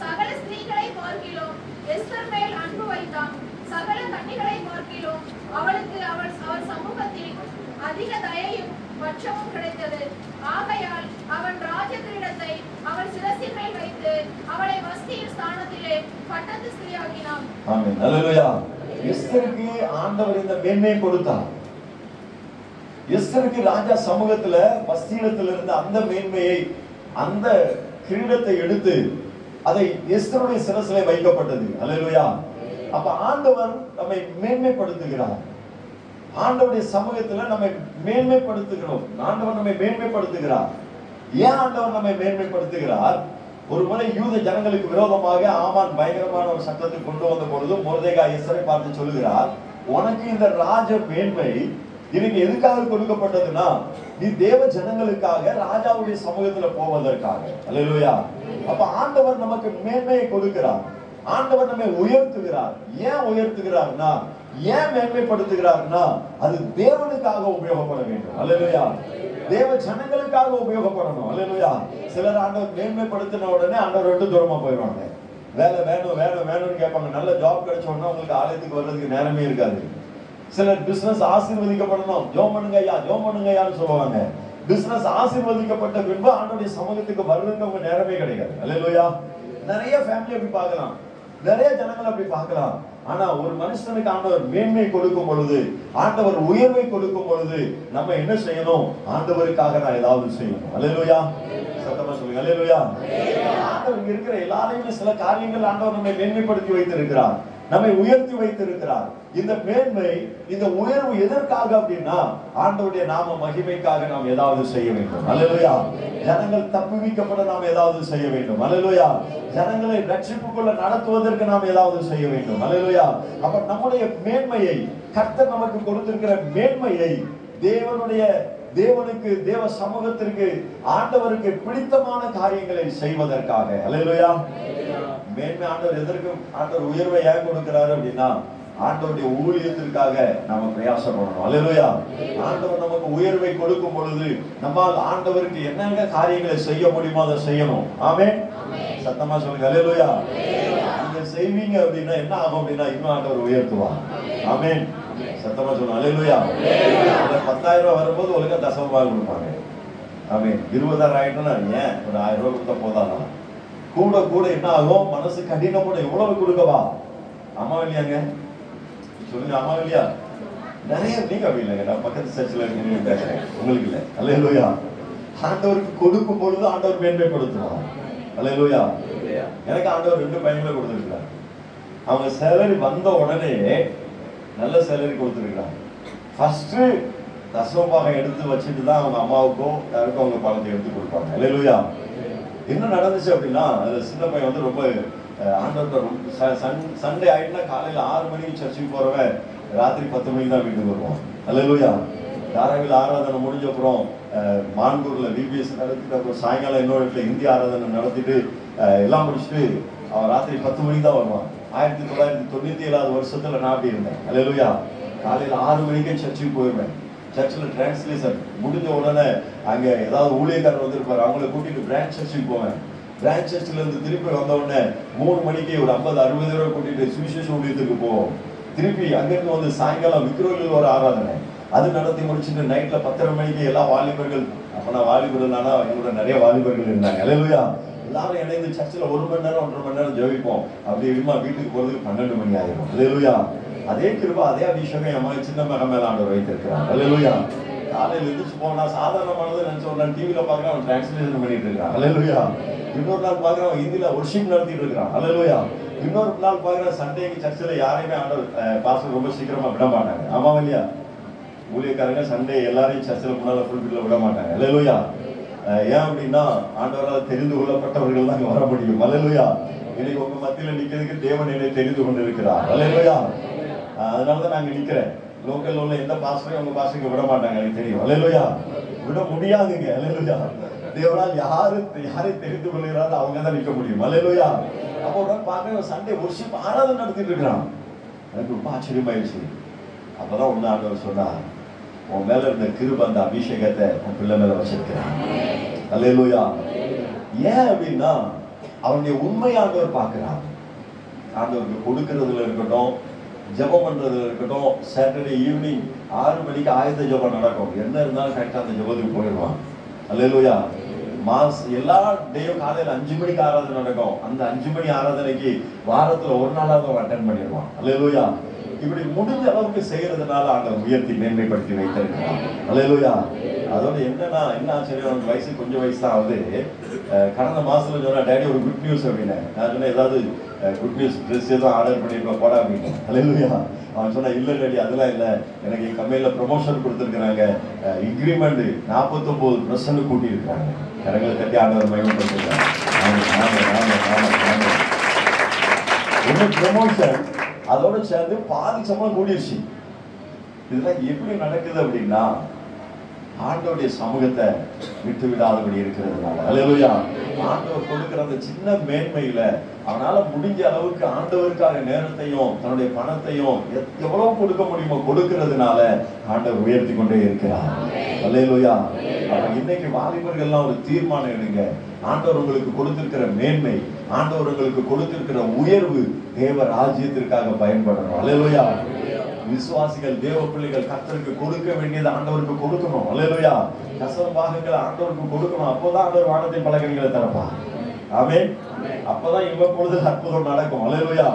சகல ஸ்திரீகளை பார்க்கிலும் எஸ்தர் மேல் அன்பு வைத்தான். சகல கன்னிகளை பார்க்கிலும் அவளுக்கு அவர் சமூகத்தில் அதிக தயையும் பட்சமும் கிடைத்தது. ஆகையால் அவன் ராஜ கிரீடத்தை அவள் சிரசின் மேல் வைத்து அவளை வஸ்தியின் ஸ்தானத்திலே பட்டத்து ஸ்திரீயாக்கினான். ஆமென். அல்லேலூயா. எஸ்தருக்கு ஆண்டவர் இந்த மேன்மையை கொடுத்தார். எஸ்தருக்கு ராஜா சமூகத்துல வஸ்திரத்தில் இருந்த அந்த மேன்மையை, அந்த கிரீடத்தை எடுத்து அதை எஸ்தருடைய சிரசிலே வைக்கப்பட்டது. அல்லேலூயா. அப்ப ஆண்டவர் நம்மை மேன்மைப்படுத்துகிறார். ஆண்டவருடைய சமூகத்துல நம்மை மேன்மைப்படுத்துகிறோம். ஆண்டவர் நம்மை மேன்மைப்படுத்துகிறார். ஏன் ஆண்டவர் நம்மை மேன்மைப்படுத்துகிறார்? ஒரு முறை யூத ஜனங்களுக்கு விரோதமாக ஆமான் பயங்கரமான ஒரு சட்டத்தை கொண்டு வந்த பொழுது மொர்தெகாய் எஸ்தரை பார்த்து சொல்லுகிறார், உனக்கு இந்த ராஜ மேன்மை இதுக்கு எதுக்காக கொடுக்கப்பட்டதுன்னா, நீ தேவ ஜனங்களுக்காக ராஜாவுடைய சமூகத்துல போவதற்காக. அல்லேலூயா. அப்ப ஆண்டவர் நமக்கு மேன்மையை கொடுக்கிறார். ஆண்டவர் நம்மை உயர்த்துகிறார். ஏன் உயர்த்துகிறார்னா, ஏன் மேன்மைப்படுத்துகிறார்னா, அது தேவனுக்காக உபயோகப்பட வேண்டும். அல்லேலூயா. தேவ ஜனங்களுக்காக உபயோகப்படணும். அல்லேலூயா. சிலர் ஆண்டவர் மேன்மைப்படுத்தின உடனே ஆண்டவர் விட்டு தூரமா போயிடுவாங்க. வேலை வேணும் வேணும் வேணும்னு கேட்பாங்க. நல்ல ஜாப் கிடைச்ச உடனே உங்களுக்கு ஆலயத்துக்கு வர்றதுக்கு நேரமே இருக்காது. சிலர் பிசினஸ் ஆசீர்வதிக்கப்படணும், ஜோம் பண்ணுங்க ஐயா ஜோம் பண்ணுங்க ஐயான்னு சொல்லுவாங்க. பிசினஸ் ஆசீர்வதிக்கப்பட்ட பின்பு ஆண்டவருடைய சமூகத்துக்கு வர்றதுக்கு அவங்க நேரமே கிடைக்காது. அல்லேலூயா. நிறைய ஃபேமிலி அப்படி பார்க்கலாம், நிறைய ஜனங்கள் அப்படி பார்க்கலாம். ஆனா ஒரு மனுஷனுக்கு ஆண்டவர் மேன்மை கொடுக்கும் பொழுது, ஆண்டவர் உயர்வை கொடுக்கும் பொழுது நம்ம என்ன செய்யணும்? ஆண்டவருக்காக நான் ஏதாவது செய்யணும். அல்லேலூயா. சத்தமா சொல்லுங்க அல்லேலூயா. ஆண்டவர் இங்க இருக்கிற எல்லாரையும் சில காரியங்கள் ஆண்டவர் நம்மை மேன்மைப்படுத்தி வைத்திருக்கிறார், நம்மை உயர்த்தி வைத்திருக்கிறார். இந்த மேன்மை, இந்த உயர்வு எதற்காக அப்படின்னா, ஆண்டவருடைய நாம மகிமைக்காக நாம் ஏதாவது செய்ய வேண்டும். அல்லேலூயா. ஜனங்கள் தப்புவிக்கப்பட நாம் ஏதாவது செய்ய வேண்டும். அல்லேலூயா. ஜனங்களை ரட்சிப்புக்குள்ள நடத்துவதற்கு நாம் ஏதாவது செய்ய வேண்டும். அல்லேலூயா. அப்ப நம்முடைய மேன்மையை, கர்த்தர் நமக்கு கொடுத்திருக்கிற மேன்மையை தேவனுக்கு, தேவ சமூகத்திற்கு, ஆண்டவருக்கு பிடித்தமான காரியங்களை செய்வதற்காக. அல்லேலூயா. மேன்மை ஆண்டவர் எதற்கு, ஆண்டவர் உயர்வை ஏன் கொடுக்கிறாரு அப்படின்னா, ஆண்டவருடைய ஊழியத்திற்காக நாம பிரயாசப்படணும். அல்லேலூயா. ஆண்டவர் நமக்கு உயர்வை கொடுக்கும் பொழுது நம்மால் ஆண்டவருக்கு என்னென்ன காரியங்களை செய்ய முடியுமோ அதை செய்யணும். ஆமென். சத்தமா சொல்லுங்க அல்லேலூயா. நீங்க செய்வீங்க அப்படின்னா என்ன ஆகும் அப்படின்னா, இன்னும் ஆண்டவர் உயர்த்துவார். ஆமென். சத்தமா சொல்லுங்க அல்லேலூயா. 10,000 ரூபாய் வரும்போது ஒழுங்கா தசமபாகம் கொடுப்பாங்க. ஆமென். 20,000 ஆயிட்டோம்னா ஏன் ஒரு 1000 ரூபாய் கொடுத்தா போதாதான்? கூட கூட என்ன ஆகும்? மனசு கடினப்பட எவ்வளவு கொடுக்கவா? அம்மா இல்லையாங்க சொல்லுங்க, அம்மா இல்லையா? நிறைய நீங்க அப்படி இல்லைங்க, நான் பக்கத்து சர்ச்சில் இருக்கீங்க பேசுறேன், உங்களுக்கு இல்லை. அல்லேலூயா. ஆண்டவருக்கு கொடுக்கும் பொழுது ஆண்டவர் மேன்மைப்படுத்துவார். அல்லேலூயா. எனக்கு ஆண்டவர் 2 பையன்களை கொடுத்துருக்கிறார். அவங்க சேலரி வந்த உடனே நல்ல சேலரி கொடுத்துருக்கிறாங்க. ஃபர்ஸ்ட் தசமபாகம் எடுத்து வச்சுட்டு தான் அவங்க அம்மாவுக்கோ யாருக்கும் அவங்க பணத்தை எடுத்து கொடுப்பாங்க. அல்லேலூயா. என்ன நடந்துச்சு அப்படின்னா, அது சின்ன பையன் வந்து ரொம்ப ஆண்டவர்கிட்ட சண்டே ஆயிட்டுனா காலையில 6 மணிக்கு சர்ச்சுக்கு போறவன் ராத்திரி 10 மணிக்கு தான் வீட்டுக்கு வருவான். அல்லேலூயா. தாராவில் ஆராதனை முடிஞ்ச அப்புறம் மான்கூர்ல விபிஎஸ் நடத்திட்டு அப்புறம் சாயங்காலம் இன்னொரு இடத்துல இந்திய ஆராதனை நடத்திட்டு எல்லாம் முடிச்சுட்டு அவன் ராத்திரி 10 மணிக்கு தான் வருவான். 1997 வருஷத்துல நான் அப்படி இருந்தேன். அல்லேலூயா. காலையில 6 மணிக்கே சர்ச்சுக்கு போயிருவேன். சர்ச்சில் டிரான்ஸ்லேஷன் முடிஞ்ச உடனே அங்க ஏதாவது ஊழியக்காரர் வந்திருப்பாரு, அவங்கள கூட்டிட்டு பிரான்ச் சர்ச்சுக்கு போவேன். பிரான்ச் சர்ச்சில் இருந்து திருப்பி வந்த உடனே 3 மணிக்கு ஒரு 50-60 ரூபாய் கூட்டிட்டு சுவிசேஷ ஊழியத்துக்கு போவோம். திருப்பி அங்கிருந்து வந்து சாயங்காலம் விக்ரோலில் ஒரு ஆராதனை அது நடத்தி முடிச்சுட்டு நைட்ல 10:30 மணிக்கு எல்லா வாலிபர்கள், அப்ப நான் வாலிபர்கள் தானா, என்னோட நிறைய வாலிபர்கள் இருந்தாங்க. அல்லேலூயா. எல்லாரும் இணைந்து சர்ச்சில் 1 மணி நேரம் 1.5 மணி நேரம் ஜெபிப்போம். அப்படி இருக்குமா வீட்டுக்கு போறதுக்கு 12 மணி ஆயிடும். அல்லேலூயா. அதே கிருபை, அதே அபிஷேகம் என் மகன் சின்ன மகன் மேல ஆண்டவர் வைத்திருக்கிறார். அல்லேலூயா. காலையில் எழுந்திரிச்சு போனா சாதாரணமானது நினைச்சோம், டிவியில பாக்குறேன் அவன் டிரான்ஸ்லேஷன் பண்ணிட்டு இருக்கான். அல்லேலூயா. இன்னொரு நாள் பாக்குறேன் அவன் ஹிந்தியில வொர்ஷிப் நடத்திட்டு இருக்கான். அல்லேலூயா. இன்னொரு நாள் பாக்குறேன் சண்டேக்கு சர்ச்சில் யாரையுமே ஆண்டவர் பாஸ்டர் ரொம்ப சீக்கிரமா விட மாட்டாங்க. ஆமா இல்லையா? ஊழியக்காரங்க சண்டே எல்லாரையும் சர்ச்சில் முன்னால ஃபுல்பில்ல விட மாட்டாங்க. அல்லேலூயா. ஏன் அப்படின்னா ஆண்டவரால் தெரிந்து கொள்ளப்பட்டவர்கள் தான் வர முடியும். அல்லேலூயா. இன்னைக்கு உங்க மத்தியில நிக்கிறதுக்கு தேவன் என்னை தெரிந்து கொண்டு இருக்கிறார். அல்லேலூயா. அதனாலதான் நாங்க நிக்கிறேன். லோக்கல்ல உள்ள எந்த பாஸ்டரையும் உங்க பாஸ்டருக்கு விட மாட்டாங்க, எனக்கு தெரியும். அல்லேலூயா. விட முடியாதுங்க. அல்லேலூயா. தேவனால் யாரை தெரிந்து கொள்கிறாரோ அவங்க தான் நிற்க முடியும். அல்லேலூயா. அப்போ ஒரு நாள் பார்க்க சண்டே வொர்ஷிப் ஆராதனை நடத்திட்டு இருக்கிறான். எனக்கு ரொம்ப ஆச்சரியமாயிடுச்சு. அப்பதான் ஒண்ணு ஆண்டவர் சொன்னா, உன் மேல இருந்த கிருபை அந்த அபிஷேகத்தை உன் பிள்ளை மேல வச்சிருக்கிறான். அல்லேலூயா. ஏன் அப்படின்னா அவனுடைய உண்மை ஆண்டவர் பார்க்கிறான். ஆண்டவருக்கு கொடுக்கறதுல இருக்கட்டும், ஜெபம் பண்றதுல இருக்கட்டும், சாட்டர்டே ஈவினிங் 6 மணிக்கு ஆயத்த ஜெபம் நடக்கும். என்ன இருந்தாலும் கரெக்டா அந்த ஜெபத்துக்கு போயிடுவான். அல்லேலூயா. எல்லா டேயும் காலையில 5 மணிக்கு ஆராதனை நடக்கும். அந்த 5 மணி ஆராதனைக்கு வாரத்துல ஒரு நாளாவது அவன் அட்டென்ட் பண்ணிடுவான். அல்லேலூயா. இப்படி முடிஞ்ச அளவுக்கு செய்யறதுனால ஆண்டவர் உயர்த்தி மேன்மைப்படுத்தி வைத்திருக்கிறான். அல்லேலூயா. அதோட என்னன்னா என்ன ஆச்சரியம், அவனுக்கு வயசு கொஞ்சம் வயசு தான் ஆகுது. கடந்த மாசத்துல சொன்னா டேடி ஒரு குட் நியூஸ் அப்படின்னு. நான் சொன்னேன் ஏதாவது குட் நியூஸ் ட்ரெஸ் எதுவும் ஆர்டர் பண்ணிருக்கோம் போடா அப்படின்னு. அல்லேலூயா. அவன் சொன்னா இல்ல டேடி அதெல்லாம் இல்ல, எனக்கு என் கம்பெனில ப்ரொமோஷன் கொடுத்துருக்காங்க, இன்க்ரிமெண்ட் 49% கூட்டி இருக்காங்க. கரங்களை கட்டி ஆண்டவர் மகிமைப்படுத்திருக்காங்க. ப்ரொமோஷன் அதோட சேர்ந்து பாதி சம்பளம் கூடிருச்சு. இதெல்லாம் எப்படி நடக்குது அப்படின்னா ஆண்டவருடைய சமூகத்தை விட்டு விடாதபடி இருக்கிறதுனால. அல்லேலூயா. ஆண்டவர் கொடுக்கிற அந்த சின்ன மேன்மையில அவனால முடிஞ்ச அளவுக்கு ஆண்டவருக்காக நேரத்தையும் தன்னுடைய பணத்தையும் எவ்வளவு கொடுக்க முடியுமோ கொடுக்கிறதுனால ஆண்டவர் உயர்த்தி கொண்டே இருக்கிறார். அல்லேலூயா. இன்னைக்கு வாலிபர்கள் எல்லாம் ஒரு தீர்மானம் எடுங்க. ஆண்டவர் உங்களுக்கு கொடுத்திருக்கிற மேன்மை, ஆண்டவர் உங்களுக்கு கொடுத்திருக்கிற உயர்வு தேவ ராஜ்யத்திற்காக பயன்படணும். அல்லேலூயா. விசுவாசிகள் தேவ பிள்ளைகள் கர்த்தருக்கு கொடுக்க வேண்டியது ஆண்டவருக்கு கொடுக்கணும். அல்லேலூயா. கசவ பாகங்களை ஆண்டவருக்கு கொடுக்கணும். அப்போதான் ஆண்டவர் வானத்தின் பலகணிகளை திறப்பார். ஆமென். அப்பதான் இவ்வப்பொழுது அற்புதம் நடக்கும். அல்லேலூயா.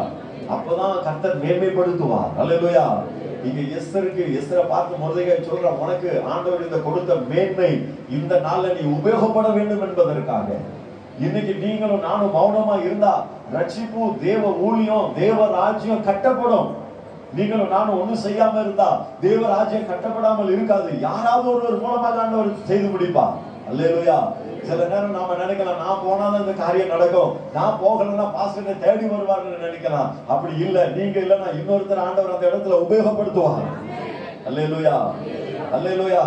அப்பதான் கர்த்தர் மேன்மைப்படுத்துவார். அல்லேலூயா. இங்க எஸ்தரை பார்த்து மொர்தெகாய் சொல்றான், உனக்கு ஆண்டவர் இந்த கொடுத்த மேன்மை இந்த நாள்ல நீ உபயோகப்பட வேண்டும் என்பதற்காக. இன்னைக்கு நீங்களும் நானும் மௌனமா இருந்தா ரட்சிப்பு, தேவ ஊழியம், தேவ ராஜ்யம் கட்டப்படும். நீங்களும் நானும் ஒண்ணும் செய்யாம இருந்தா தேவ ராஜ்யம் கட்டப்படாமல் இருக்காது. யாராவது ஒருவர் மூலமாக ஆண்டவர் செய்து முடிப்பார். அல்லேலூயா. சில நேரம் நாம நினைக்கலாம், நான் போனாதான் இந்த காரியம் நடக்கும், நான் போகலன்னா பாஸ்டரை தேடி வருவார்னு நினைக்கலாம். அப்படி இல்ல, நீங்க இல்லன்னா இன்னொருத்தர் ஆண்டவர் அந்த இடத்துல உபயோகப்படுத்துவார். அல்லேலூயா. அல்லேலூயா.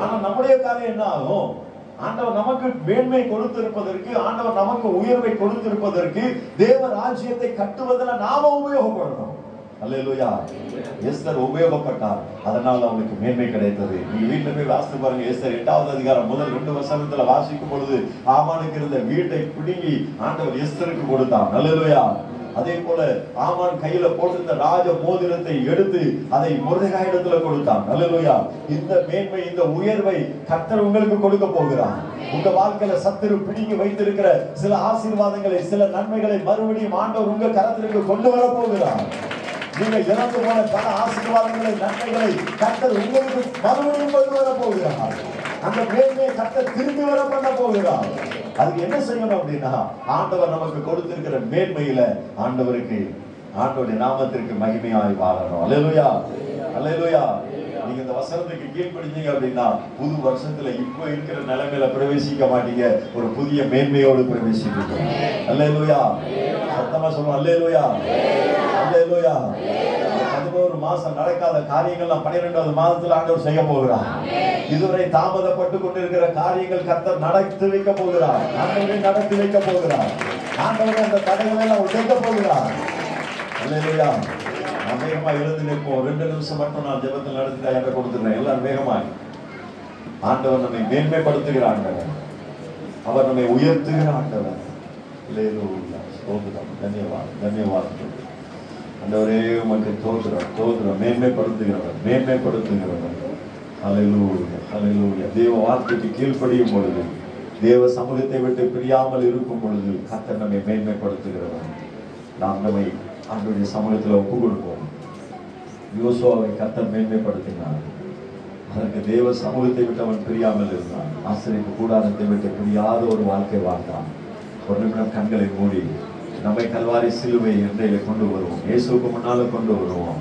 ஆனா நம்முடைய காரியம் என்ன ஆகும்? ஆண்டவர் நமக்கு மேன்மை கொடுத்திருப்பதற்கு, ஆண்டவர் நமக்கு உயர்வை கொடுத்திருப்பதற்கு தேவ ராஜ்யத்தை கட்டுவதில் நாம உபயோகப்படணும். அல்லேலூயா. எஸ்தர் உபயோகப்பட்டார், அதனால அவனுக்கு மேன்மை கிடைத்தது. நீங்க வீட்டுல போய் வாசித்து பாருங்க. எஸ்தர் 8வது அதிகாரம் முதல் 2 வசனத்துல வாசிக்கும் பொழுது ஆமானுக்கு இருந்த வீட்டை பிடுங்கி ஆண்டவர் எஸ்தருக்கு கொடுத்தார். அல்லேலூயா. அதே போல ஆமான் கையில போட்டிருந்த ராஜ மோதிரத்தை எடுத்து அதை மொர்தெகாய் இடத்துல கொடுத்தான். அல்லேலூயா. இந்த மேன்மை, இந்த உயர்வை கர்த்தர் உங்களுக்கு கொடுக்க போகிறார். உங்க வாழ்க்கையில சத்துரு பிடிங்கி வைத்திருக்கிற சில ஆசீர்வாதங்களை, சில நன்மைகளை மறுபடியும் ஆண்டவர் உங்க கரத்திற்கு கொண்டு வர போகிறார். நீங்க இழந்து போன பல ஆசீர்வாதங்களை, நன்மைகளை கர்த்தர் உங்களுக்கு மறுபடியும் கொண்டு வர போகிறார். அந்த மேன்மையை கர்த்தர் திரும்பி வர பண்ண போகிறார். அதுக்கு என்ன செய்யணும் அப்படின்னா, ஆண்டவர் நமக்கு கொடுத்திருக்கிற மேன்மையில ஆண்டவருடைய நாமத்திற்கு மகிமையாய் வாழணும். அல்லேலூயா. அல்லேலூயா. நீங்க இந்த வசனத்துக்கு கீழ்ப்படிஞ்சீங்க அப்படின்னா புது வருஷத்துல இப்ப இருக்கிற நிலைமையில பிரவேசிக்க மாட்டீங்க, ஒரு புதிய மேன்மையோடு பிரவேசிப்பீங்க. அல்லேலூயா. சத்தமா சொல்லுவோம். அல்லேலூயா. அல்லேலூயா. 11 மாசம் நடக்காத காரியங்கள் 12வது மாதத்துல ஆண்டவர் செய்ய போகிறார். இதுவரை தாமதப்பட்டு கொண்டிருக்கிற காரியங்கள் கர்த்தர் நடத்தி வைக்க போகிறார். ஆண்டவரை நடத்தி வைக்க போகிறார். ஆண்டவரை அந்த தடைகளை எல்லாம் உடைக்க போகிறார். அல்லேலூயா. நான் வேகமா எழுந்து நிற்போம். 2 நிமிஷம் மட்டும் நான் ஜெபத்தில் நடத்தி என்கிட்ட கொடுத்துக்கிறேன். எல்லாரும் வேகமாய். ஆண்டவர் நம்மை மேன்மைப்படுத்துகிற ஆண்டவர், அவர் நம்மை உயர்த்துகிற ஆண்டவர். அல்லேலூயா. ஸ்தோத்திரம். தன்யவாதம். தன்யவாதம். ஆண்டவரே உமக்கு ஸ்தோத்திரம். மேன்மைப்படுத்துகிறவர், மேன்மைப்படுத்துகிறவர். அல்லேலூயா. அல்லேலூயா. தேவ வார்த்தைக்கு கீழ்ப்படியும் பொழுது, தேவ சமூகத்தை விட்டு பிரியாமல் இருக்கும் பொழுது கர்த்தர் நம்மை மேன்மைப்படுத்துகிறவர். நாம் நம்மை ஆண்டவருடைய சமூகத்தில் ஒப்பு கொடுப்போம். யோசுவாவை கர்த்தர் மேன்மைப்படுத்தினார். அதற்கு தேவ சமூகத்தை விட்டு அவன் பிரியாமல் இருந்தான். ஆசிரியப்பு கூடாரத்தை விட்டு பிரியாத ஒரு வாழ்க்கை வாழ்ந்தான். ஒரு நிமிடம் கண்களை மூடி நம்மை கல்வாரி சிலுவை இன்றையில கொண்டு வருவோம். இயேசுவுக்கு முன்னால கொண்டு வருவோம்.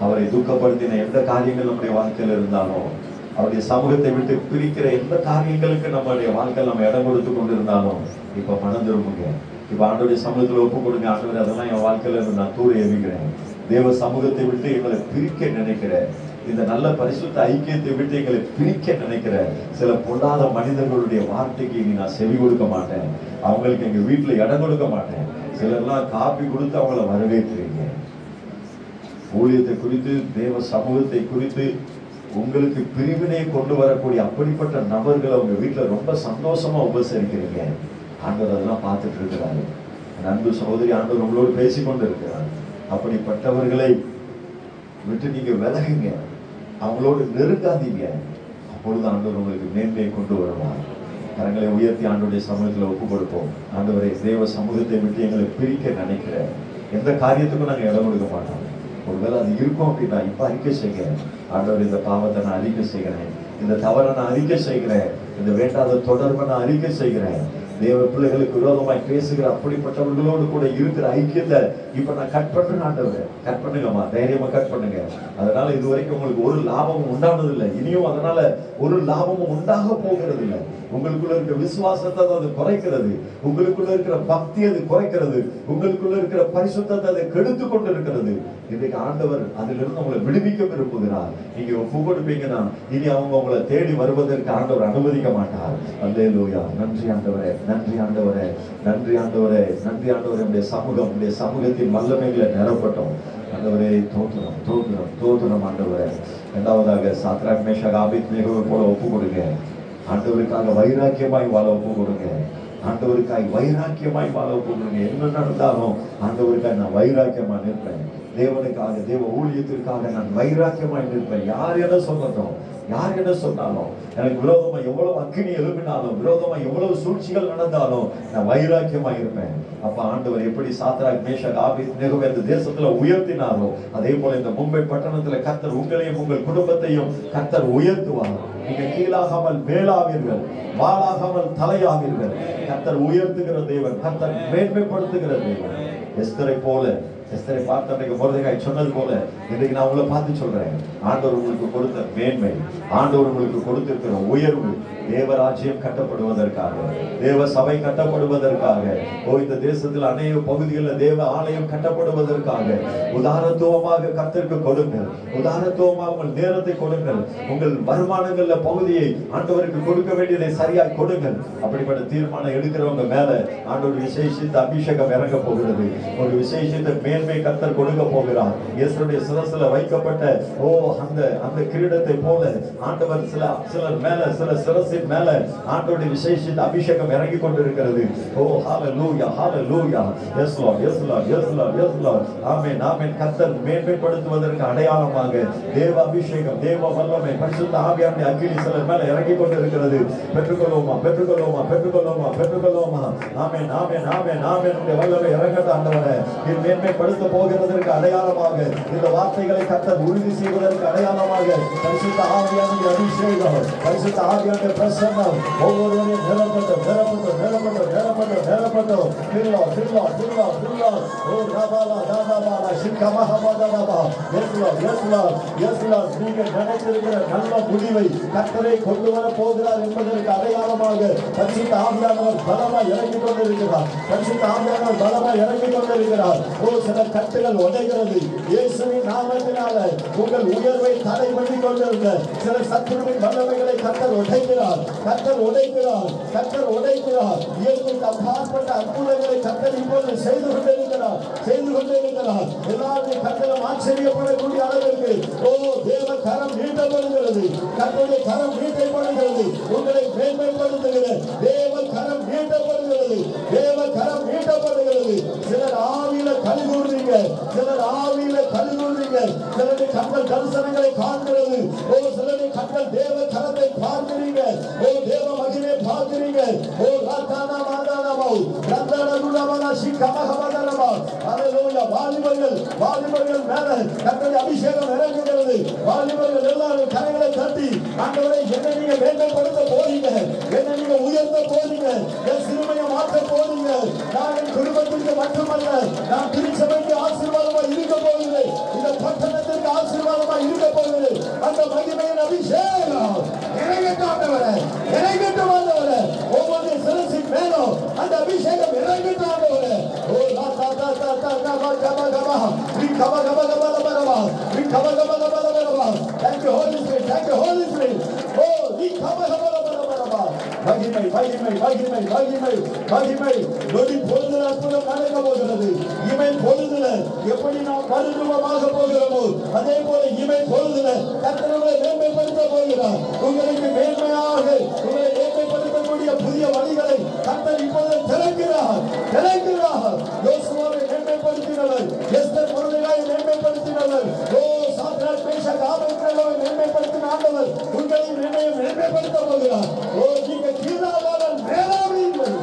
அவரை துக்கப்படுத்தின எந்த காரியங்கள் நம்முடைய வாழ்க்கையில் இருந்தாலும், அவருடைய சமூகத்தை விட்டு பிரிக்கிற எந்த காரியங்களுக்கு நம்மளுடைய வாழ்க்கையில் நம்ம இடம் கொடுத்து கொண்டு இருந்தாலும் இப்ப மனம் திரும்புங்க. இப்ப ஆண்டவருடைய சமூகத்துல ஒப்பு கொடுங்க. ஆண்டவர் அதெல்லாம் என் வாழ்க்கையில நான் தூர எறிகிறேன். தேவ சமூகத்தை விட்டு எங்களை பிரிக்க நினைக்கிறேன். இந்த நல்ல பரிசுத்த ஐக்கியத்தை விட்டு எங்களை பிரிக்க நினைக்கிற சில பொல்லாத மனிதர்களுடைய வார்த்தைக்கு இனி நான் செவி கொடுக்க மாட்டேன். அவங்களுக்கு எங்க வீட்டுல இடம் கொடுக்க மாட்டேன். சிலர்லாம் காப்பி கொடுத்து அவங்கள வரவேற்கிறீங்க. ஊழியத்தை குறித்து, தேவ சமூகத்தை குறித்து உங்களுக்கு பிரிவினை கொண்டு வரக்கூடிய அப்படிப்பட்ட நபர்களை உங்க வீட்டுல ரொம்ப சந்தோஷமா உபசரிக்கிறீங்க. ஆண்டவர் அதெல்லாம் பார்த்துட்டு இருக்கிறாரு. அன்பு சகோதரி, ஆண்டவர் உங்களோடு பேசிக்கொண்டு இருக்கிறார். அப்படிப்பட்டவர்களை விட்டு நீங்க விலகுங்க, அவங்களோடு நெருங்காதீங்க. அப்பொழுது ஆண்டவர் உங்களுக்கு மேன்மையை கொண்டு வருவார். கரங்களை உயர்த்தி ஆண்டவருடைய சமூகத்துல ஒப்பு கொடுப்போம். ஆண்டவரை, தேவ சமூகத்தை விட்டு எங்களை பிரிக்க நினைக்கிற எந்த காரியத்துக்கும் நாங்க இடம் கொடுக்க மாட்டோம். ஒருவேளை அது இருக்கும் அப்படின்னா இப்ப அறிக்கை செய்கிறேன். ஆண்டவர், இந்த பாவத்தை நான் அறிக்கை செய்கிறேன், இந்த தவறை நான் அறிக்கை செய்கிறேன், இந்த வேண்டாத தொடர்பை நான் அறிக்கை செய்கிறேன். தேவ பிள்ளைகளுக்கு விரோதமாய் பேசுகிற அப்படிப்பட்டவர்களோடு கூட இருக்கிற ஐக்கியத்தை இப்ப நான் கட் பண்றேன். ஆண்டவர், கட் பண்ணுங்கம்மா, தைரியமா கட் பண்ணுங்க. அதனால இதுவரைக்கும் உங்களுக்கு ஒரு லாபமும் உண்டானது இல்லை, இனியும் அதனால ஒரு லாபமும் உண்டாக போகிறது இல்லை. உங்களுக்குள்ள இருக்கிற விசுவாசத்தை அது குறைக்கிறது, உங்களுக்குள்ள இருக்கிற பக்தி அது குறைக்கிறது, உங்களுக்குள்ள இருக்கிற பரிசுத்தத்தை அதை கெடுத்து கொண்டு இருக்கிறது. இன்றைக்கு ஆண்டவர் அதிலிருந்து உங்களை விடுவிக்க விரும்புகிறார். நீங்க ஒப்பு கொடுப்பீங்கன்னா இனி அவங்க உங்களை தேடி வருவதற்கு ஆண்டவர் அனுமதிக்க மாட்டார். அல்லேலூயா. நன்றி ஆண்டவரே, நன்றி ஆண்டவரே, நன்றி ஆண்டவரே, நன்றி ஆண்டவரே. உடைய சமூகம், உடைய சமூகத்தின் வல்லமைகளை நிரப்பட்டோம் ஆண்டவரே. தோத்திரம் தோத்திரம் தோத்திரம் ஆண்டவரே. இரண்டாவதாக சாத்ராக் மேஷாக் ஆபேத்நேகோவை போல ஒப்பு கொடுங்க. ஆண்டவருக்காக வைராக்கியமாய் வாழ ஒப்பு கொடுங்க. ஆண்டவருக்காய் வைராக்கியமாய் வாழ ஒப்பு கொடுங்க. என்ன நடந்தாலும் ஆண்டவருக்காக நான் வைராக்கியமா நிற்பேன். தேவனுக்காக, தேவ ஊழியத்திற்காக நான் வைராக்கியமாய் நிற்பேன். யார் என்ன சொல்லட்டும், யார் என்ன சொன்னாலும், எனக்கு விரோதமா எவ்வளவு அக்கினி எழுப்பினாலும், விரோதமா எவ்வளவு சூழ்ச்சிகள் நடந்தாலும் நான் வைராக்கியமா இருப்பேன். அப்ப ஆண்டவர் எப்படி சாத்ராக் மேஷாக் ஆபேத்நேகோவை அந்த தேசத்துல உயர்த்தினாரோ, அதே போல இந்த மும்பை பட்டணத்துல கர்த்தர் உங்களையும் உங்கள் குடும்பத்தையும் கர்த்தர் உயர்த்துவார். நீங்க கீழாகாமல் மேலாவீர்கள், வாளாகாமல் தலையாவீர்கள். கர்த்தர் உயர்த்துகிற தேவன், கர்த்தர் மேன்மைப்படுத்துகிற தேவன். எஸ்தரை போல, எஸ்தரை பார்த்து அன்றைக்கு மொர்தெகாய் சொன்னது போல இன்றைக்கு நான் உங்களை பார்த்து சொல்றேன். ஆண்டவர் உங்களுக்கு கொடுத்த மேன்மை, ஆண்டவர் உங்களுக்கு கொடுத்திருக்கிற உயர்வு தேவராஜ்யம் கட்டப்படுவதற்காக, தேவ சபை கட்டப்படுவதற்காக, இந்த தேசத்தில் அநேக பகுதிகளில் தேவ ஆலயம் கட்டப்படுவதற்காக உதாரத்துவமாக கர்த்தருக்கு கொடுங்கள். உதாரத்துவமாக உங்கள் நேரத்தை கொடுங்கள். உங்கள் வருமானங்கள்ல பகுதியை ஆண்டவருக்கு கொடுக்க வேண்டியதை சரியாய் கொடுங்கள். அப்படிப்பட்ட தீர்மானம் எடுக்கிறவங்க மேல ஆண்டவர் விசேஷித்த அபிஷேகம் இறங்க போகிறது. ஒரு விசேஷித்த மேன்மை கர்த்தர் கொடுக்க போகிறார். இயேசுடைய சிரசுல வைக்கப்பட்ட அந்த கிரீடத்தை போல ஆண்டவர் சிலர் மேல, சில சிரசின் மேல ஆண்டவருடைய விசேஷித்த அபிஷேகம் இறங்கி கொண்டிருக்கிறது. ஹalleluya, ஹalleluya. yes lord, yes lord, yes lord, yes lord. ஆமென், ஆமென். கர்த்தர் மேன்மைப்படுத்துவதற்கு அடையாளமாக தேவ அபிஷேகம், தேவ வல்லமை, பரிசுத்த ஆவியானவருடைய அக்கினி சிலர் மேல இறங்கி கொண்டிருக்கிறது. பெற்றுக்கொள்வோமா, பெற்றுக்கொள்வோமா, பெற்றுக்கொள்வோமா, பெற்றுக்கொள்வோமா. ஆமென், ஆமென், ஆமென், ஆமென். உடைய வல்லமை இறங்கட்டும் ஆண்டவரே. இது மேன்மைப்படுத்த போகிறதற்கு அடையாளமாக, இந்த வார்த்தைகளை கர்த்தர் உறுதி செய்வதற்கு அடையாளமாக பரிசுத்த ஆவியானவருடைய அபிஷேகம், பரிசுத்த ஆவியானவருடைய பிரசன்னம் ஒவ்வொருவரையும் நிரப்பட்டும், நிரப்பட்டும், நிரப்பட்டும், நிரப்பட்டும், நிரப்பட்டும். திருலா, திருலா, திருலா, திருலா. ஓ ராபாலா, ராபாலா, சிக்கமஹபதரபா. Yes lord, yes lord, yes lord. நீங்கள் நினைத்திருக்கிற நல்ல முடிவை கர்த்தரை கொண்டு வர போகிறார் என்பதற்கு அடையாளமாக பரிசுத்த ஆவியானவர் பலமாய் இறங்கிக் கொண்டிருக்கிறார். பரிசுத்த ஆவியானவர் பலமாய் இறங்கிக் கொண்டிருக்கிறார். சில கட்டுகள் உடைகிறது இயேசுவின் நாமத்தினால. உங்கள் உயர்வை தடை பண்ணி கொண்டிருந்த சில சத்துருவின் வல்லமைகளை கர்த்தர் உடைக்கிறார், கர்த்தர் உடைக்கிறார், கர்த்தர் உடைக்கிறார். இயற்கைக்கு அப்பாற்பட்ட அற்புதங்களை கர்த்தர் இப்போது செய்து கொண்டிருக்கிறார், செய்து கொண்டிருக்கிறார். எல்லாரும் கர்த்தரும் ஆச்சரியப்படக்கூடிய அளவிற்கு தேவ கரம் நீட்டப்படுகிறது, கர்த்தருடைய கரம் நீட்டப்படுகிறது. உங்களை மேன்மைப்படுத்துகிற தேவ கரம் நீட்டப்படுகிறது, தேவ கரம் நீட்டப்படுகிறது. சிலர் ஆவியில கலிகூறுறீங்க, சிலர் ஆவியில கலிகூறுறீங்க. சிலருடைய கண்கள் தரிசனங்களை காண்கிறது. சிலருடைய கண்கள் தேவ கரத்தை பார்க்கிறீங்க, தேவ மகிமை பார்க்கிறீங்க. ராதானா மாதானமோ ரந்தன குலமன சிக்கமஹபதரமோ. ஹalleluya. வாலிபர்கள், வாலிபர்கள் மேல கர்த்தருடைய அபிஷேகம் இறங்குகிறது. வாலிபர்கள் எல்லாரும் கரங்களை தட்டி ஆண்டவரே, என்னை நீங்க மேன்மைப்படுத்த போறீங்க, என்னை நீங்க உயர்த்த போறீங்க, என் சிறுமையை மாற்ற போறீங்க. நான் என் குடும்பத்திற்கு மட்டுமல்ல, நான் திருச்சபைக்கு ஆசீர்வாதமா இருக்க போகிறேன், இந்த பட்டணத்திற்கு ஆசீர்வாதமா இருக்க போகிறேன். அந்த மகிமையின் அபிஷேகம் இறங்கட்டாண்டவரே, இறங்கட்டாண்டவரே. ஒவ்வொரு சிரசின் மேலும் அந்த அபிஷேகம் இறங்கட்டாண்டவரே. ஓ லா தா தா தா கப கப கப வி கப கப கப கப வி கப கப கப கப. Thank you, Holy Spirit. Thank you, Holy Spirit. Oh, மகிமை மகிமை மகிமை மகிமை மகிமை. நொடி பொழுதுல அற்புதம் நடக்க போகிறது. இமை பொழுதுல எப்படி நாம் பரிசுத்தமாக போகிறோமோ அதே போல இமை பொழுதுல கர்த்தர் உங்களை மேன்மைப்படுத்த போகிறார். உங்களுக்கு மேன்மையாக உங்களை மேன்மைப்படுத்தக்கூடிய புதிய வழிகளை கர்த்தர் இப்போது திறக்கிறார். யோசுவாவை மேன்மைப்படுத்தினவர், எஸ்தர் மொர்தெகாயை மேன்மைப்படுத்தினவர், சாத்ராக் மேஷாக் ஆபேத்நேகோவை மேன்மைப்படுத்தின ஆண்டவர் உங்களையும் என்னையும் மேன்மைப்படுத்த போகிறார். நீங்க கீழாதாரன் மேலாவீர்கள்.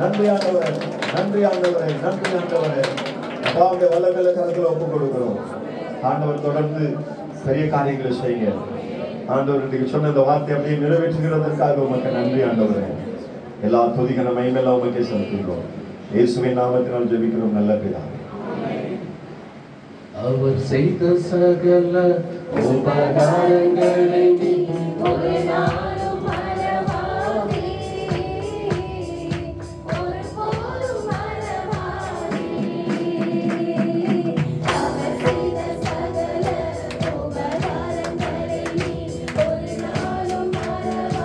நன்றி ஆண்டவரே, நன்றி ஆண்டவரே, நன்றி ஆண்டவரே. அப்பாவுடைய வல்லமையில கருத்துல ஒப்புக் கொடுக்கிறோம். ஆண்டவர் தொடர்ந்து பெரிய காரியங்களை செய்யுங்க. ஆண்டவர் நீங்க சொன்ன இந்த வார்த்தை அப்படியே நிறைவேற்றுகிறதற்காக உமக்கு நன்றி ஆண்டவரே. எல்லா துதிகன மகிமையெல்லாம் உமக்கே செலுத்துகிறோம். இயேசுவின் நாமத்தினால் ஜெபிக்கிறோம் நல்ல பிதாவே. அவர் செய்த சகல உபகாரங்களை நீ ஒரு நாளும் மறவாதே, ஒருபோதும் மறவாதே. அவர் செய்த சகல உபகாரங்களை நீ ஒரு நாளும் மறவாதே,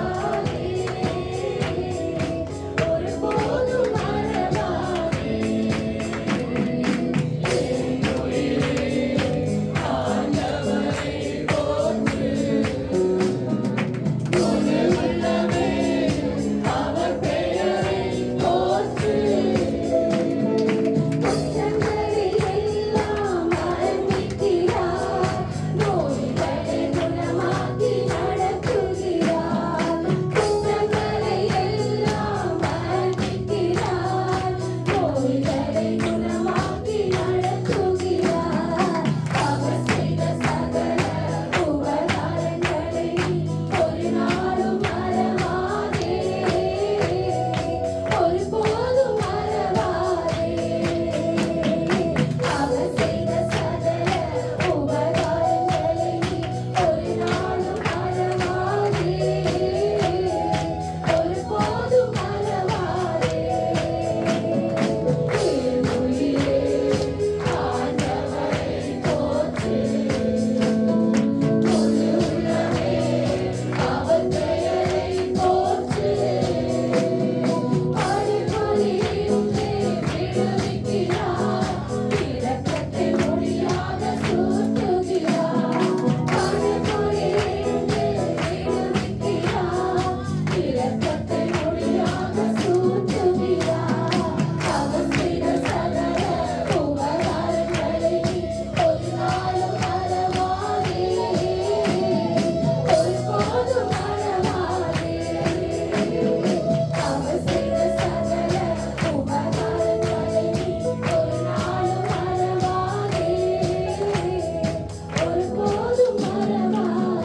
ஒருபோதும் மறவாதே.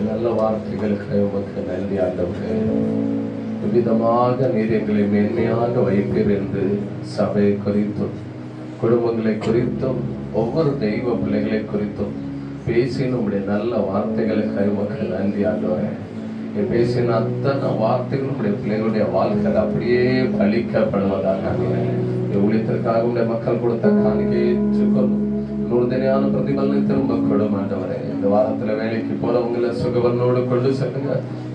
நல்ல வார்த்தைகளுக்கு உமக்கு நன்றி ஆண்டவரே. விதமாக நீர் எங்களை மேன்மையாக வைப்பீர் என்று சபையை குறித்தும் குடும்பங்களை குறித்தும் ஒவ்வொரு தெய்வ பிள்ளைகளை குறித்தும் பேசின உடைய நல்ல வார்த்தைகளுக்கு உமக்கு நன்றி ஆண்டவரே. பேசின அத்தனை வார்த்தைகளும் உடைய பிள்ளைகளுடைய வாழ்க்கையில் அப்படியே பலிக்கப்படுவதாக ஊழியத்திற்காக உடைய மக்கள் கொடுத்த காணிக்கை ஏற்றுக்கொள்ளும். நூறுதனையான பிரதிபலனை திரும்ப கொடும் ஆண்டவரே. இந்த வாரத்துல வேலைக்கு போறவங்களை சுகவனோடு கொண்டு செல்லுங்க,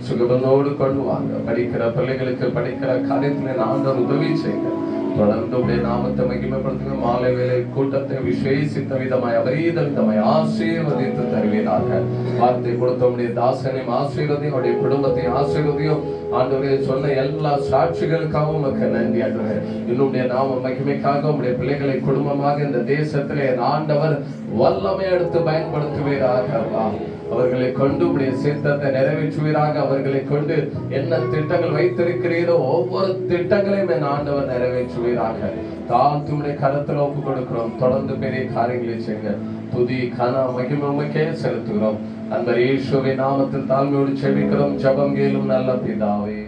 சுகவனோடு கொண்டு வாங்க. படிக்கிற பிள்ளைகளுக்கு படிக்கிற காரியத்துல ஆண்டவர் உதவி செய்யுங்க. தொடர்ந்து உடைய நாமத்தை மகிமைப்படுத்துங்க. மாலை வேலை கூட்டத்தை விசேஷித்த விதமாய் அபரீத விதமாய் ஆசீர்வதித்து தருவீராக. வார்த்தை கொடுத்த உடைய தாசனையும் ஆசீர்வதியும், அவருடைய குடும்பத்தை ஆசீர்வதியும். ஆண்டவரே சொன்ன எல்லா சாட்சிகளுக்காகவும் உமக்கு நன்றி ஆண்டவரே. இன்னுடைய நாம மகிமைக்காக உடைய பிள்ளைகளை குடும்பமாக இந்த தேசத்திலே ஆண்டவர் வல்லமை எடுத்து பயன்படுத்துவீராக. அவர்களை கொண்டு உடைய சித்தத்தை நிறைவேற்றுவீராக. அவர்களை கொண்டு என்ன திட்டங்கள் வைத்திருக்கிறீரோ ஒவ்வொரு திட்டங்களையும் என் ஆண்டவர் நிறைவேற்றுவீராக. தாழ்த்துடைய கருத்துல ஒப்பு கொடுக்கிறோம். தொடர்ந்து பெரிய காரியங்களை செய்யுங்க. துதி கன மகிமைக்கே செலுத்துகிறோம். அந்த இயேசுவின் நாமத்தில் தாழ்மையோடு செபிக்கிறோம். ஜெபம் கேளும் நல்ல பிதாவே.